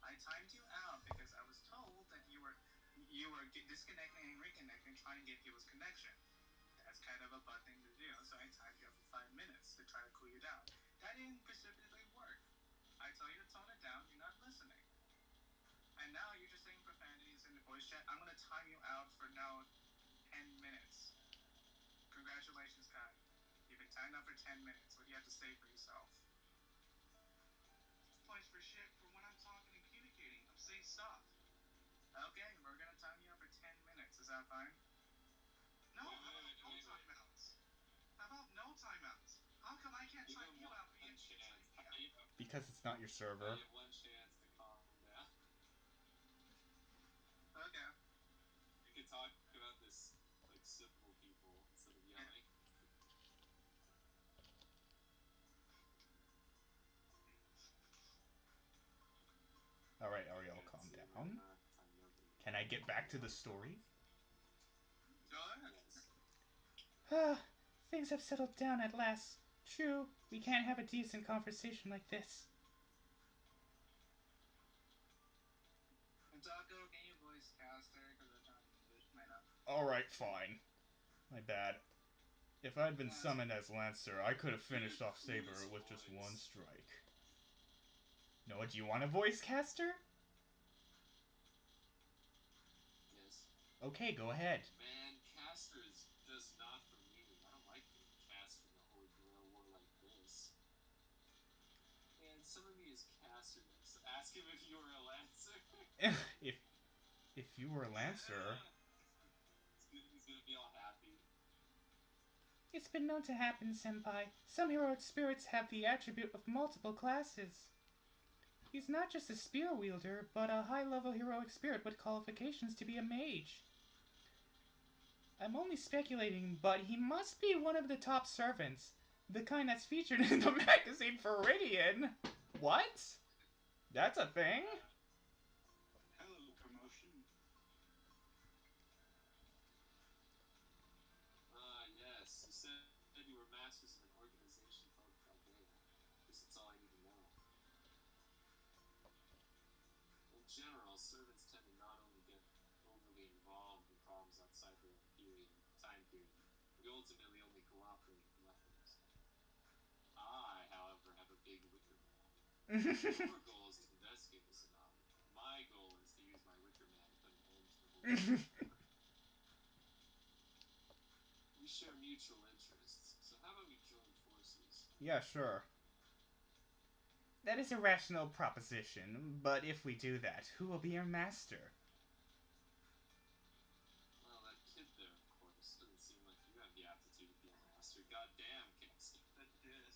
I timed you out because I was told that you were disconnecting and reconnecting, trying to get people's connection. That's kind of a butt thing to do, so I timed you out for 5 minutes to try to cool you down. That didn't precipitously work. I tell you to tone it down, you're not listening. And now you're just saying profanities in the voice chat. I'm gonna time you out for now 10 minutes. Congratulations, Kai. You've been timed out for 10 minutes. What do you have to say for yourself? Place for shit for when I'm talking and communicating. I'm saying stuff. Okay, we're gonna time you out for 10 minutes. Is that fine? No, Wait, how wait, about wait, no wait, wait. timeouts? How about no timeouts? How come I can't Give time him you out, but one yet you can time chance. me out? Because it's not your server. You have one chance to calm down. Okay. We could talk about this like civil people instead of yelling. Alright, Ariel, Good, calm see, we're down. not time nobody. Can I get back to the story? Go ahead. Yes. Ah, things have settled down at last. True, we can't have a decent conversation like this. And Taco, can you voice Caster? Because I found English might not. Alright, fine. My bad. If I'd been Yes. summoned as Lancer, I could have finished Your off Saber coolest with just one voice. strike. Noah, do you want a voice caster? Yes. Okay, go ahead. Man, caster is just not for me. I don't like being cast in the Holy Grail War like this. Man, summon me as caster next. Ask him if you were a lancer. if if you were a Lancer, He's gonna be all happy. It's been known to happen, Senpai. Some heroic spirits have the attribute of multiple classes. He's not just a spear wielder, but a high-level heroic spirit with qualifications to be a mage. I'm only speculating, but he must be one of the top servants. The kind that's featured in the magazine Viridian. What? That's a thing? Hello, promotion. Yes. You said you were masters of an organization called Chaldea. Guess that's all I need to know. In general, servants tend to not only get overly involved in problems outside their own time period, but ultimately only cooperate with weapons. I, however, have a big wicker man. Your goal is to investigate this anomaly. My goal is to use my wicker man to put an end to the whole war. We share mutual interests, so how about we join forces? Yeah, sure. That is a rational proposition, but if we do that, who will be your master? Well, that kid there, of course. Doesn't seem like you have the aptitude to be a master. Goddamn, Caster. The diss.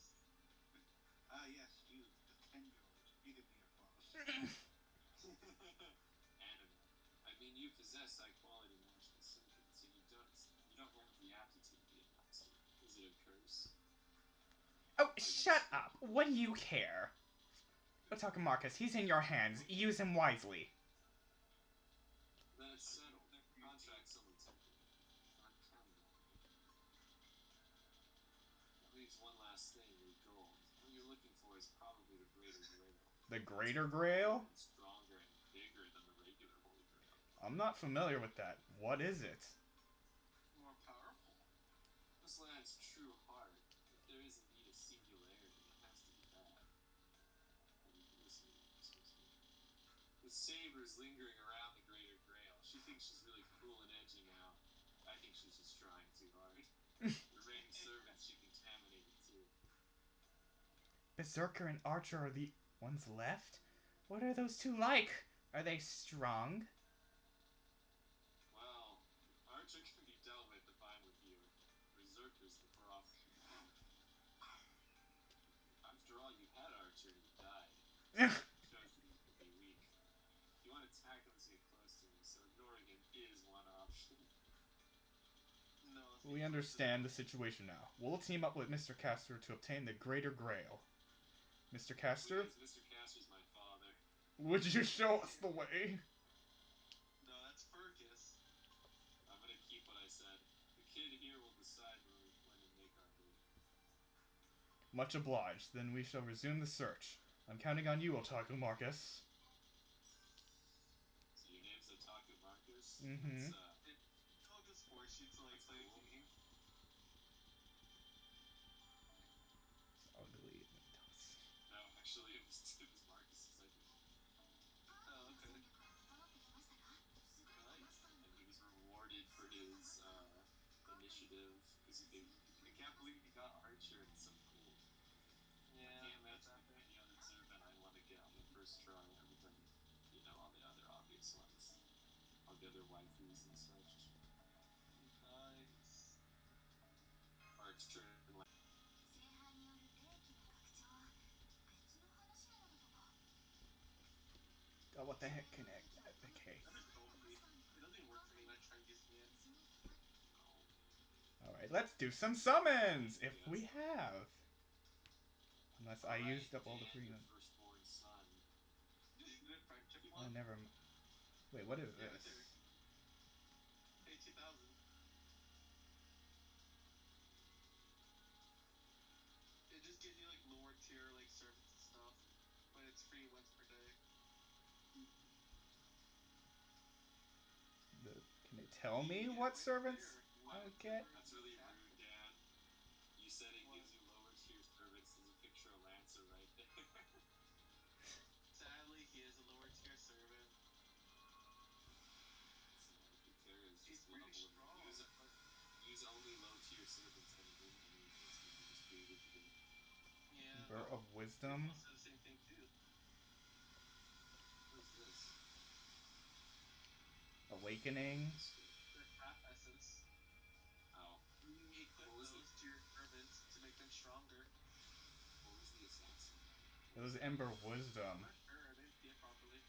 Ah, yes, you, the 10-year-old. You can be your boss. And you possess high-quality magical servants, yet you don't have the aptitude to be a master. Is it a curse? Oh, shut up! What do you care? Otaka Marcus, he's in your hands. Use him wisely. Then it's settled. Contract's only temporary. I'm counting on you. That leaves one last thing, your gold. What you're looking for is probably the Greater Grail. The Greater Grail? It's stronger and bigger than the regular Holy Grail. I'm not familiar with that. What is it? More powerful. This land's true heart. If there is indeed a singularity, it has to be that. Listen. The saber's lingering around the Greater Grail. She thinks she's really cool and edgy now. I think she's just trying too hard. The remaining servants, she contaminated too. Berserker and Archer are the ones left? What are those two like? Are they strong? Well, Archer can be dealt with if I'm with you. Berserker's the broth. After all, you had Archer and he died. Shows you can be weak. You want to tackle him to get close to him, so ignoring him is one option. No, We understand the situation now. We'll team up with Mr. Castor to obtain the Greater Grail. Mr. Castor? Please, Mr. Castor's my father. Would you show us the way? No, that's Fergus. I'm gonna keep what I said. The kid here will decide when to make our move. Much obliged. Then we shall resume the search. I'm counting on you, Otaku Marcus. So your name's Otaku Marcus? Mm-hmm. I'll just force you to like play cool. a game. Ugly. No, actually, it was Marcus's idea. Oh, okay. Nice. And he was rewarded for his initiative because I can't believe he got Archer. It's so cool. Yeah, I can't that's imagine epic. any other servant I want to get on the first try other than, all the other obvious ones. All the other waifus and such. Nice. Archer and Oh, what the heck can I... Okay. That is OP. It doesn't even work for me when I try using it. Alright, let's do some summons! If we have. Unless I used up all the free... your firstborn son. You just did a friendship Oh, one? never mind. Wait, what is Yeah, this? there. Pay 2,000. It just gives you like lower tier like servants and stuff, but it's free once per day. Can they tell me what servants I'll get? That's really rude, Dan. You said it gives you lower tier servants. There's a picture of Lancer right there. Sadly, he is a lower tier servant. Who cares? He's Just pretty level him. strong. Use only low tier servants and win any against him. He was created to do. Yeah. Burr of Wisdom. Impel said the same thing too. What is this? Awakening. They're half essence. Oh. You equip those to your servants to make them stronger. What was the assassin? It was Ember I'm Wisdom. not sure. I didn't see it properly.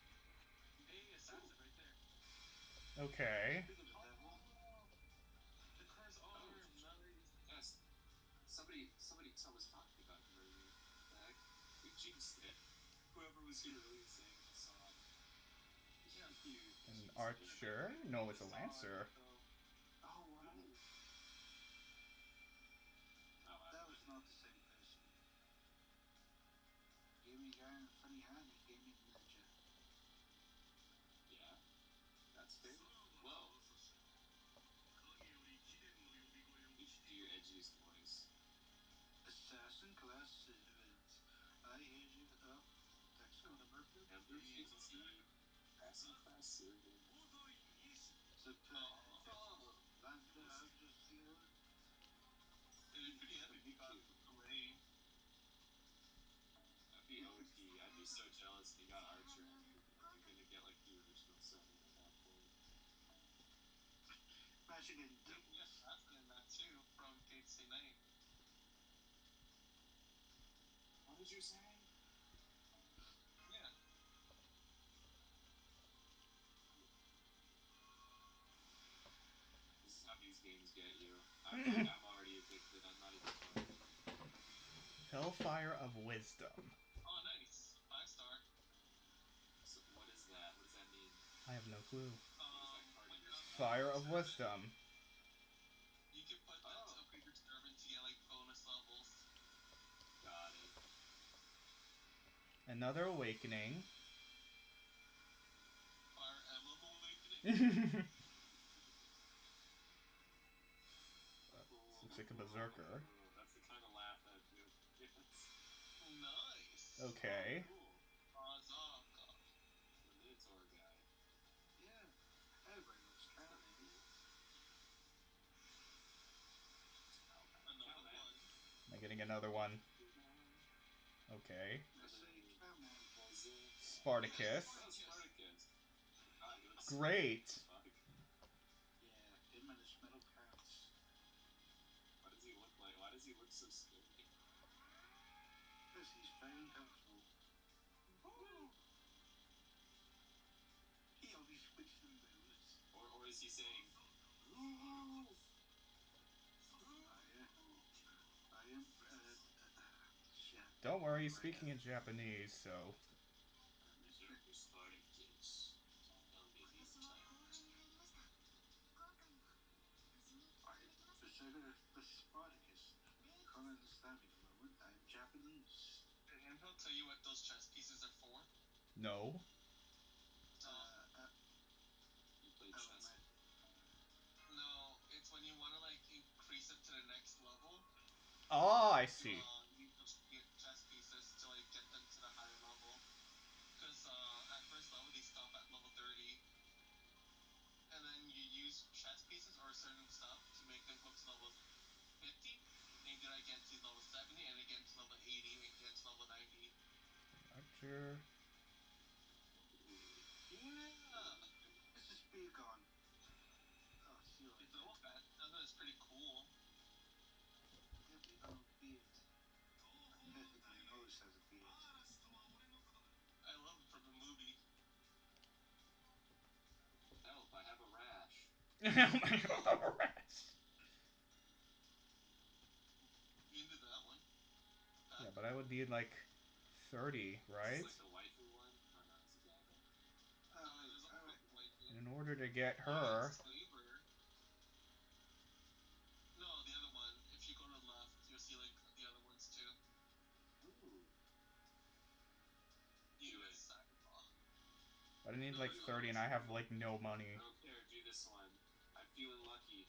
Hey, assassin right there. Okay. Speaking of the devil. The car's arm. Nice. Yes. Somebody was talking about him earlier. What the heck? We jinxed it. Whoever was here earlier saying he saw him. Yeah. An Archer? No, it's a Lancer. Oh, right. That was not the same person. Gave me a guy in a funny hat and he gave me a ninja. Yeah. That's fair. Whoa. Do your edgiest voice. Assassin class servant. I hear you. Oh, that's all. Number 50. Assassin class servant. Lancer, I've just seen. It'd be pretty epic if you got away. That'd be OP. I'd be so jealous if you got Archer. You're gonna get like the original setting at that point. Imagine getting You can get assassin in that too from Fate Stay Night. What did you say? Yeah. games get you. I'm already addicted. I'm not even started. Hellfire of Wisdom. Oh, nice. 5-star. So what is that? What does that mean? I have no clue. What does that card When do? you're on Fire of servant, Wisdom. you can put that to upgrade your servant to get like bonus levels. Got it. Another awakening. Fire Emblem Awakening. Looks like a berserker. That's the kind of laugh that joke gets. Nice. Okay. Cool. Azaka. The Minotaur guy. Yeah, everybody loves That's Trout, kind of man. cool. Another one. Am I getting another one? Okay. I say Trout, man. Spartacus. Oh, Spartacus. God, he looks Great. Fuck. Yeah, him and his metal pants. Why does he look like? Why does he look so scary? Because he's very helpful. He always switches the moves. Or is he saying? I am. Shit. Don't worry, he's speaking in Japanese, so. Spartacus. Tell me the Berserker the Spartacus. Can't understand me at the moment. I'm Japanese. Did Impel tell you what those chess pieces are for? No. You play chess? No, it's when you want to like increase it to the next level. Oh, I see. You use those chess pieces to like get them to the higher level. Because at first level they stop at level 30. And then you use chess pieces or certain stuff to make them go up to level 50. And you do that again to level 70 and again to level 80 and again to level 90. Roger. Yeah! This is big on. Oh, see you It's later. no offense. I thought it's pretty cool. Yeah, big on beard. I think my nose has a beard. I love it from the movie. Help! I have a rash. Oh my god. You can do that one. Yeah, but I would need like 30, right? Is this like the waifu one? Oh no, it's a guy there. There's a waifu. And in order to get Oh, her. Slaver. No, the other one. If you go to the left, you'll see like the other ones too. Ooh. You Do get it. Sackball. But I need like 30 and I have like no money. I don't care. Do this one. I'm feeling lucky.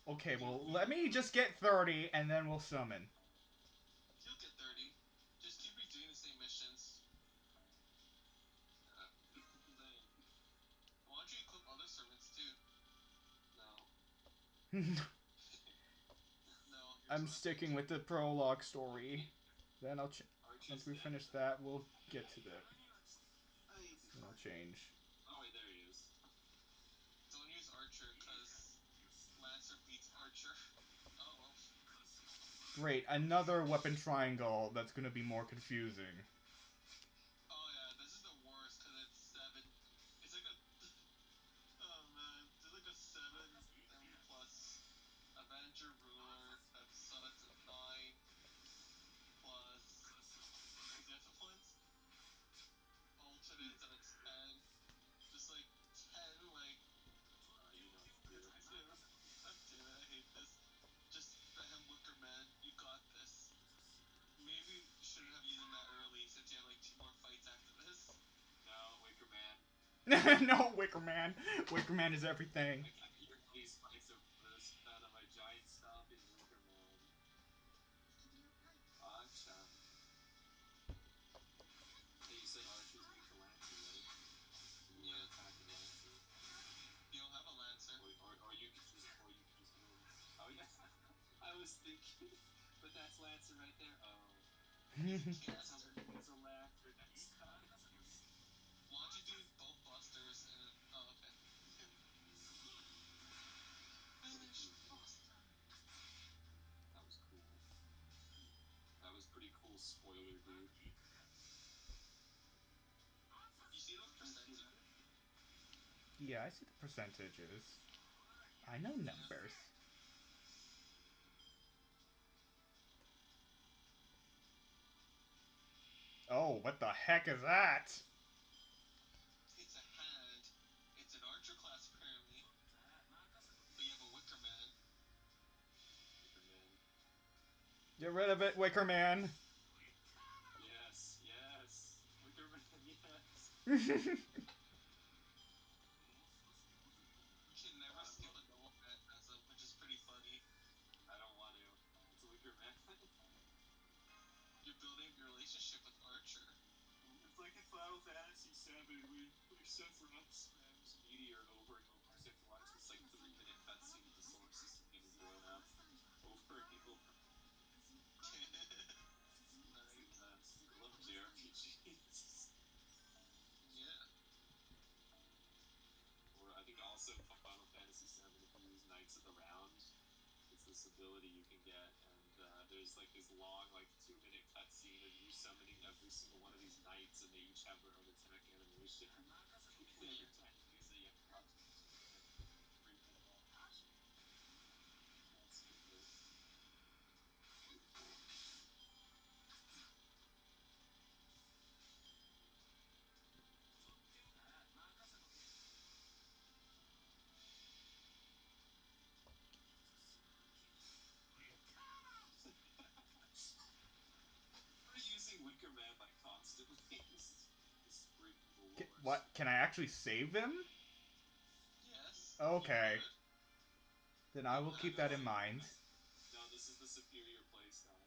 Okay, well, let me just get 30 and then we'll summon. You'll get 30. Just keep redoing the same missions. Man. Why don't you equip other servants too? No. No, you're I'm too sticking with the prologue story. Then once Archer's we dead. finish that, we'll get to the. Hey, Then I'll change. Oh wait, there he is. Don't use Archer, because Lancer beats Archer. Oh well. Great, another weapon triangle that's gonna be more confusing. Oh yeah, this is the worst, because it's 7. It's like a... Oh man, there's like a 7 and plus Avenger Ruler, that's a 9, plus... What was the other ones? Alternates, and it's 10. Just like 10, like... You know what to do. God damn it, I hate this. Just bam, Wicker Man, you got this. Maybe you shouldn't have used him that early, since you have like 2 more fights after this. No, Wicker Man. No, Wicker Man. Wicker Man is everything. I hear these spikes of out of my giant stomping Wicker Man. Acha. Hey, you said Archer's weak to Lancer, right? So you want to attack with Lancer? You don't have a Lancer. Or you could just win. Oh yeah. I was thinking, but that's Lancer right there. Oh. Yes. I'm gonna use a Lancer next time. Why don't you do both Busters and... Oh, okay. Finish Buster! That was cool. That was pretty cool, spoiler, dude. You see those percentages? Yeah, I see the percentages. I know numbers. Oh, what the heck is that? It's a hand. It's an archer class, apparently. But you have a Wicker Man. Wicker Man. Get rid of it, Wicker Man. Yes, yes. Wicker Man, yes. You can never skip a double phantasm, which is pretty funny. I don't want to. It's a Wicker Man. You're building a relationship with Archer. It's like in Final Fantasy VII when Sephiroth slams Meteor over and over. So you have to watch this like 3-minute cutscene of the solar system getting blown up over and over. Nice. I love JRPGs. Yeah. Or I think also in Final Fantasy VII, if you use Knights of the Round, it's this ability you can get, and there's like this long, like 2-minute cutscene of you summoning every single one of these knights, and they each have their own attack animation. And every time you use it, you have to watch it again. 3-minute animation. Can't skip it. Beautiful. We're using Wicker Man like constantly. This is breaking the lore. What? Can I actually save him? Yes. Okay. You could. Then I will keep that in mind. No, this is the superior playstyle.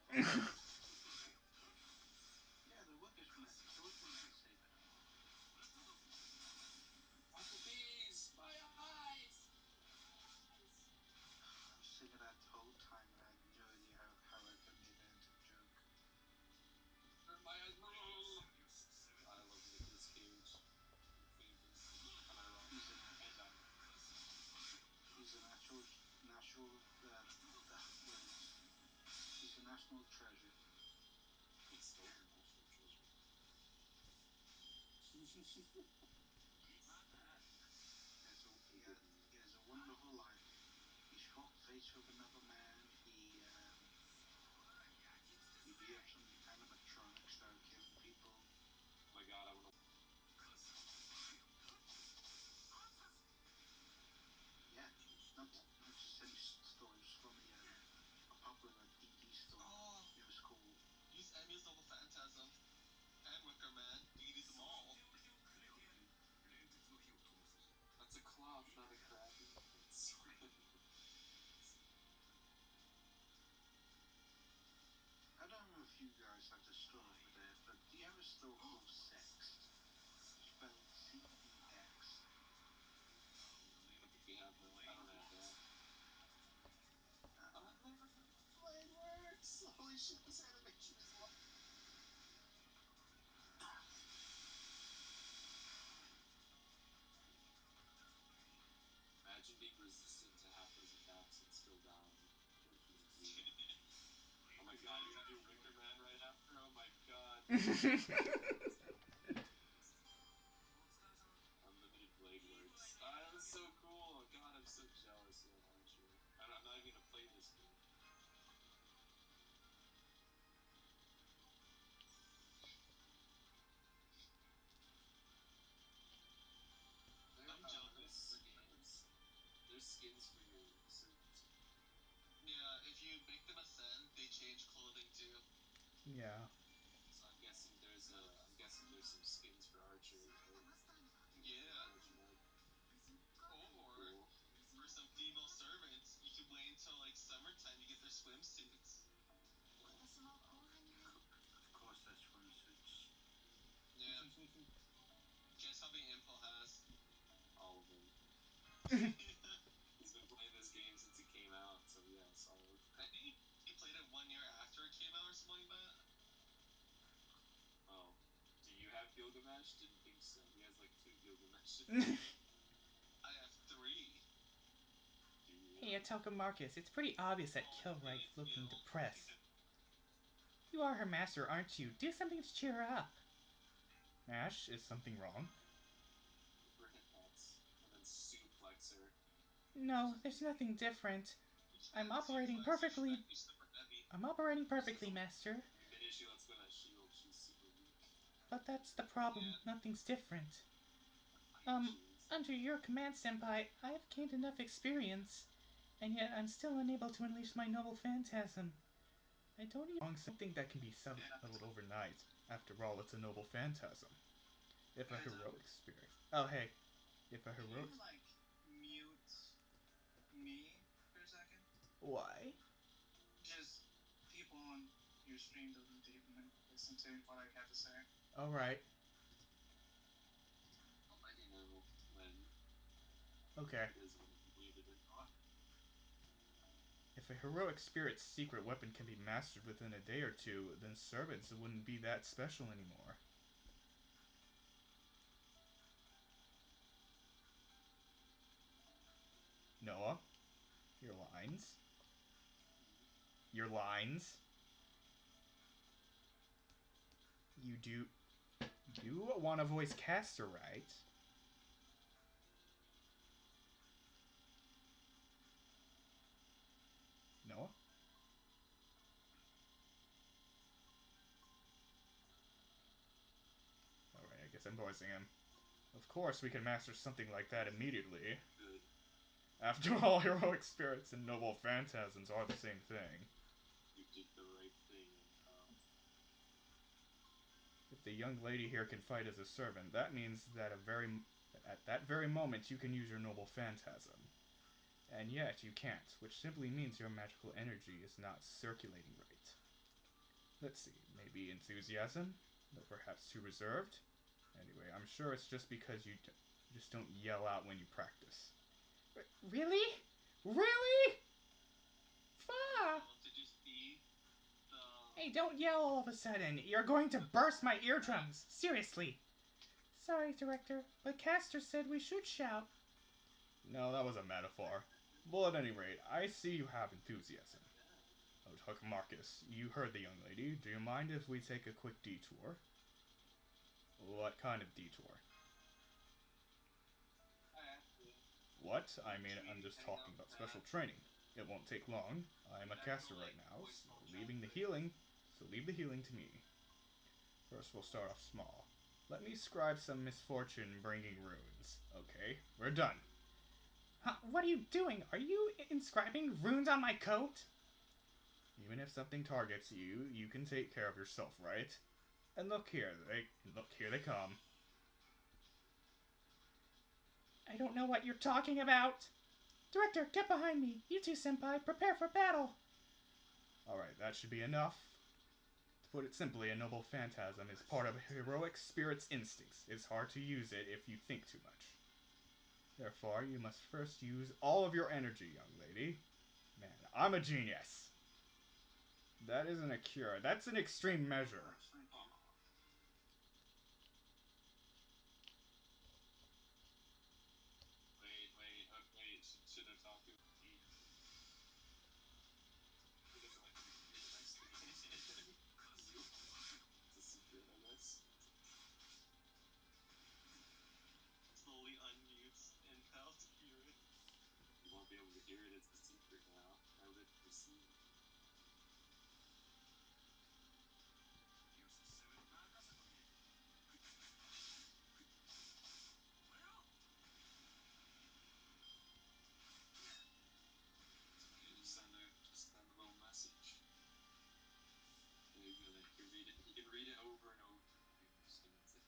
Yeah, the Wicker Man can save it. Not the bees! My eyes! I was thinking that the whole time and I had no idea how I could make that into a joke. My eyes! I love Nicolas Cage. Famous, unironic, He's a and ironic. he's a national words. He's a national treasure. He stole the national treasure. He has a wonderful life. He swapped fates with another man. He beat up some animatronics that are killing people. Oh my god, I want to. Yeah, not just any stories from a popular DD store. Oh, It was cool. use Emmy's Double Phantasm and Wicker Man. You can use them all. That's a cloth, not a crabby. That's I don't know if you guys have the store over there, but do you have a store called Sex? Spelled CEX. I don't think we have that. I don't have that. I've never heard of Blade Works! Holy shit, this animation is long. Imagine being resistant to half those attacks and still dying. What you would do? Oh my god, you're gonna do Wicker Man right after? Oh my god. Unlimited Blade Works. Ah, that was so cool. God, I'm so jealous of Archer. I'm not even gonna play this game. I'm jealous. There's skins. There's skins for your suit. Yeah, if you make them ascend, they change clothing too. Yeah. So I'm guessing there's some skins for Archer, right? Yeah. Archer mode. Or Cool. for some female servants, you can wait until like summertime to get their swimsuits. Of course, that's swimsuits. Yeah. Guess how many Impel has? All of them. He's been playing this game since it came out, so yes, all of I them. think he played it 1 year after it came out or something like that. Oh. Do you have Gilgamesh? Didn't think so. He has like 2 Gilgameshes. I have 3. Do you Hey, really? Atoka Marcus, it's pretty obvious that Oh, Kilright's thank looking you. depressed. You are her master, aren't you? Do something to cheer her up. Ash, is something wrong? Give her hip pats. And then suplex her. No, there's nothing different. I'm operating perfectly, Master. Finish, let's go that shield. She's super weak. But that's the problem. Nothing's different. I hate shields. Under your command, Senpai, I have gained enough experience, and yet I'm still unable to unleash my noble phantasm. I don't even Something that can be settled overnight. After all, it's a noble phantasm. If a heroic spirit. Oh, hey. If a heroic. Can you, like, mute me for a second? Why? Just people on your stream don't even listen to what I have to say. Alright. I'll let you know when Okay. it is when you muted it off. If a heroic spirit's secret weapon can be mastered within a day or two, then servants wouldn't be that special anymore. Noah? Your lines? Your lines? You do want to voice Caster, right? Noah? Alright, I guess I'm voicing him. Of course we can master something like that immediately. Good. After all, heroic spirits and noble phantasms are the same thing. You did the right thing. If the young lady here can fight as a servant, that means that at that very moment you can use your noble phantasm. And yet you can't, which simply means your magical energy is not circulating right. Let's see, maybe enthusiasm? Or perhaps too reserved? Anyway, I'm sure it's just because you just don't yell out when you practice. Really? Really? Fa! Did you see the... Hey, don't yell all of a sudden. You're going to burst my eardrums. Seriously. Sorry, Director, but Caster said we should shout. No, that was a metaphor. Well, at any rate, I see you have enthusiasm. Oh, Marcus, you heard the young lady. Do you mind if we take a quick detour? What kind of detour? What? I mean, I'm just talking about special training. It won't take long. I'm a caster right now, so leave the healing to me. First, we'll start off small. Let me scribe some misfortune-bringing runes. Okay, we're done. Huh, what are you doing? Are you inscribing runes on my coat? Even if something targets you, you can take care of yourself, right? And look here they come. I don't know what you're talking about. Director, get behind me. You two, Senpai, prepare for battle. Alright, that should be enough. To put it simply, a noble phantasm is part of a heroic spirit's instincts. It's hard to use it if you think too much. Therefore, you must first use all of your energy, young lady. Man, I'm a genius. That isn't a cure. That's an extreme measure. Wait. Should I talk to him? He doesn't like to hear the next thing. It's a secret, I guess. slowly unmutes Impel to hear it. You won't be able to hear it, it's a secret now. How would it proceed? Just send a little message. There you go, then you can read it over and over. Just means it.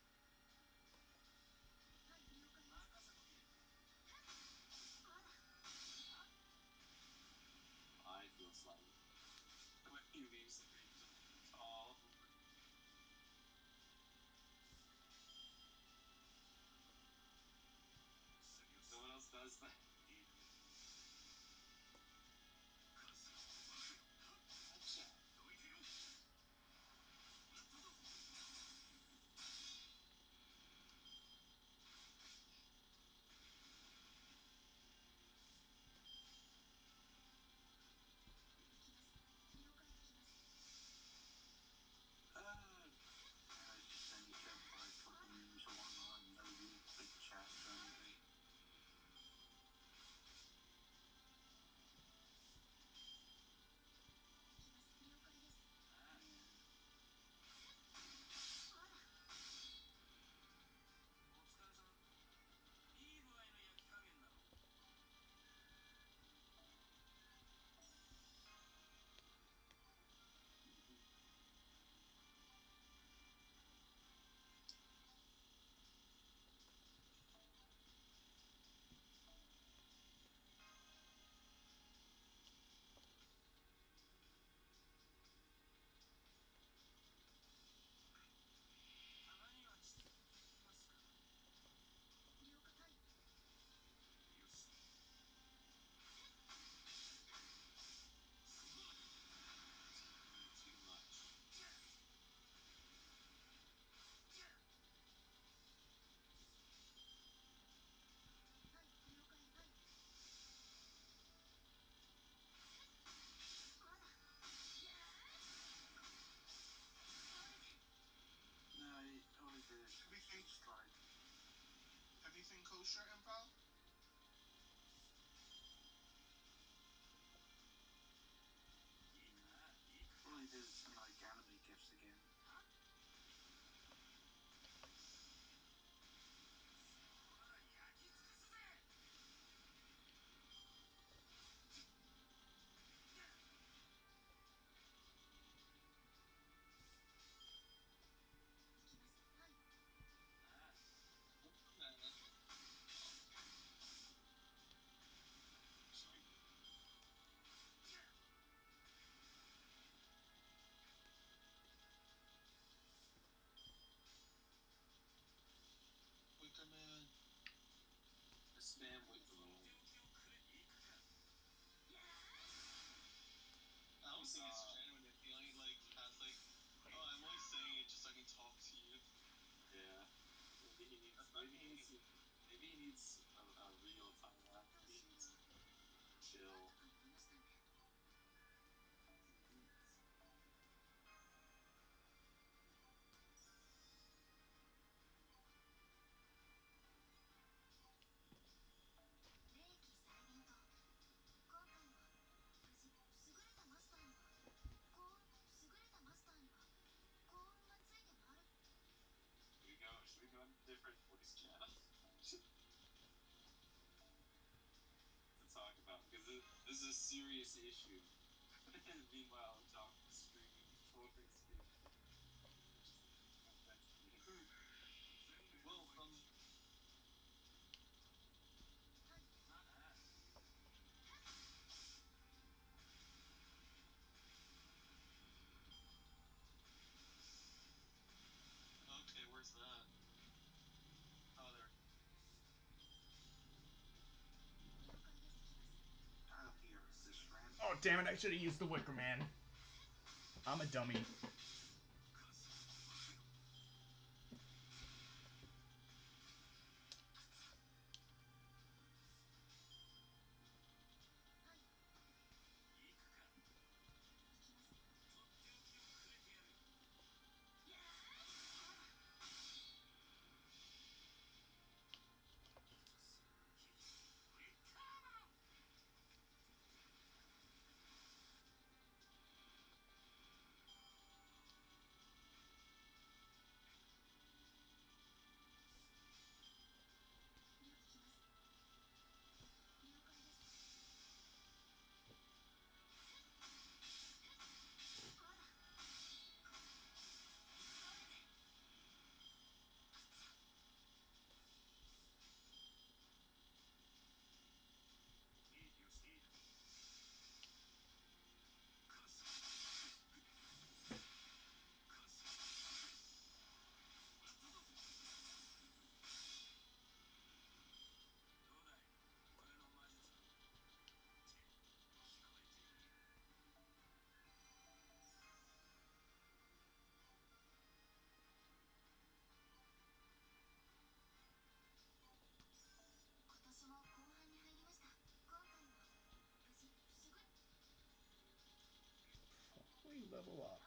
I feel slightly. When he leaves the dreams all over. No one else does that. Gotcha. kosher, Impel? Probably did some like anime gifs again. Wicker Man. Spam Wickerman. I don't think it's genuine if he only like has like, oh, I'm only saying it just so I can talk to you. Yeah. Maybe he needs. That's not Maybe he needs. Maybe he needs a real timeout. Maybe he needs to chill. Should we go into different voice channels to talk about? Because this is a serious issue. And meanwhile, we're talking streaming, controlling streaming, which is offensive. Well, okay, where's that? Oh, there. Out of here, this rant. Oh, damn it, I should have used the Wicker Man. I'm a dummy. We level up.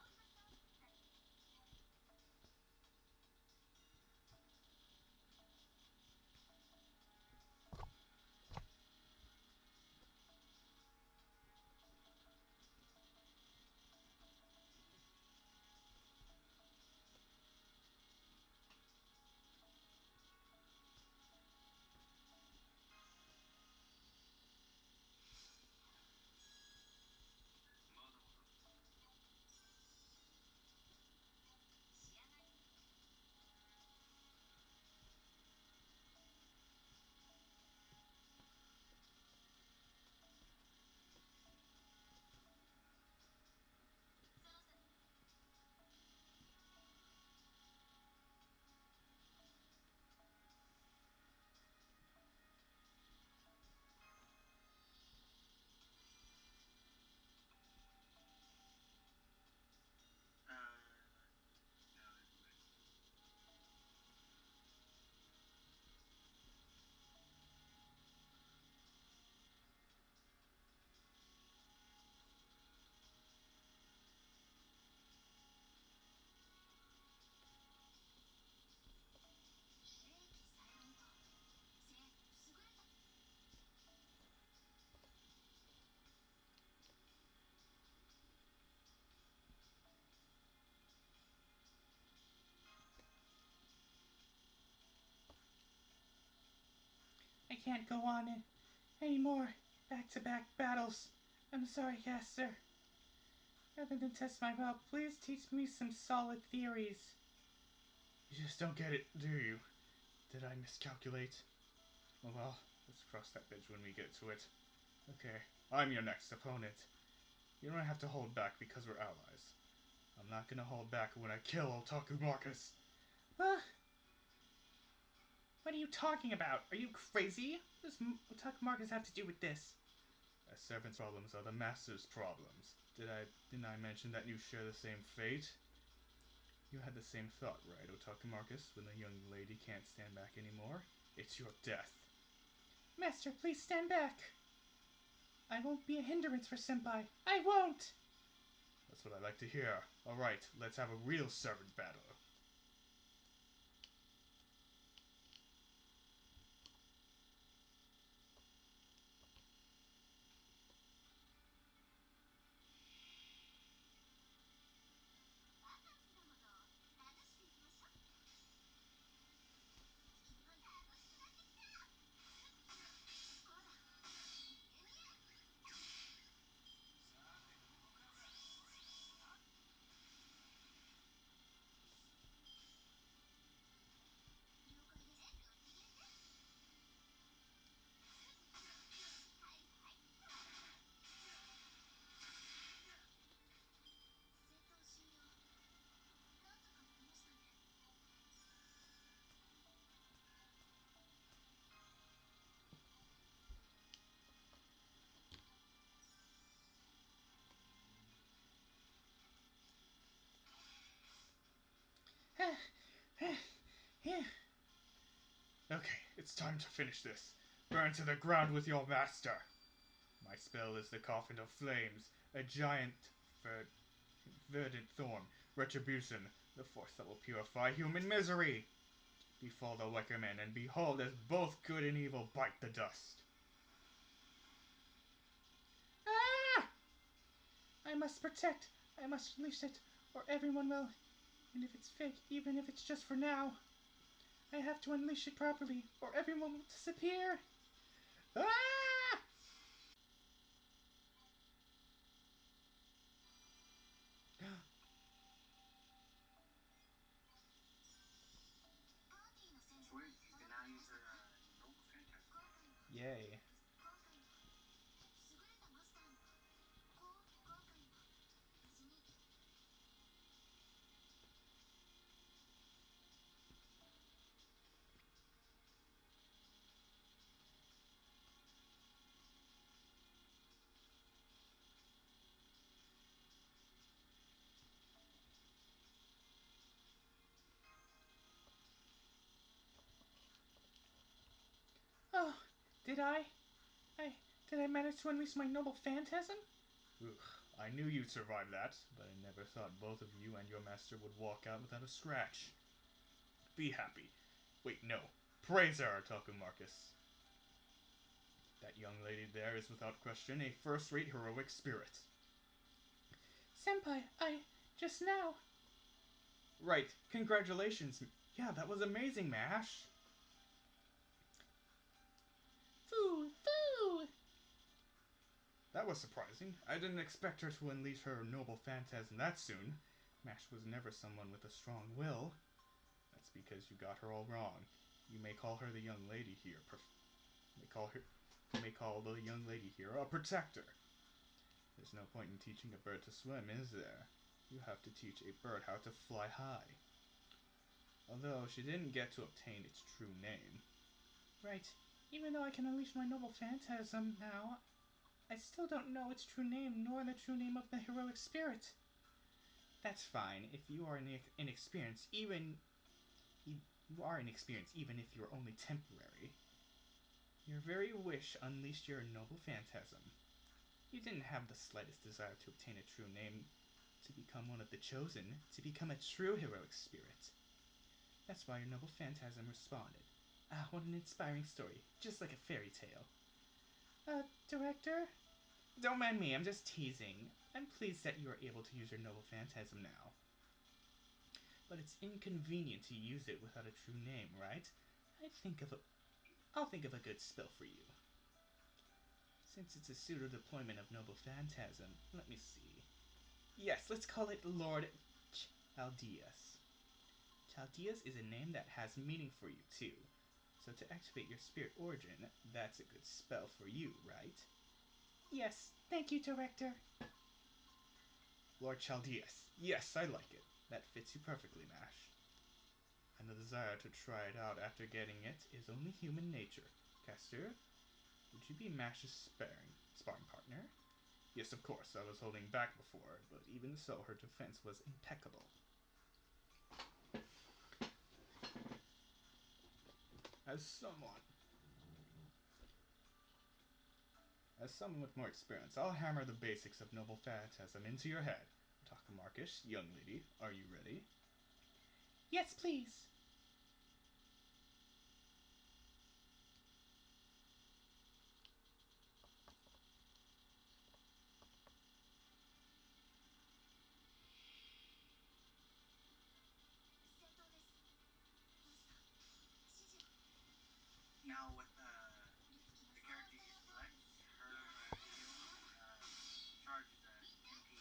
can't go on anymore back-to-back battles. I'm sorry, Caster. Rather than test my will, please teach me some solid theories. You just don't get it, do you? Did I miscalculate? Oh well, let's cross that bridge when we get to it. Okay, I'm your next opponent. You don't have to hold back because we're allies. I'm not gonna hold back when I kill Otaku Marcus. What are you talking about? Are you crazy? What does Otaku Marcus have to do with this? A servant's problems are the master's problems. Didn't I mention that you share the same fate? You had the same thought, right, Otaku Marcus, when the young lady can't stand back anymore? It's your death. Master, please stand back. I won't be a hindrance for Senpai. I won't! That's what I like to hear. Alright, let's have a real servant battle. Okay, it's time to finish this. Burn to the ground with your master. My spell is the Coffin of Flames, a giant verdant thorn, retribution, the force that will purify human misery. Befall the wicker man, and behold, as both good and evil bite the dust. Ah! I must protect. I must unleash it, or everyone will. And if it's fake, even if it's just for now, I have to unleash it properly, or everyone will disappear. Ah! Sweet, you can now use her noble phantasm. Yay. Oh, did I? Did I manage to unleash my noble phantasm? Ugh, I knew you'd survive that, but I never thought both of you and your master would walk out without a scratch. Be happy. Wait, no. Praise her, Otaku Marcus. That young lady there is without question a first-rate heroic spirit. Senpai, just now. Right, congratulations. Yeah, that was amazing, Mash. Foo, foo! That was surprising. I didn't expect her to unleash her noble phantasm that soon. Mash was never someone with a strong will. That's because you got her all wrong. You may call her the young lady here. You may call the young lady here a protector. There's no point in teaching a bird to swim, is there? You have to teach a bird how to fly high. Although she didn't get to obtain its true name. Right. Even though I can unleash my noble phantasm now, I still don't know its true name, nor the true name of the heroic spirit. That's fine. If you are inexperienced, even if you're only temporary. Your very wish unleashed your noble phantasm. You didn't have the slightest desire to obtain a true name, to become one of the chosen, to become a true heroic spirit. That's why your noble phantasm responded. Ah, what an inspiring story, just like a fairy tale. Director? Don't mind me, I'm just teasing. I'm pleased that you are able to use your noble phantasm now. But it's inconvenient to use it without a true name, right? I think of I'll think of a good spell for you. Since it's a pseudo-deployment of Noble Phantasm, let me see. Yes, let's call it Lord Chaldeus. Chaldeus is a name that has meaning for you, too. So to activate your spirit origin, that's a good spell for you, right? Yes, thank you, Director. Lord Chaldeus. Yes, I like it. That fits you perfectly, Mash. And the desire to try it out after getting it is only human nature. Castor, would you be Mash's sparring partner? Yes, of course, I was holding back before, but even so, her defense was impeccable. As someone with more experience, I'll hammer the basics of Noble Phantasm into your head. Taka Marcus, young lady, are you ready? Yes, please. Now with the character you select, her skill charges at MP.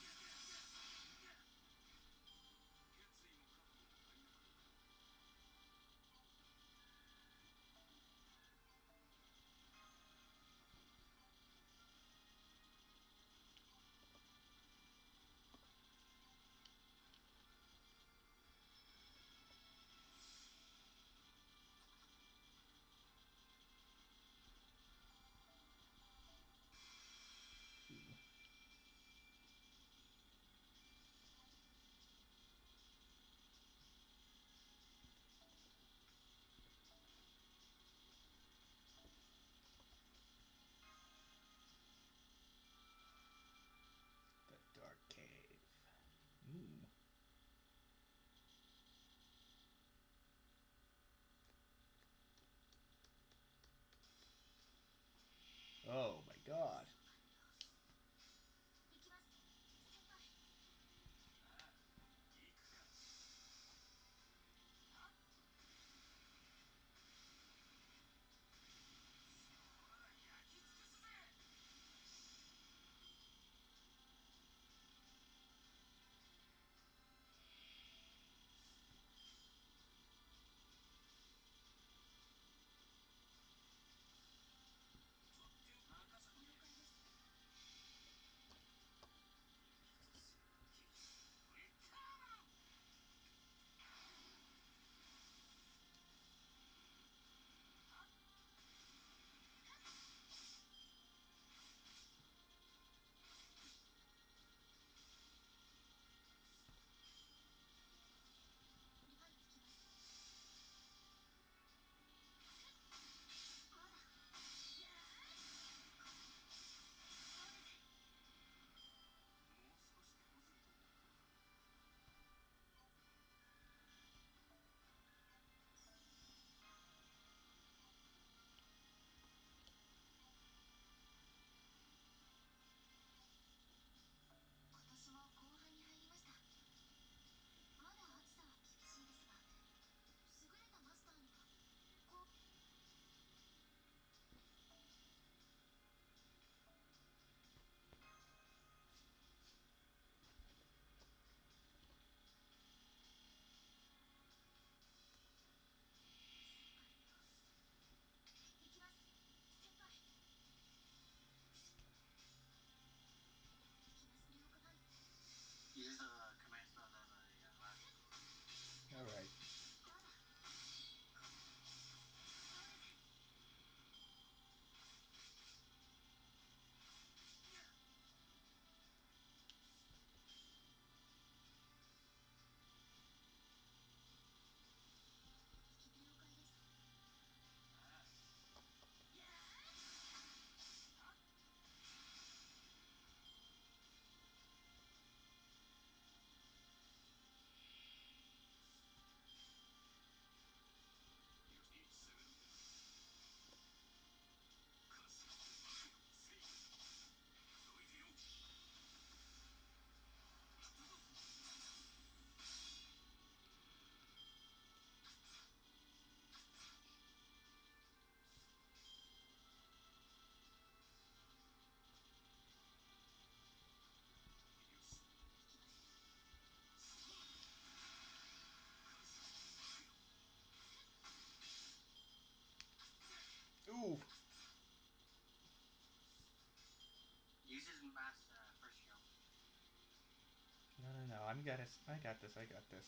I got this. I got this. I got this.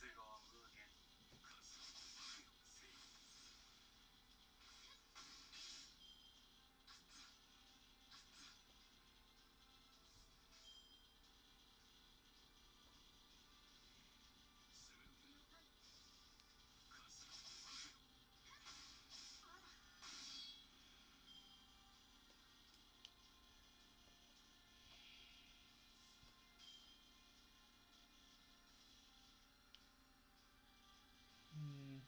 Could go all blue again. Hmm.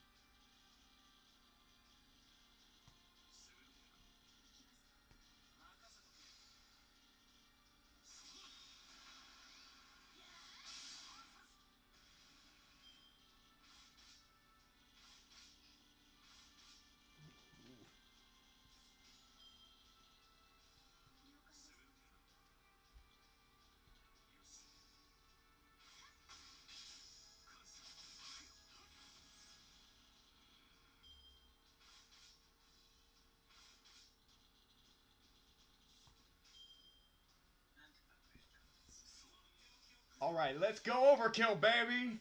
All right, let's go overkill, baby.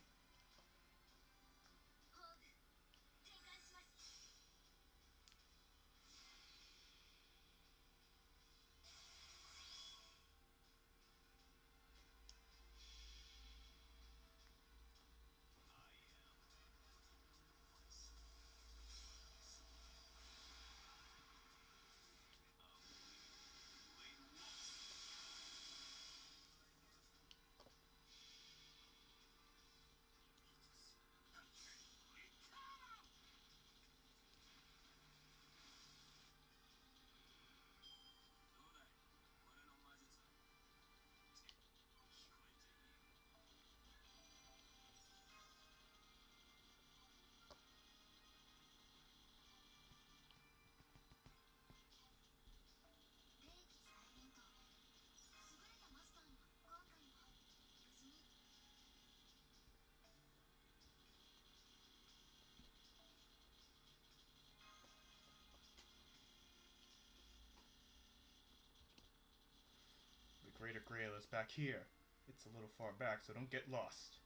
The Greater Grail is back here. It's a little far back, so don't get lost.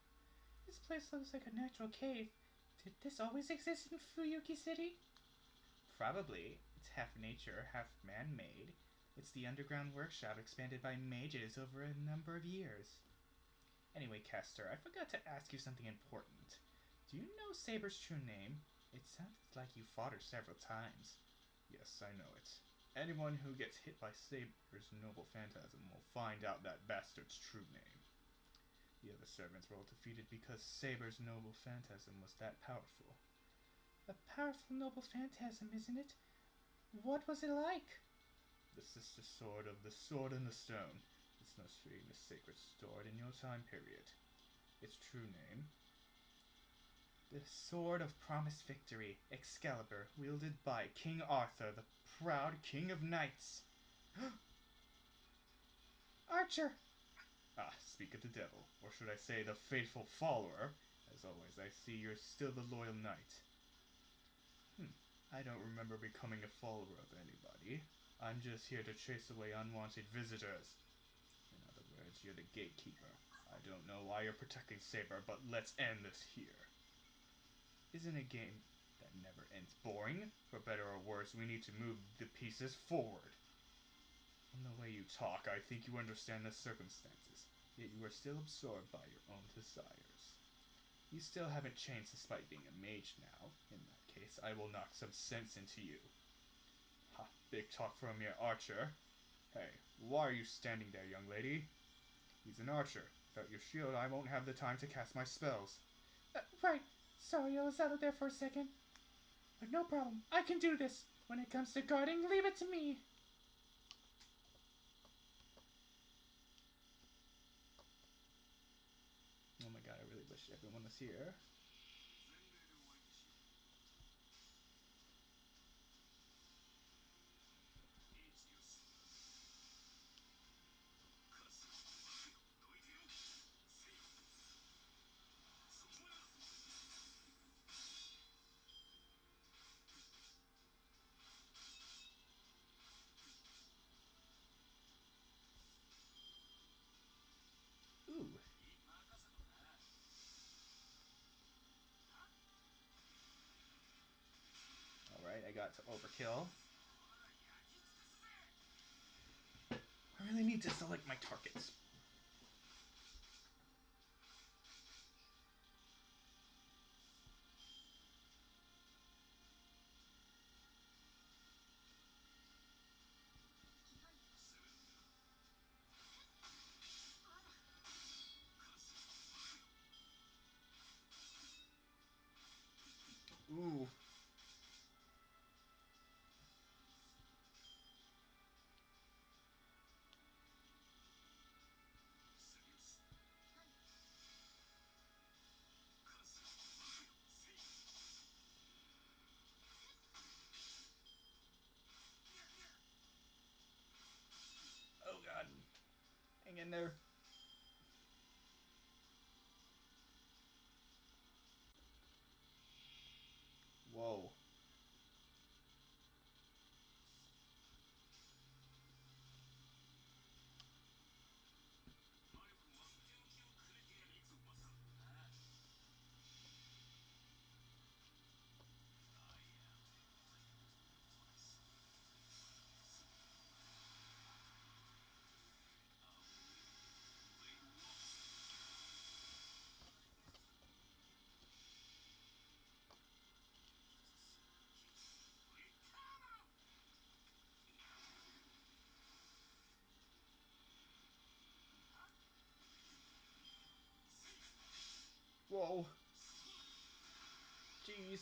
This place looks like a natural cave. Did this always exist in Fuyuki City? Probably. It's half nature, half man-made. It's the underground workshop expanded by mages over a number of years. Anyway, Kester, I forgot to ask you something important. Do you know Saber's true name? It sounded like you fought her several times. Yes, I know it. Anyone who gets hit by Saber's noble phantasm will find out that bastard's true name. The other servants were all defeated because Saber's noble phantasm was that powerful. A powerful noble phantasm, isn't it? What was it like? The sister sword of the Sword in the Stone. It's most famous sacred sword in your time period. Its true name? The Sword of Promised Victory, Excalibur, wielded by King Arthur, the proud King of Knights. Archer! Ah, speak of the devil, or should I say the faithful follower. As always, I see you're still the loyal knight. I don't remember becoming a follower of anybody. I'm just here to chase away unwanted visitors. In other words, you're the gatekeeper. I don't know why you're protecting Saber, but let's end this here. Isn't a game that never ends boring? For better or worse, we need to move the pieces forward. From the way you talk, I think you understand the circumstances, yet you are still absorbed by your own desires. You still haven't changed despite being a mage now. In that case, I will knock some sense into you. Ha, big talk for a mere archer. Hey, why are you standing there, young lady? He's an archer. Without your shield, I won't have the time to cast my spells. Right. Sorry, I was out of there for a second. But no problem. I can do this. When it comes to guarding, leave it to me. Oh my god, I really wish everyone was here. got to overkill. I really need to select my targets. Ooh. Oh god. Hang in there. Whoa. Whoa. Jeez.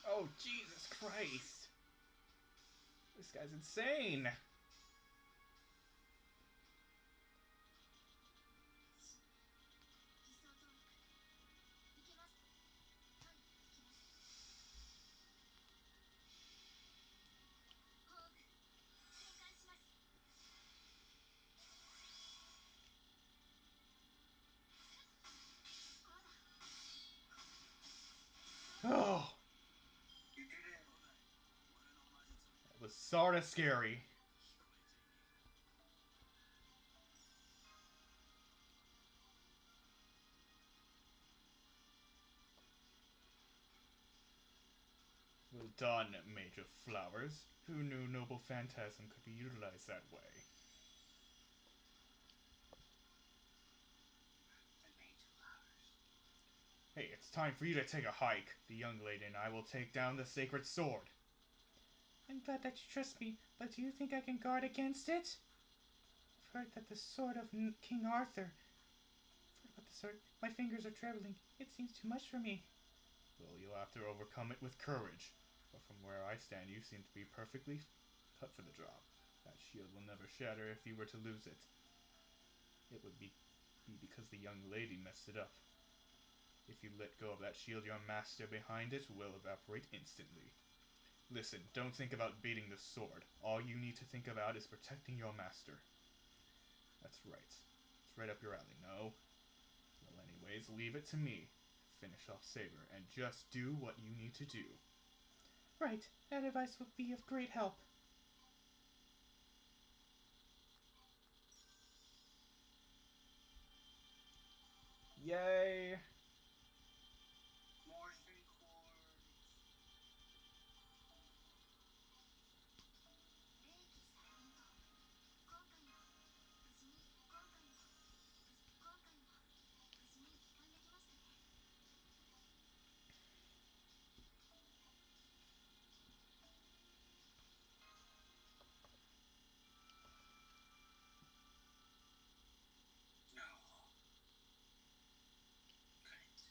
Oh, Jesus Christ. This guy's insane. Oh. That was sorta scary. Well done, Mage of Flowers. Who knew Noble Phantasm could be utilized that way? Hey, it's time for you to take a hike. The young lady and I will take down the sacred sword. I'm glad that you trust me, but do you think I can guard against it? I've heard that the sword of King Arthur. I've heard about the sword. My fingers are trembling. It seems too much for me. Well, you'll have to overcome it with courage. But from where I stand, you seem to be perfectly cut for the job. That shield will never shatter if you were to lose it. It would be because the young lady messed it up. If you let go of that shield, your master behind it will evaporate instantly. Listen, don't think about beating the sword. All you need to think about is protecting your master. That's right. It's right up your alley, no? Well, anyways, leave it to me. Finish off Saber, and just do what you need to do. Right, that advice would be of great help. Yay! Morphing core. No. Great.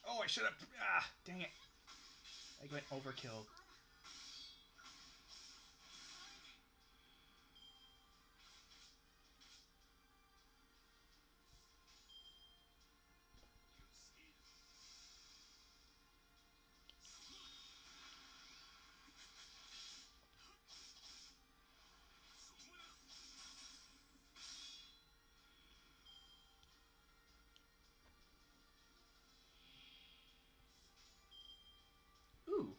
Oh, I should have... Ah, dang it. I went overkill. Ooh.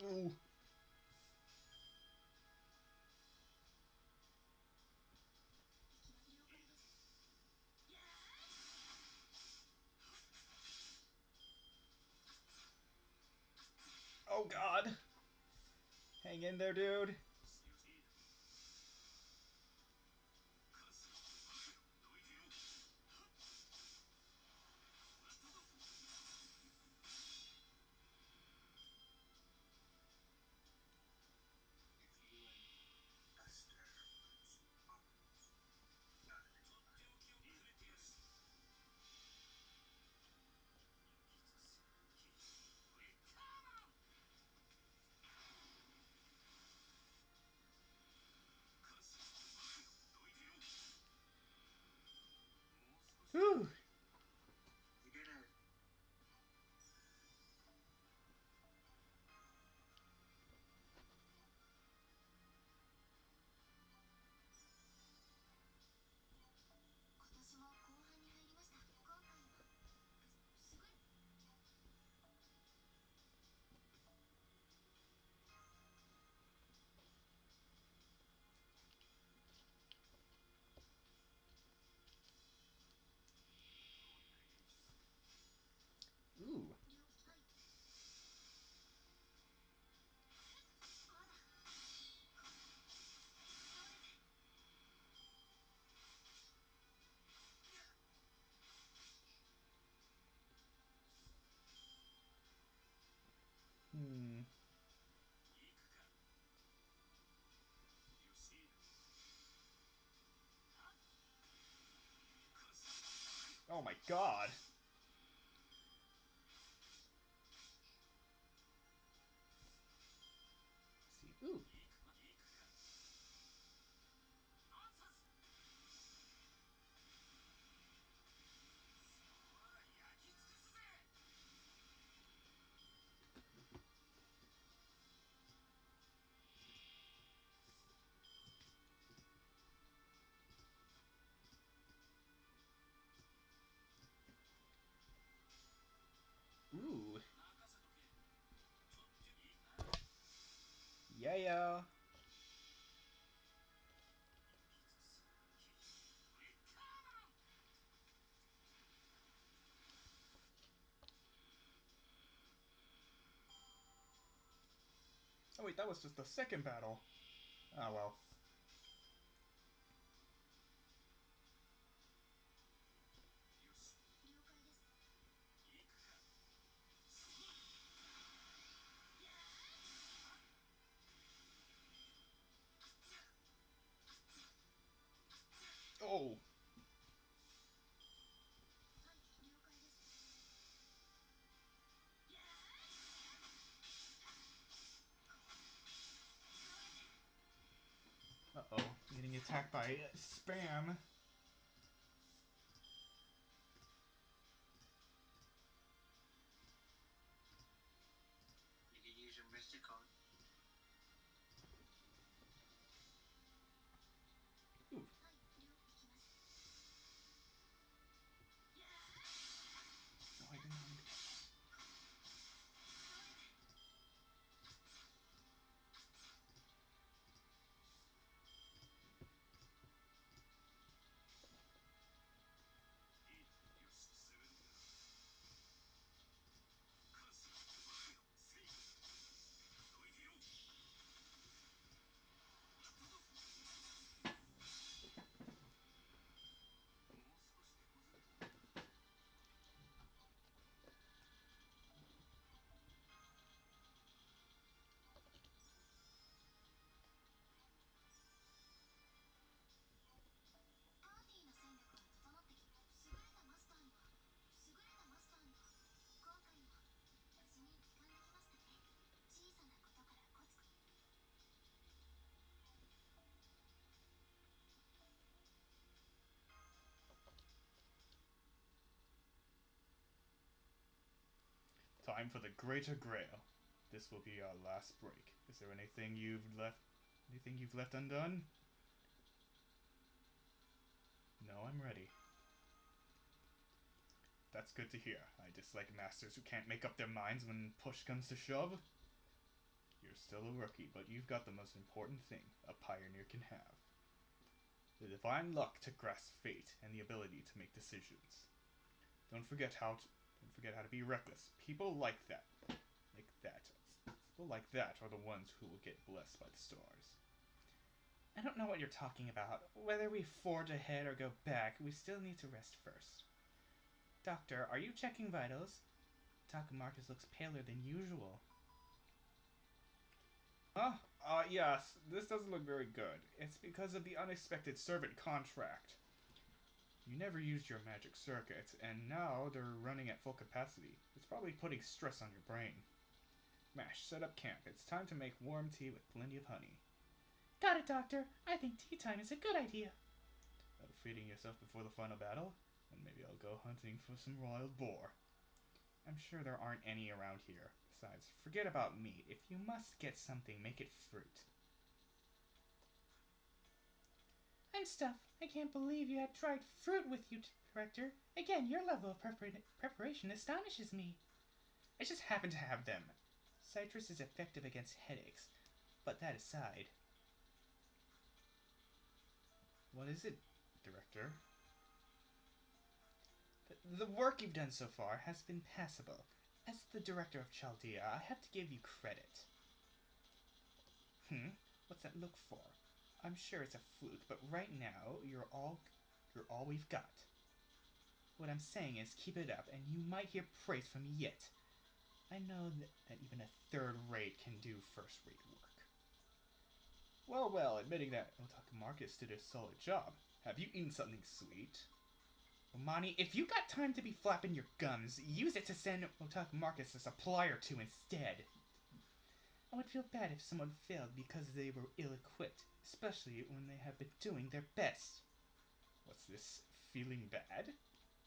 Ooh. Oh god. Hang in there, dude. Whew. You did it. Ooh. Hmm. Oh my god. Let's see. Ooh. Ooh. Yeah. Oh wait, that was just the second battle. Oh well. Oh. Uh-oh. Getting attacked by spam. You can use your Mystic Code. Ooh. No, I did not mean to. Time for the Greater Grail. This will be our last break. Is there anything you've left undone? No, I'm ready. That's good to hear. I dislike masters who can't make up their minds when push comes to shove. You're still a rookie, but you've got the most important thing a pioneer can have. The divine luck to grasp fate and the ability to make decisions. Don't forget how to be reckless. People like that. People like that are the ones who will get blessed by the stars. I don't know what you're talking about. Whether we forge ahead or go back, we still need to rest first. Doctor, are you checking vitals? Dr. Marcus looks paler than usual. Huh? Yes. This doesn't look very good. It's because of the unexpected servant contract. You never used your magic circuits, and now they're running at full capacity. It's probably putting stress on your brain. Mash, set up camp. It's time to make warm tea with plenty of honey. Got it, Doctor. I think tea time is a good idea. Feeding yourself before the final battle? And maybe I'll go hunting for some royal boar. I'm sure there aren't any around here. Besides, forget about meat. If you must get something, make it fruit. And stuff. I can't believe you had dried fruit with you, Director. Again, your level of preparation astonishes me. I just happen to have them. Citrus is effective against headaches. But that aside... What is it, Director? The work you've done so far has been passable. As the Director of Chaldea, I have to give you credit. What's that look for? I'm sure it's a fluke, but right now, you're all we've got. What I'm saying is, keep it up, and you might hear praise from me yet. I know that even a third-rate can do first-rate work. Well, admitting that Otaku Marcus did a solid job. Have you eaten something sweet? Omani, if you got time to be flapping your gums, use it to send Otaku Marcus a supply or two instead. I would feel bad if someone failed because they were ill-equipped, especially when they have been doing their best. What's this? Feeling bad?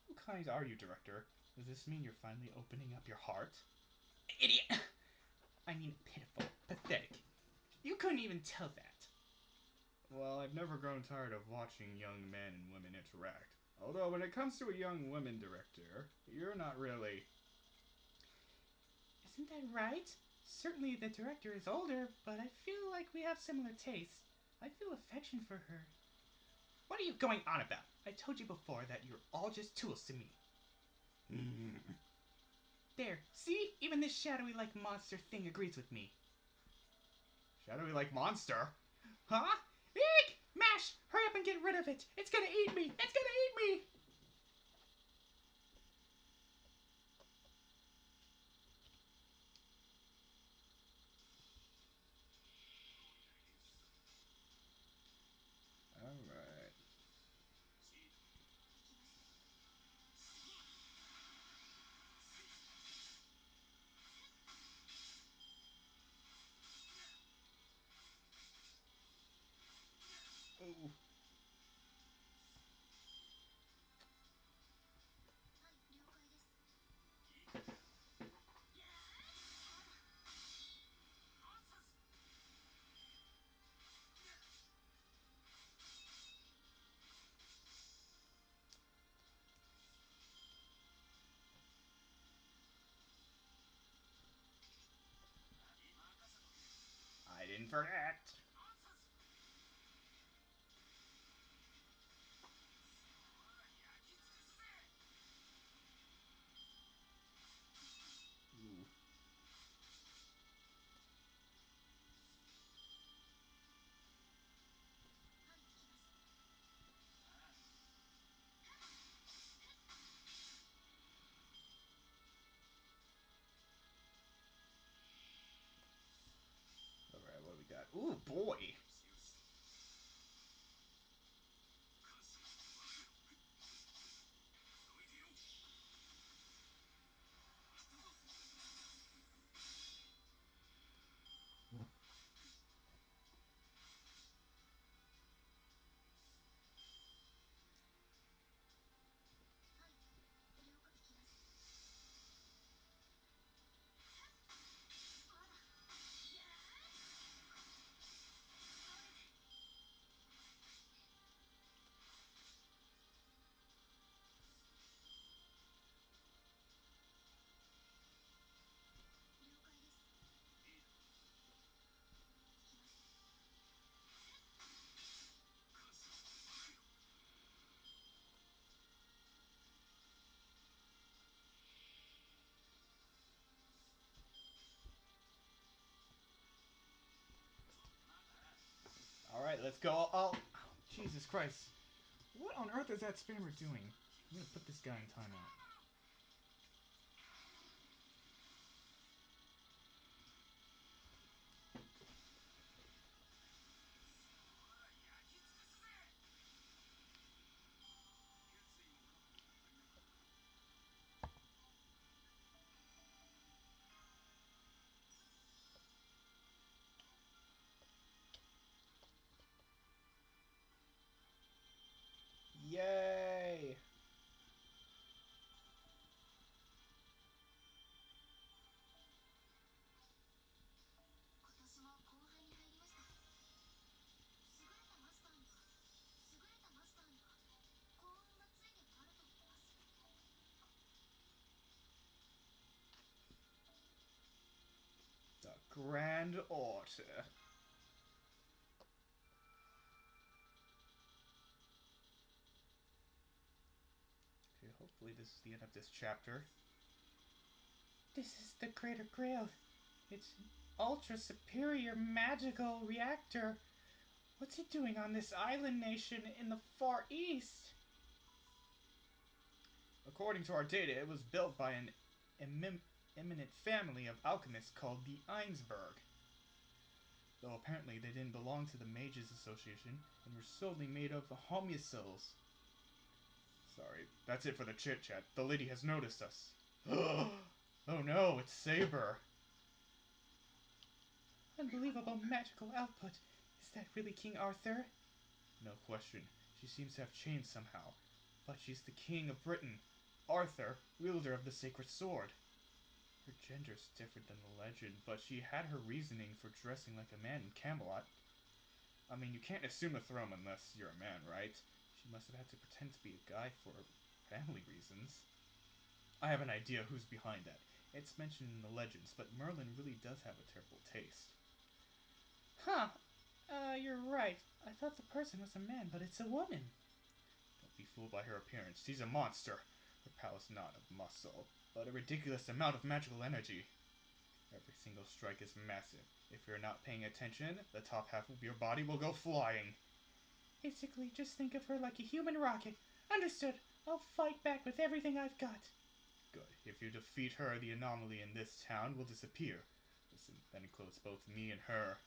How kind are you, Director? Does this mean you're finally opening up your heart? Idiot! I mean pitiful, pathetic. You couldn't even tell that. Well, I've never grown tired of watching young men and women interact. Although, when it comes to a young woman, Director, you're not really... Isn't that right? Certainly the Director is older, but I feel like we have similar tastes. I feel affection for her. What are you going on about? I told you before that you're all just tools to me. There, see? Even this shadowy-like monster thing agrees with me. Shadowy-like monster? Huh? Eek! Mash! Hurry up and get rid of it! It's gonna eat me! It's gonna eat me! Alright. Oh. I didn't forget. Ooh. Alright, what do we got? Ooh, boy! Alright, let's go. Oh, Jesus Christ. What on earth is that spammer doing? I'm gonna put this guy in timeout. Yay! The Grand Order. Okay, hopefully this is the end of this chapter. This is the Greater Grail. It's an ultra superior magical reactor. What's it doing on this island nation in the Far East? According to our data, it was built by an eminent family of alchemists called the Einsberg. Though apparently they didn't belong to the Mages Association and were solely made of the homuncils. Sorry, that's it for the chit-chat. The lady has noticed us. Oh no, it's Saber. Unbelievable magical output. Is that really King Arthur? No question. She seems to have changed somehow. But she's the king of Britain. Arthur, wielder of the sacred sword. Her gender's different than the legend, but she had her reasoning for dressing like a man in Camelot. I mean, you can't assume the throne unless you're a man, right? She must have had to pretend to be a guy for family reasons. I have an idea who's behind that. It's mentioned in the legends, but Merlin really does have a terrible taste. Huh. You're right. I thought the person was a man, but it's a woman. Don't be fooled by her appearance. She's a monster. Her power's not of muscle, but a ridiculous amount of magical energy. Every single strike is massive. If you're not paying attention, the top half of your body will go flying. Basically, just think of her like a human rocket. Understood. I'll fight back with everything I've got. Good. If you defeat her, the anomaly in this town will disappear. Listen, that includes both me and her.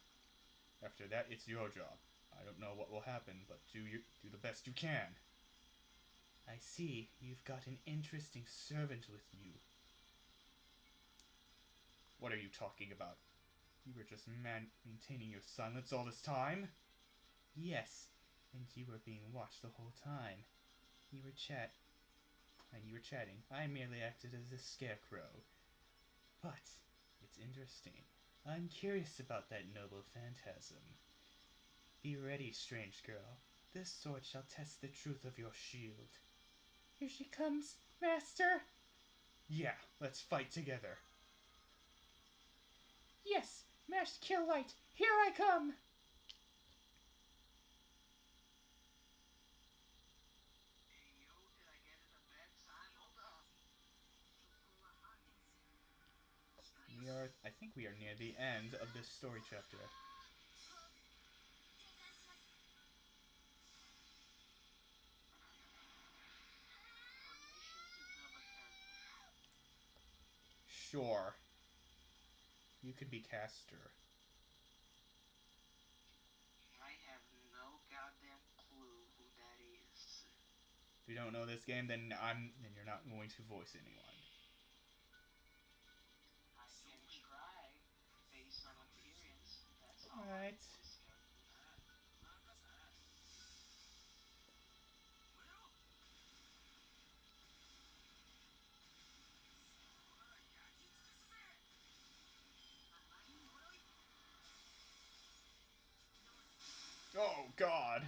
After that, it's your job. I don't know what will happen, but do the best you can. I see. You've got an interesting servant with you. What are you talking about? You were just maintaining your silence all this time? Yes, and you were being watched the whole time. You were chatting. I merely acted as a scarecrow. But it's interesting. I'm curious about that noble phantasm. Be ready, strange girl. This sword shall test the truth of your shield. Here she comes, master! Yeah, let's fight together. Yes! Mashed kill light! Here I come! I think we are near the end of this story chapter. Sure. You can be Caster. I have no goddamn clue who that is. If you don't know this game, then you're not going to voice anyone. I can try based on appearance. That's all. Alright. Voice characters. Oh, God!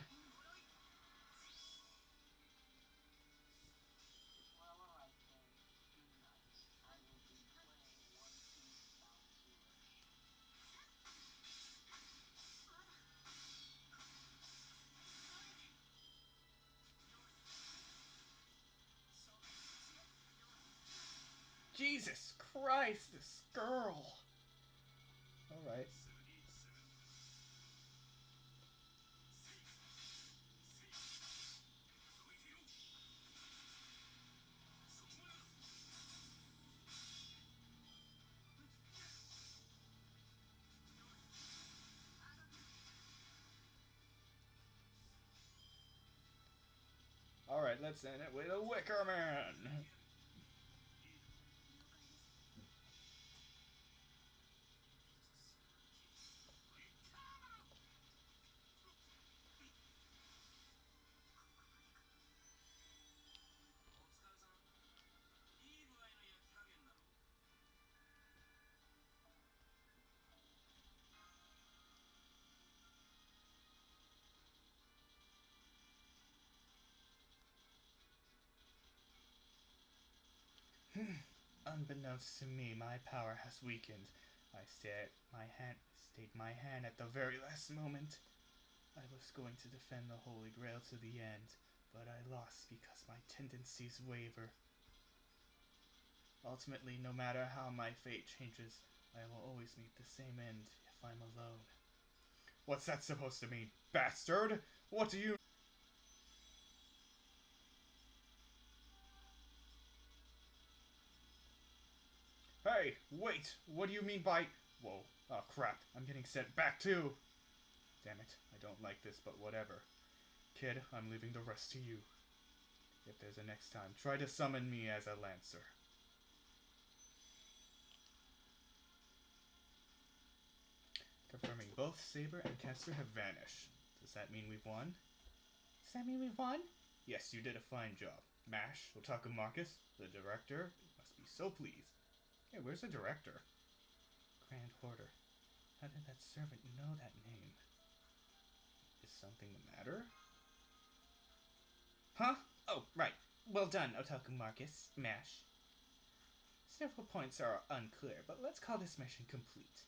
Well, alright then. Good night. I will be playing One Piece Bound to Rush. Jesus Christ, this girl! Alright. Alright, let's end it with a Wicker Man. Unbeknownst to me, my power has weakened. I stayed my hand at the very last moment. I was going to defend the Holy Grail to the end, but I lost because my tendencies waver. Ultimately, no matter how my fate changes, I will always meet the same end if I'm alone. What's that supposed to mean, bastard? What do you... Hey, wait! What do you mean by... Whoa, oh crap, I'm getting sent back too! Damn it, I don't like this, but whatever. Kid, I'm leaving the rest to you. If there's a next time, try to summon me as a Lancer. Confirming both Saber and Kester have vanished. Does that mean we've won? Does that mean we've won? Yes, you did a fine job. Mash, Otaku Marcus, the director, must be so pleased. Hey, where's the director? Grand Hoarder. How did that servant know that name? Is something the matter? Huh? Oh, right. Well done, Otaku Marcus. Mash. Several points are unclear, but let's call this mission complete.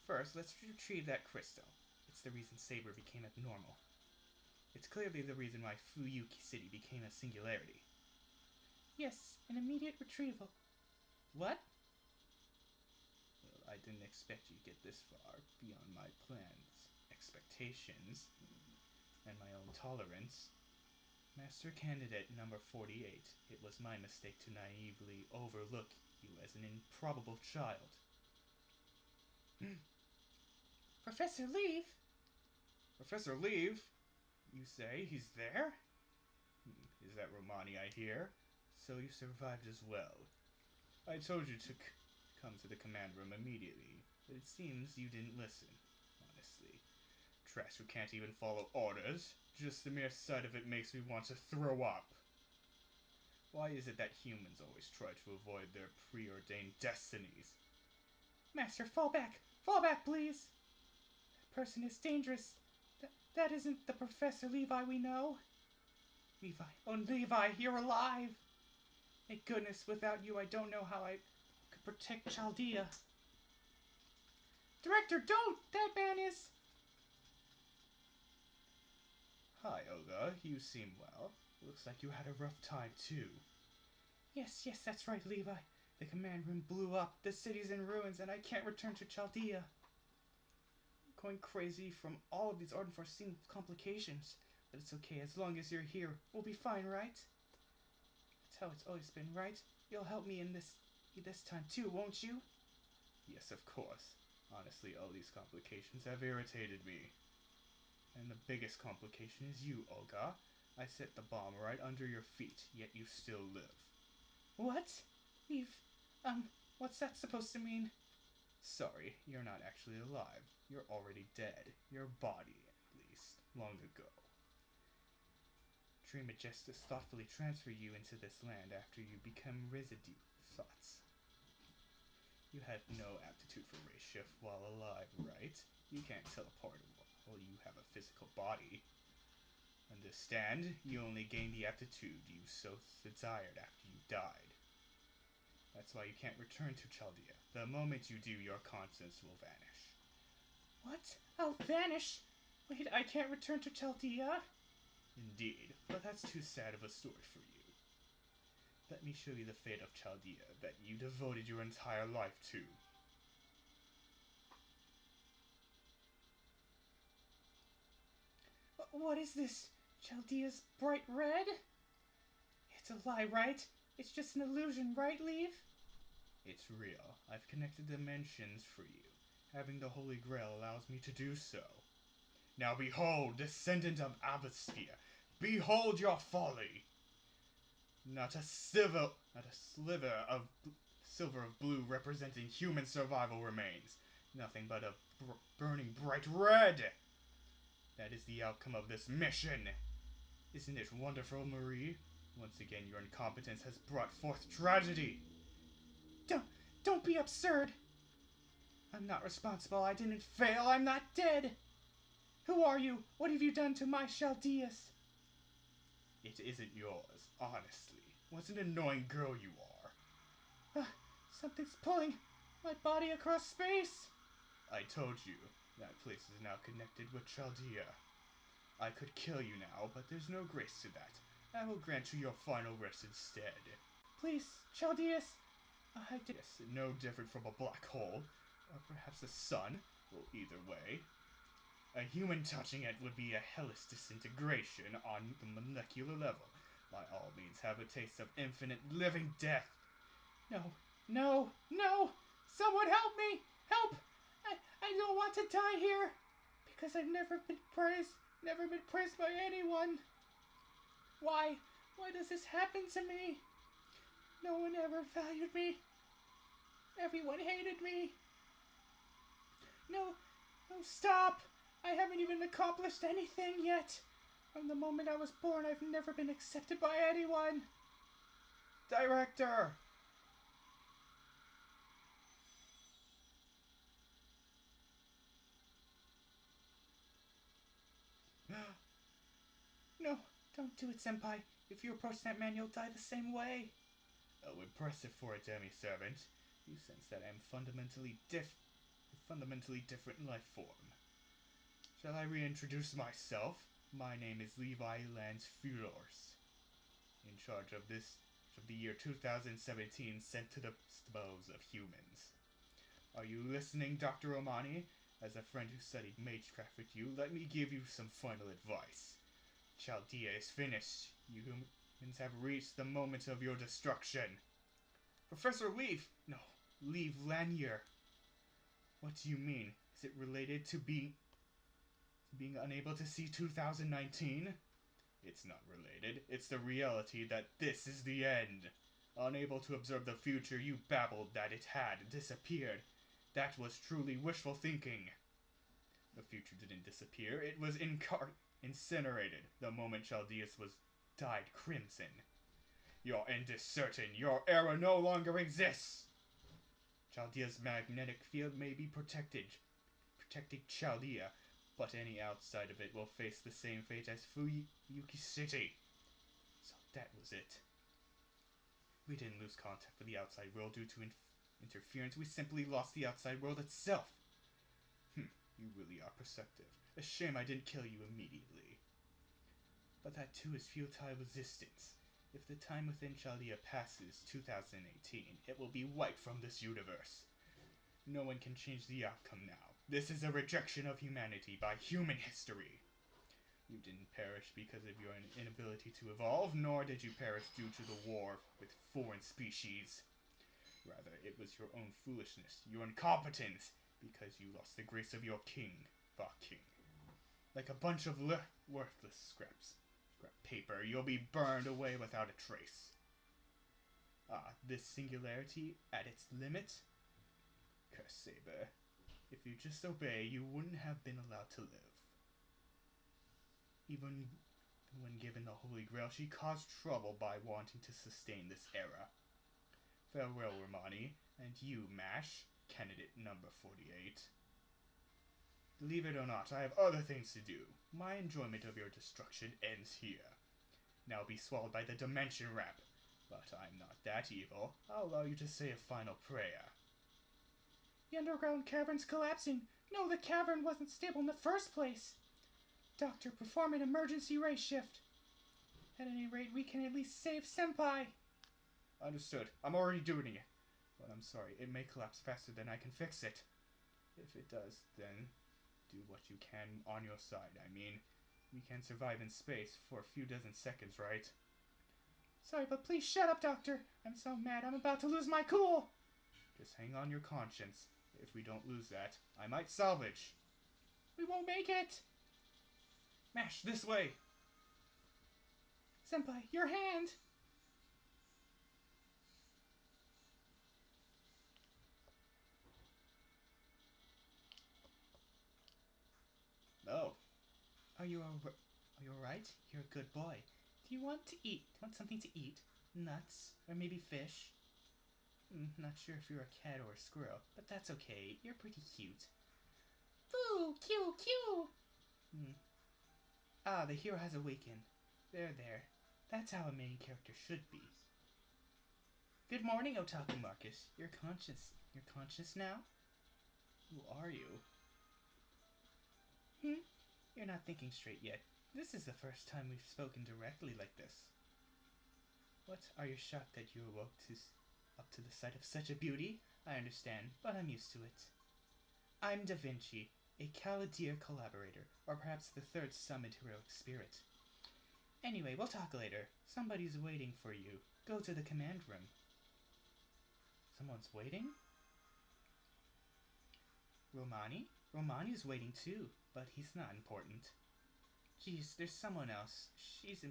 First, let's retrieve that crystal. It's the reason Saber became abnormal. It's clearly the reason why Fuyuki City became a singularity. Yes, an immediate retrieval. What? Well, I didn't expect you to get this far, beyond my plans, expectations, and my own tolerance. Master Candidate number 48, it was my mistake to naively overlook you as an improbable child. Professor Leave? Professor Leave? You say he's there? Is that Romani I hear? So you survived as well. I told you to come to the command room immediately, but it seems you didn't listen, honestly. Trash who can't even follow orders. Just the mere sight of it makes me want to throw up. Why is it that humans always try to avoid their preordained destinies? Master, fall back! Fall back, please! That person is dangerous. That isn't the Professor Levi we know. Levi, oh Levi, you're alive! Thank goodness, without you I don't know how I could protect Chaldea. Director, don't! That man is... Hi, Olga. You seem well. Looks like you had a rough time, too. Yes, that's right, Levi. The command room blew up, the city's in ruins, and I can't return to Chaldea. I'm going crazy from all of these unforeseen complications. But it's okay, as long as you're here, we'll be fine, right? That's how it's always been, right? You'll help me in this time too, won't you? Yes, of course. Honestly, all these complications have irritated me. And the biggest complication is you, Olga. I set the bomb right under your feet, yet you still live. What? What's that supposed to mean? Sorry, you're not actually alive. You're already dead. Your body, at least, long ago. Trimagestus thoughtfully transferred you into this land after you become residue thoughts. You have no aptitude for race shift while alive, right? You can't teleport while you have a physical body. Understand? You only gain the aptitude you so desired after you died. That's why you can't return to Chaldea. The moment you do, your conscience will vanish. What? I'll vanish? Wait, I can't return to Chaldea? Indeed, but that's too sad of a story for you. Let me show you the fate of Chaldea that you devoted your entire life to. What is this? Chaldea's bright red? It's a lie, right? It's just an illusion, right, Leave? It's real. I've connected dimensions for you. Having the Holy Grail allows me to do so. Now behold, descendant of Abbasphere! Behold your folly! Not a sliver of silver of blue representing human survival remains. Nothing but a burning bright red. That is the outcome of this mission. Isn't it wonderful, Marie? Once again, your incompetence has brought forth tragedy. Don't be absurd. I'm not responsible. I didn't fail. I'm not dead. Who are you? What have you done to my Chaldeus? It isn't yours, honestly. What an annoying girl you are. Something's pulling my body across space. I told you, that place is now connected with Chaldea. I could kill you now, but there's no grace to that. I will grant you your final rest instead. Please, Chaldeus. Yes, no different from a black hole, or perhaps a sun. Well, either way. A human touching it would be a hellish disintegration on the molecular level. By all means, have a taste of infinite living death. No! Someone help me! Help! I don't want to die here! Because I've never been praised by anyone. Why does this happen to me? No one ever valued me. Everyone hated me. No, stop! I haven't even accomplished anything yet. From the moment I was born, I've never been accepted by anyone. Director! No, don't do it, Senpai. If you approach that man, you'll die the same way. Oh, impressive for a demi-servant. You sense that I'm a fundamentally different life form. Shall I reintroduce myself? My name is Levi Lance Furors, in charge of the year 2017, sent to the bows of humans. Are you listening, Dr. Romani? As a friend who studied magecraft with you, let me give you some final advice. Chaldea is finished. You humans have reached the moment of your destruction. Professor Leaf! No, Leaf Lanier. What do you mean? Is it related to being unable to see 2019? It's not related. It's the reality that this is the end. Unable to observe the future, you babbled that it had disappeared. That was truly wishful thinking. The future didn't disappear. It was incinerated the moment Chaldeus was dyed crimson. Your end is certain. Your era no longer exists. Chaldea's magnetic field may be protecting Chaldea, but any outside of it will face the same fate as Fuyuki City. So that was it. We didn't lose contact with the outside world due to interference. We simply lost the outside world itself. You really are perceptive. A shame I didn't kill you immediately. But that too is futile resistance. If the time within Chaldea passes 2018, it will be wiped from this universe. No one can change the outcome now. This is a rejection of humanity by human history. You didn't perish because of your inability to evolve, nor did you perish due to the war with foreign species. Rather, it was your own foolishness, your incompetence, because you lost the grace of your king, the king. Like a bunch of worthless scrap paper, you'll be burned away without a trace. This singularity at its limit? Curse Saber. If you just obey, you wouldn't have been allowed to live. Even when given the Holy Grail, she caused trouble by wanting to sustain this era. Farewell, Romani, and you, MASH, candidate number 48. Believe it or not, I have other things to do. My enjoyment of your destruction ends here. Now be swallowed by the dimension wrap. But I'm not that evil. I'll allow you to say a final prayer. The underground cavern's collapsing. No, the cavern wasn't stable in the first place. Doctor, perform an emergency ray shift. At any rate, we can at least save Senpai. Understood. I'm already doing it. But I'm sorry, it may collapse faster than I can fix it. If it does, then do what you can on your side. I mean, we can survive in space for a few dozen seconds, right? Sorry, but please shut up, Doctor. I'm so mad I'm about to lose my cool. Just hang on your conscience. If we don't lose that, I might salvage. We won't make it. Mash, this way! Senpai, your hand! Are you alright? You're a good boy. Do you want to eat? Do you want something to eat? Nuts? Or maybe fish? Not sure if you're a cat or a squirrel, but that's okay. You're pretty cute. Boo! Cue! Cue! Ah, the hero has awakened. There. That's how a main character should be. Good morning, Otaku Marcus. You're conscious. You're conscious now? Who are you? You're not thinking straight yet. This is the first time we've spoken directly like this. What? Are you shocked that you awoke up to the sight of such a beauty? I understand, but I'm used to it. I'm Da Vinci, a Caladir collaborator, or perhaps the third summoned heroic spirit. Anyway, we'll talk later. Somebody's waiting for you. Go to the command room. Someone's waiting? Romani? Romani's waiting too, but he's not important. Geez, there's someone else. She's the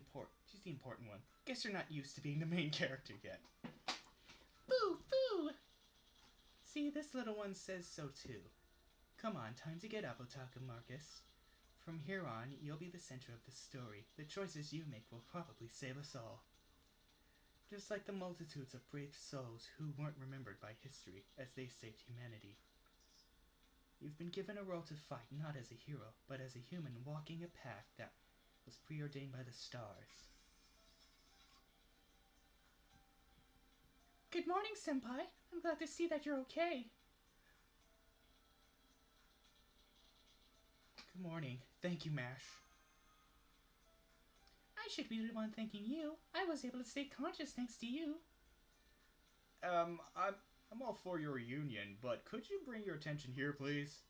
important one. Guess you're not used to being the main character yet. Boo! Boo! See, this little one says so too. Come on, time to get up, Otaku Marcus. From here on, you'll be the center of the story. The choices you make will probably save us all. Just like the multitudes of brave souls who weren't remembered by history as they saved humanity. You've been given a role to fight not as a hero, but as a human walking a path that was preordained by the stars. Good morning, Senpai. I'm glad to see that you're okay. Good morning. Thank you, Mash. I should be the one thanking you. I was able to stay conscious thanks to you. I'm all for your reunion, but could you bring your attention here, please?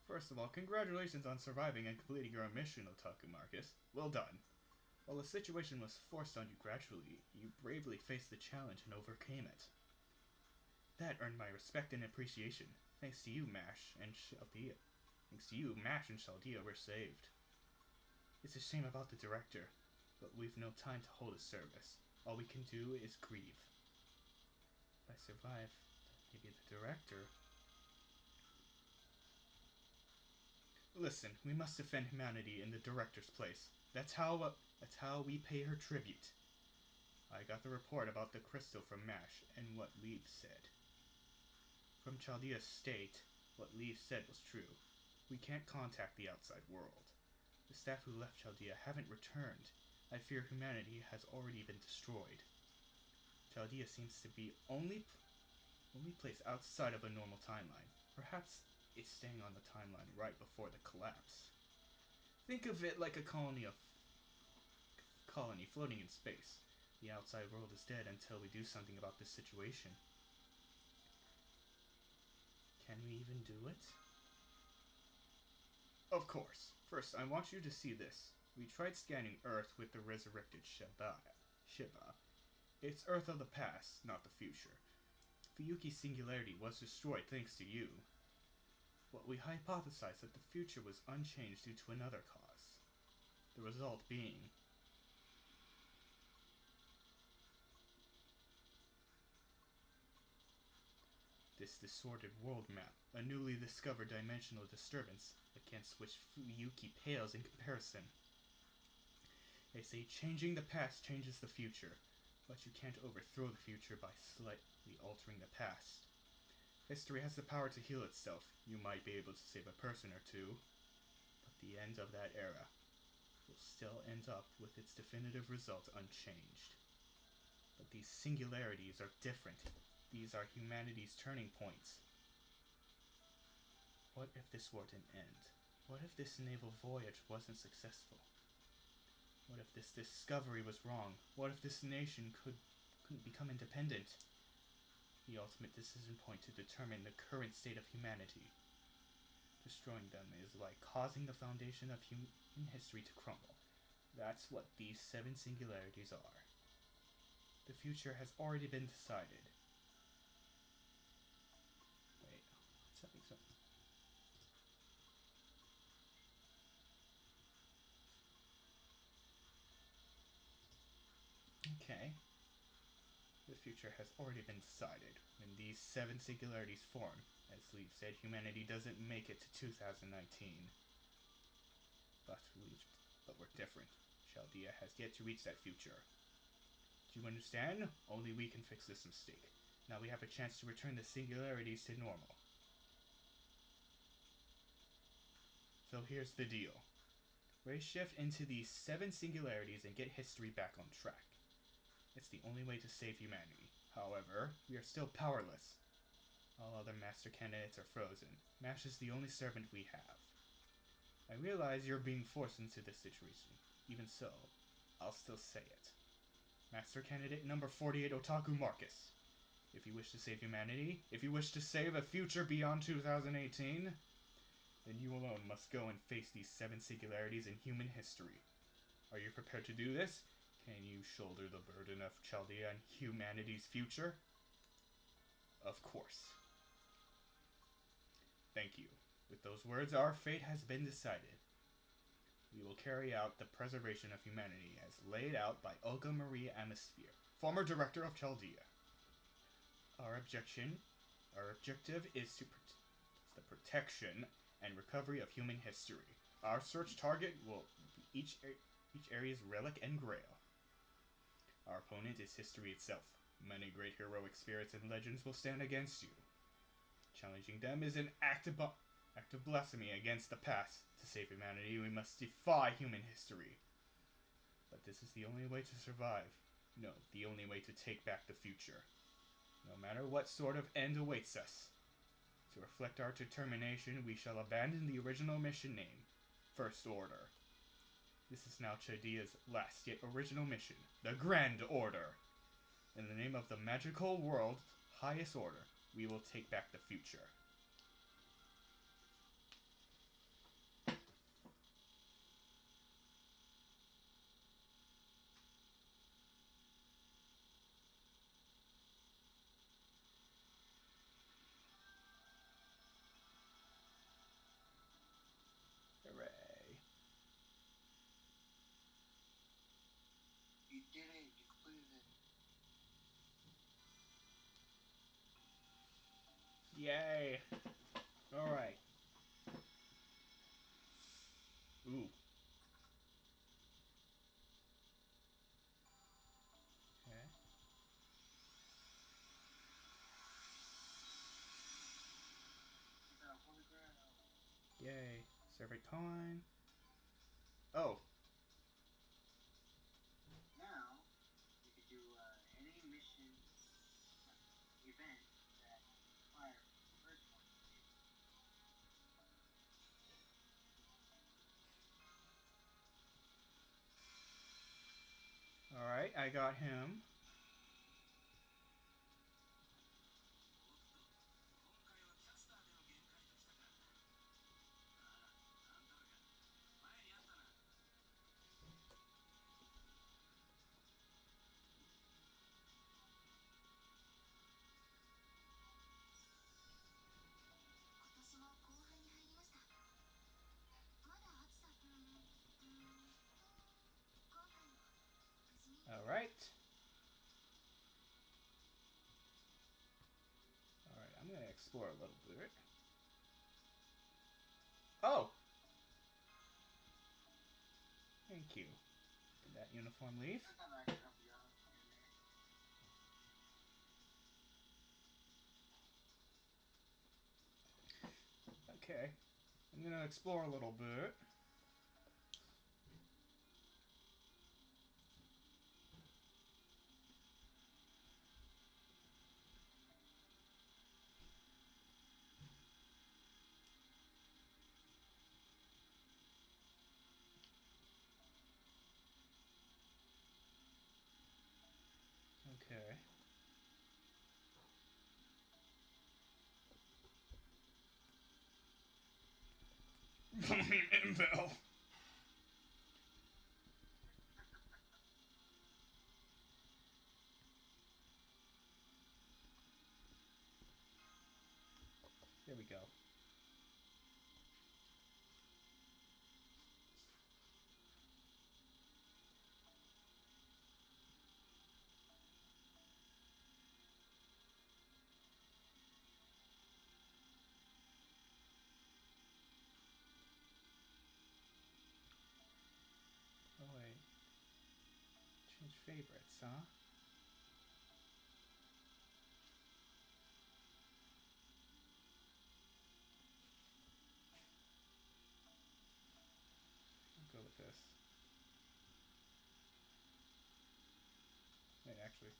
First of all, congratulations on surviving and completing your mission, Otaku Marcus. Well done. While the situation was forced on you gradually, you bravely faced the challenge and overcame it. That earned my respect and appreciation. Thanks to you, Mash and Shaldia. We're saved. It's a shame about the director, but we've no time to hold a service. All we can do is grieve. If I survive, maybe the director... Listen, we must defend humanity in the director's place. That's how we pay her tribute. I got the report about the crystal from Mash and what Leaf said. From Chaldea's state, what Leaf said was true. We can't contact the outside world. The staff who left Chaldea haven't returned. I fear humanity has already been destroyed. Chaldea seems to be only place outside of a normal timeline. Perhaps it's staying on the timeline right before the collapse. Think of it like a colony floating in space. The outside world is dead until we do something about this situation. Can we even do it? Of course. First, I want you to see this. We tried scanning Earth with the resurrected Shiba. It's Earth of the past, not the future. Fuyuki's singularity was destroyed thanks to you. But we hypothesized that the future was unchanged due to another cause. The result being... this distorted world map, a newly discovered dimensional disturbance against which Fuyuki pales in comparison. They say changing the past changes the future, but you can't overthrow the future by slightly altering the past. History has the power to heal itself. You might be able to save a person or two, but the end of that era will still end up with its definitive result unchanged. But these singularities are different. These are humanity's turning points. What if this war didn't end? What if this naval voyage wasn't successful? What if this discovery was wrong? What if this nation couldn't become independent? The ultimate decision point to determine the current state of humanity. Destroying them is like causing the foundation of human history to crumble. That's what these 7 singularities are. The future has already been decided. Wait, something. Okay. The future has already been decided. When these 7 singularities form, as Leaf said, humanity doesn't make it to 2019. But But we're different. Chaldea has yet to reach that future. Do you understand? Only we can fix this mistake. Now we have a chance to return the singularities to normal. So here's the deal. Race shift into these 7 singularities and get history back on track. It's the only way to save humanity. However, we are still powerless. All other master candidates are frozen. MASH is the only servant we have. I realize you're being forced into this situation. Even so, I'll still say it. Master candidate number 48 Otaku Marcus. If you wish to save humanity, if you wish to save a future beyond 2018, then you alone must go and face these 7 singularities in human history. Are you prepared to do this? Can you shoulder the burden of Chaldea and humanity's future? Of course. Thank you. With those words, our fate has been decided. We will carry out the preservation of humanity as laid out by Olga Marie Amisphere, former director of Chaldea. Our objective is the protection and recovery of human history. Our search target will be each area's relic and grail. Our opponent is history itself. Many great heroic spirits and legends will stand against you. Challenging them is an act of blasphemy against the past. To save humanity, we must defy human history. But this is the only way to survive. No, the only way to take back the future. No matter what sort of end awaits us. To reflect our determination, we shall abandon the original mission name, First Order. This is now Chaldea's last yet original mission, the Grand Order. In the name of the magical world's highest order, we will take back the future. Hooray. You did it. You completed it. Yay. Alright. Ooh. Okay. You got a holy grail. Yay. Survey coin. Oh. Now, you could do any mission event that you require from the first one you did. Alright, I got him. Alright. Alright, I'm gonna explore a little bit. Oh! Thank you. Did that uniform leave? I thought I could help you out here and there. Okay. I'm gonna explore a little bit. Okay. Impel. There we go. Teenage favorites, huh? I'll go with this. Wait, actually.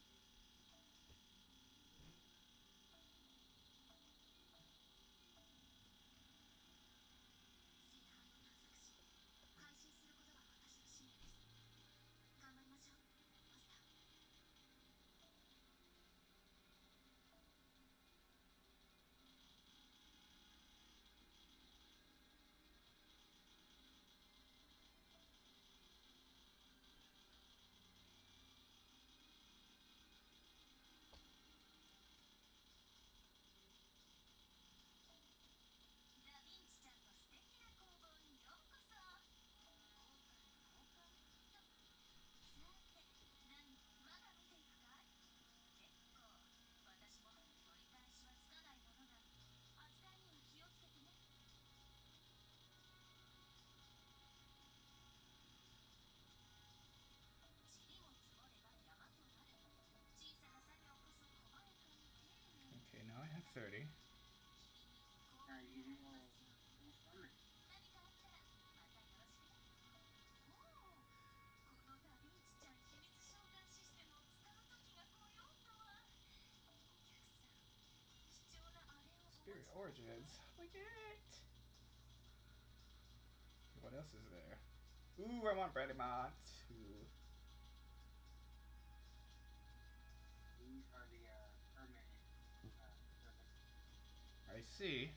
Okay, now I have 30. Now you do full summon. Spirit Origins. Look at it! What else is there? Ooh, I want Bredimont. Ooh. These are the permanent servants. I see.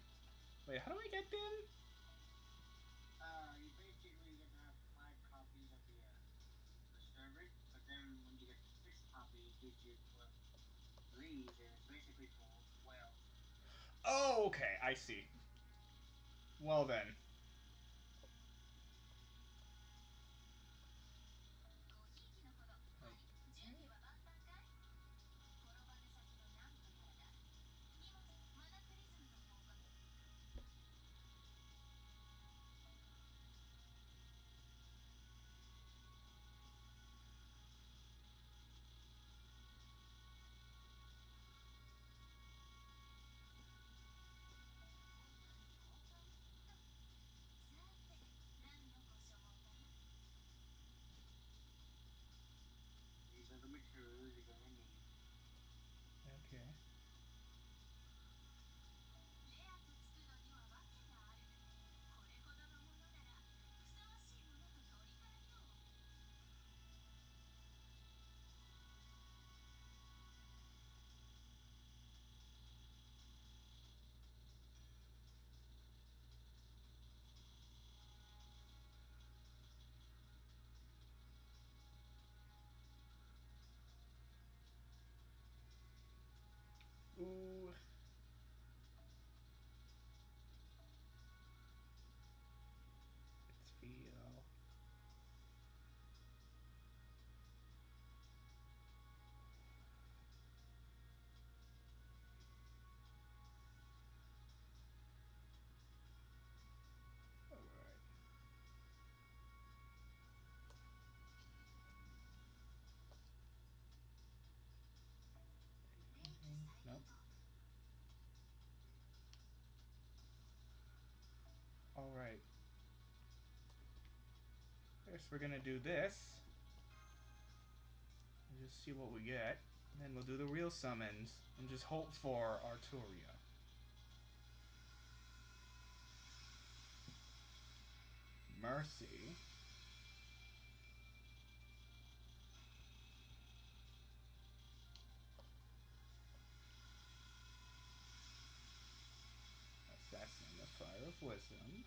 Wait, how do I get them? You basically get to have 5 copies of the servant, but then when you get 6 copies, it gives you these, and it's basically for whales. Oh, okay, I see. Well then. These are the materials you're gonna need. Okay. Ooh. Let's feel. Alright. Nope. Alright. First we're gonna do this. And just see what we get. And then we'll do the real summons. And just hope for Arturia. Mercy. Assassin, the Fire of Wisdom.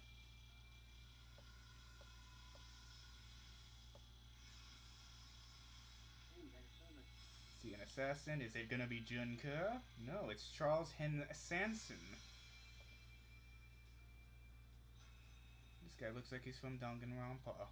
Hey, you got a servant. See an assassin? Is it gonna be Junke? No, it's Charles Hen Sanson. This guy looks like he's from Danganronpa.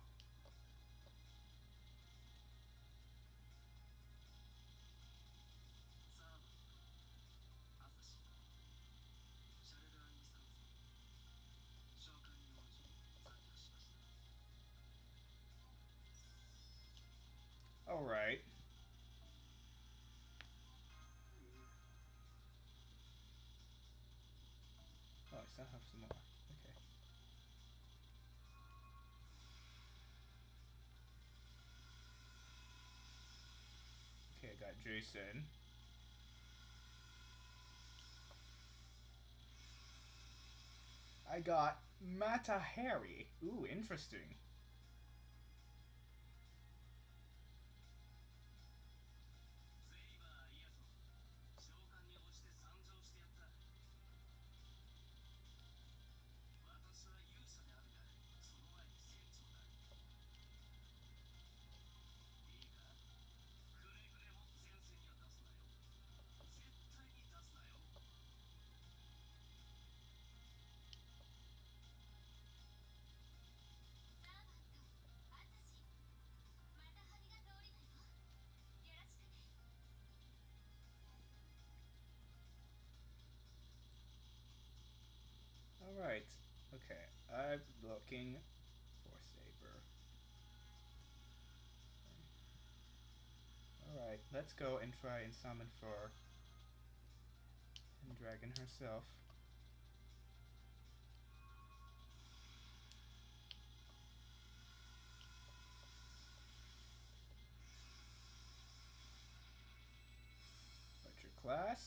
Alright. Oh, I still have some more. Okay. Okay, I got Jason. I got Matahari. Ooh, interesting. Alright. Okay, I'm looking for Saber. Alright, let's go and try and summon for Dragon herself. What's your class?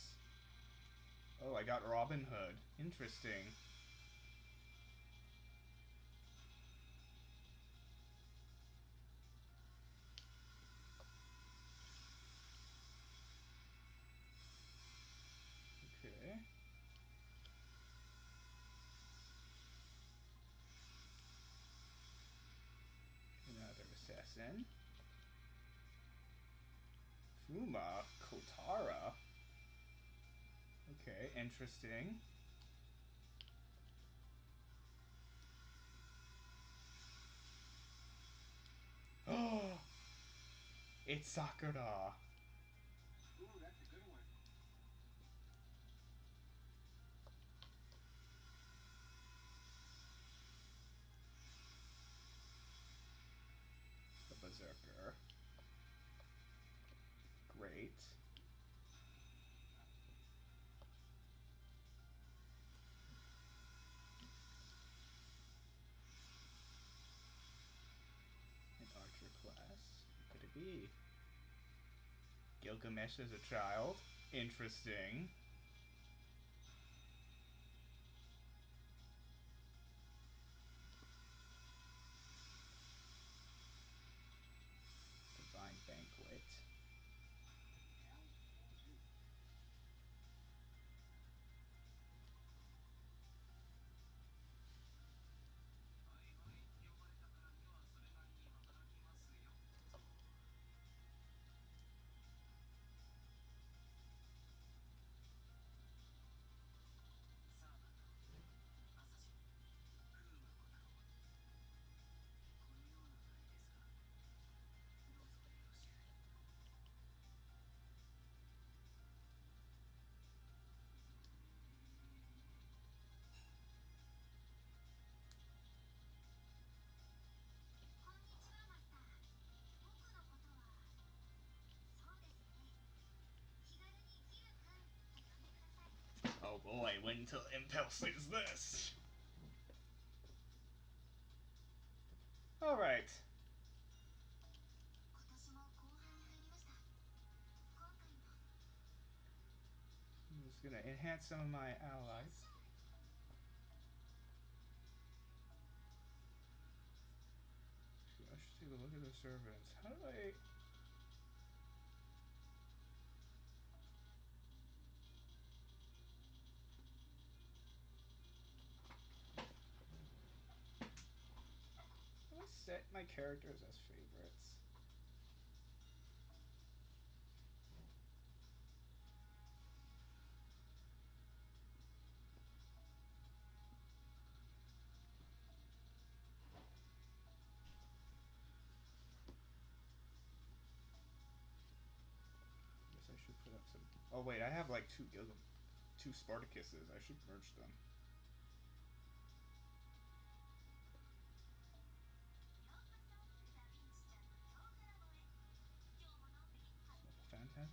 Oh, I got Robin Hood. Interesting. Okay. Another assassin. Fuma Kotara. Okay, interesting. Oh, it's Sakura. Ooh, that's a good one. The Berserker. Great. An archer class. Who could it be? Gilgamesh as a child. Interesting. Divine Banquet. Oh boy, wait until Impel sees this. Alright. I'm just gonna enhance some of my allies. I should take a look at the servants. How do I... How do I set my characters as favorites? I guess I should put up some... Oh wait, I have like two Spartacuses. I should merge them. 7.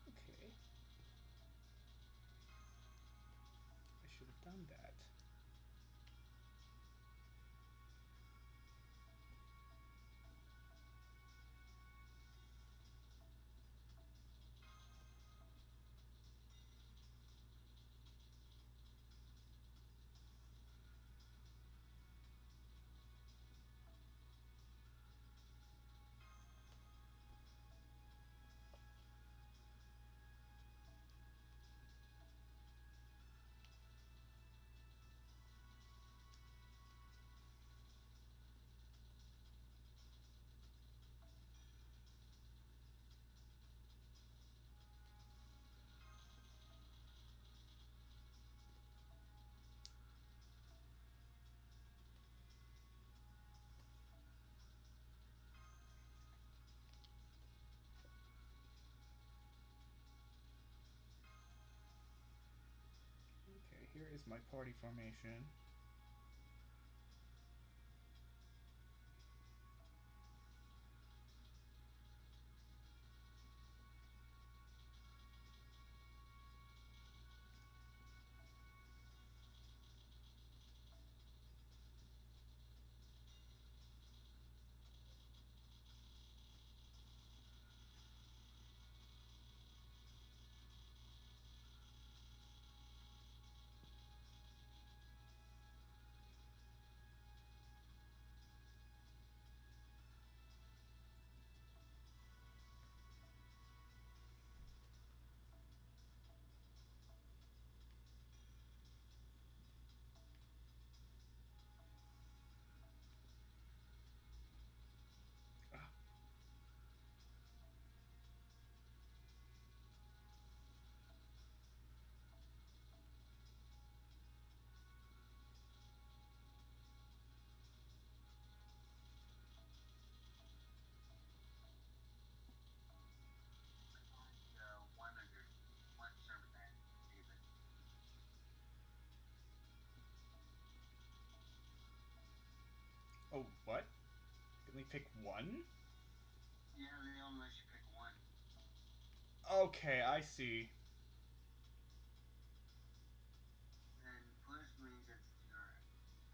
Okay. I should have done that. Okay, here is my party formation. Ah. One server that David. Oh, what? Can we pick one? Yeah, they only let you pick one. Okay, I see. And plus means it's your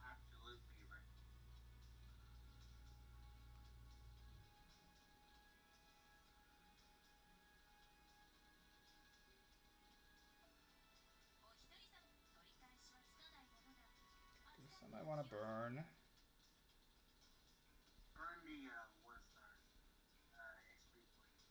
absolute favorite. There's some I want to burn. Burn the 1 star XP point.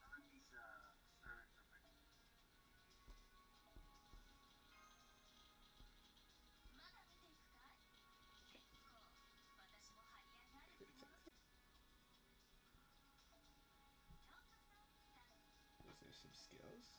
Some of these servants are pretty good. Is there some skills?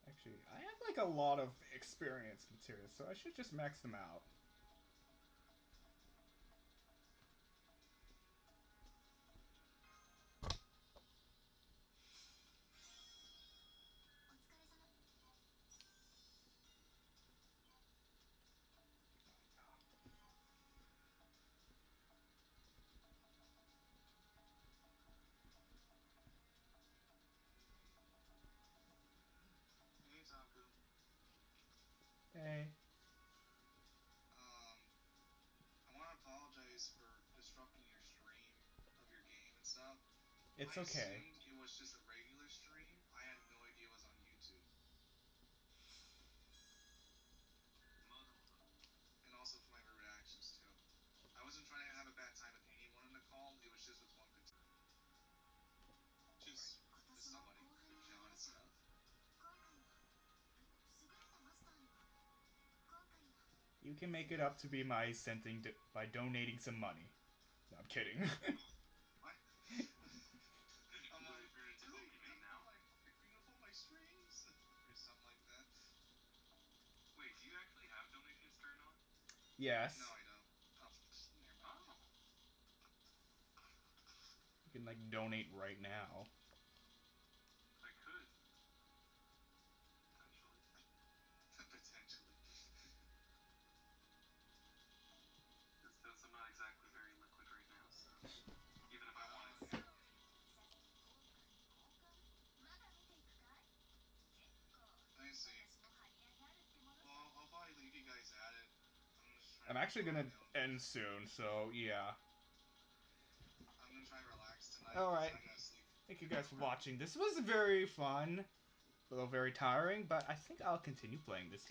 Actually, I have like a lot of experience materials, so I should just max them out. interrupting your stream of your game and stuff. It's I okay. assumed it was just a regular stream. I had no idea it was on YouTube. And also for my reactions too. I wasn't trying to have a bad time with anyone in the call. It was just with one particular. Just with somebody, with John and stuff. You can make it up to be my scenting by donating some money. No, I'm kidding. What? I'm like, dude, are you gonna phone my streams? Or something like that. Wait, do you actually have donations turned on? Yes. No, I don't. Oh, never mind. Oh. You can like donate right now. I could. Potentially. Potentially. Since I'm not exactly very liquid right now, so even if I wanted to. Yeah. I see. Well, I'll probably leave you guys at it. I'm just trying I'm to actually enjoy gonna my own. end soon, so yeah. I'm gonna try to relax tonight. Alright. I gotta sleep. Thank you guys for watching. This was very fun, although very tiring, but I think I'll continue playing this game.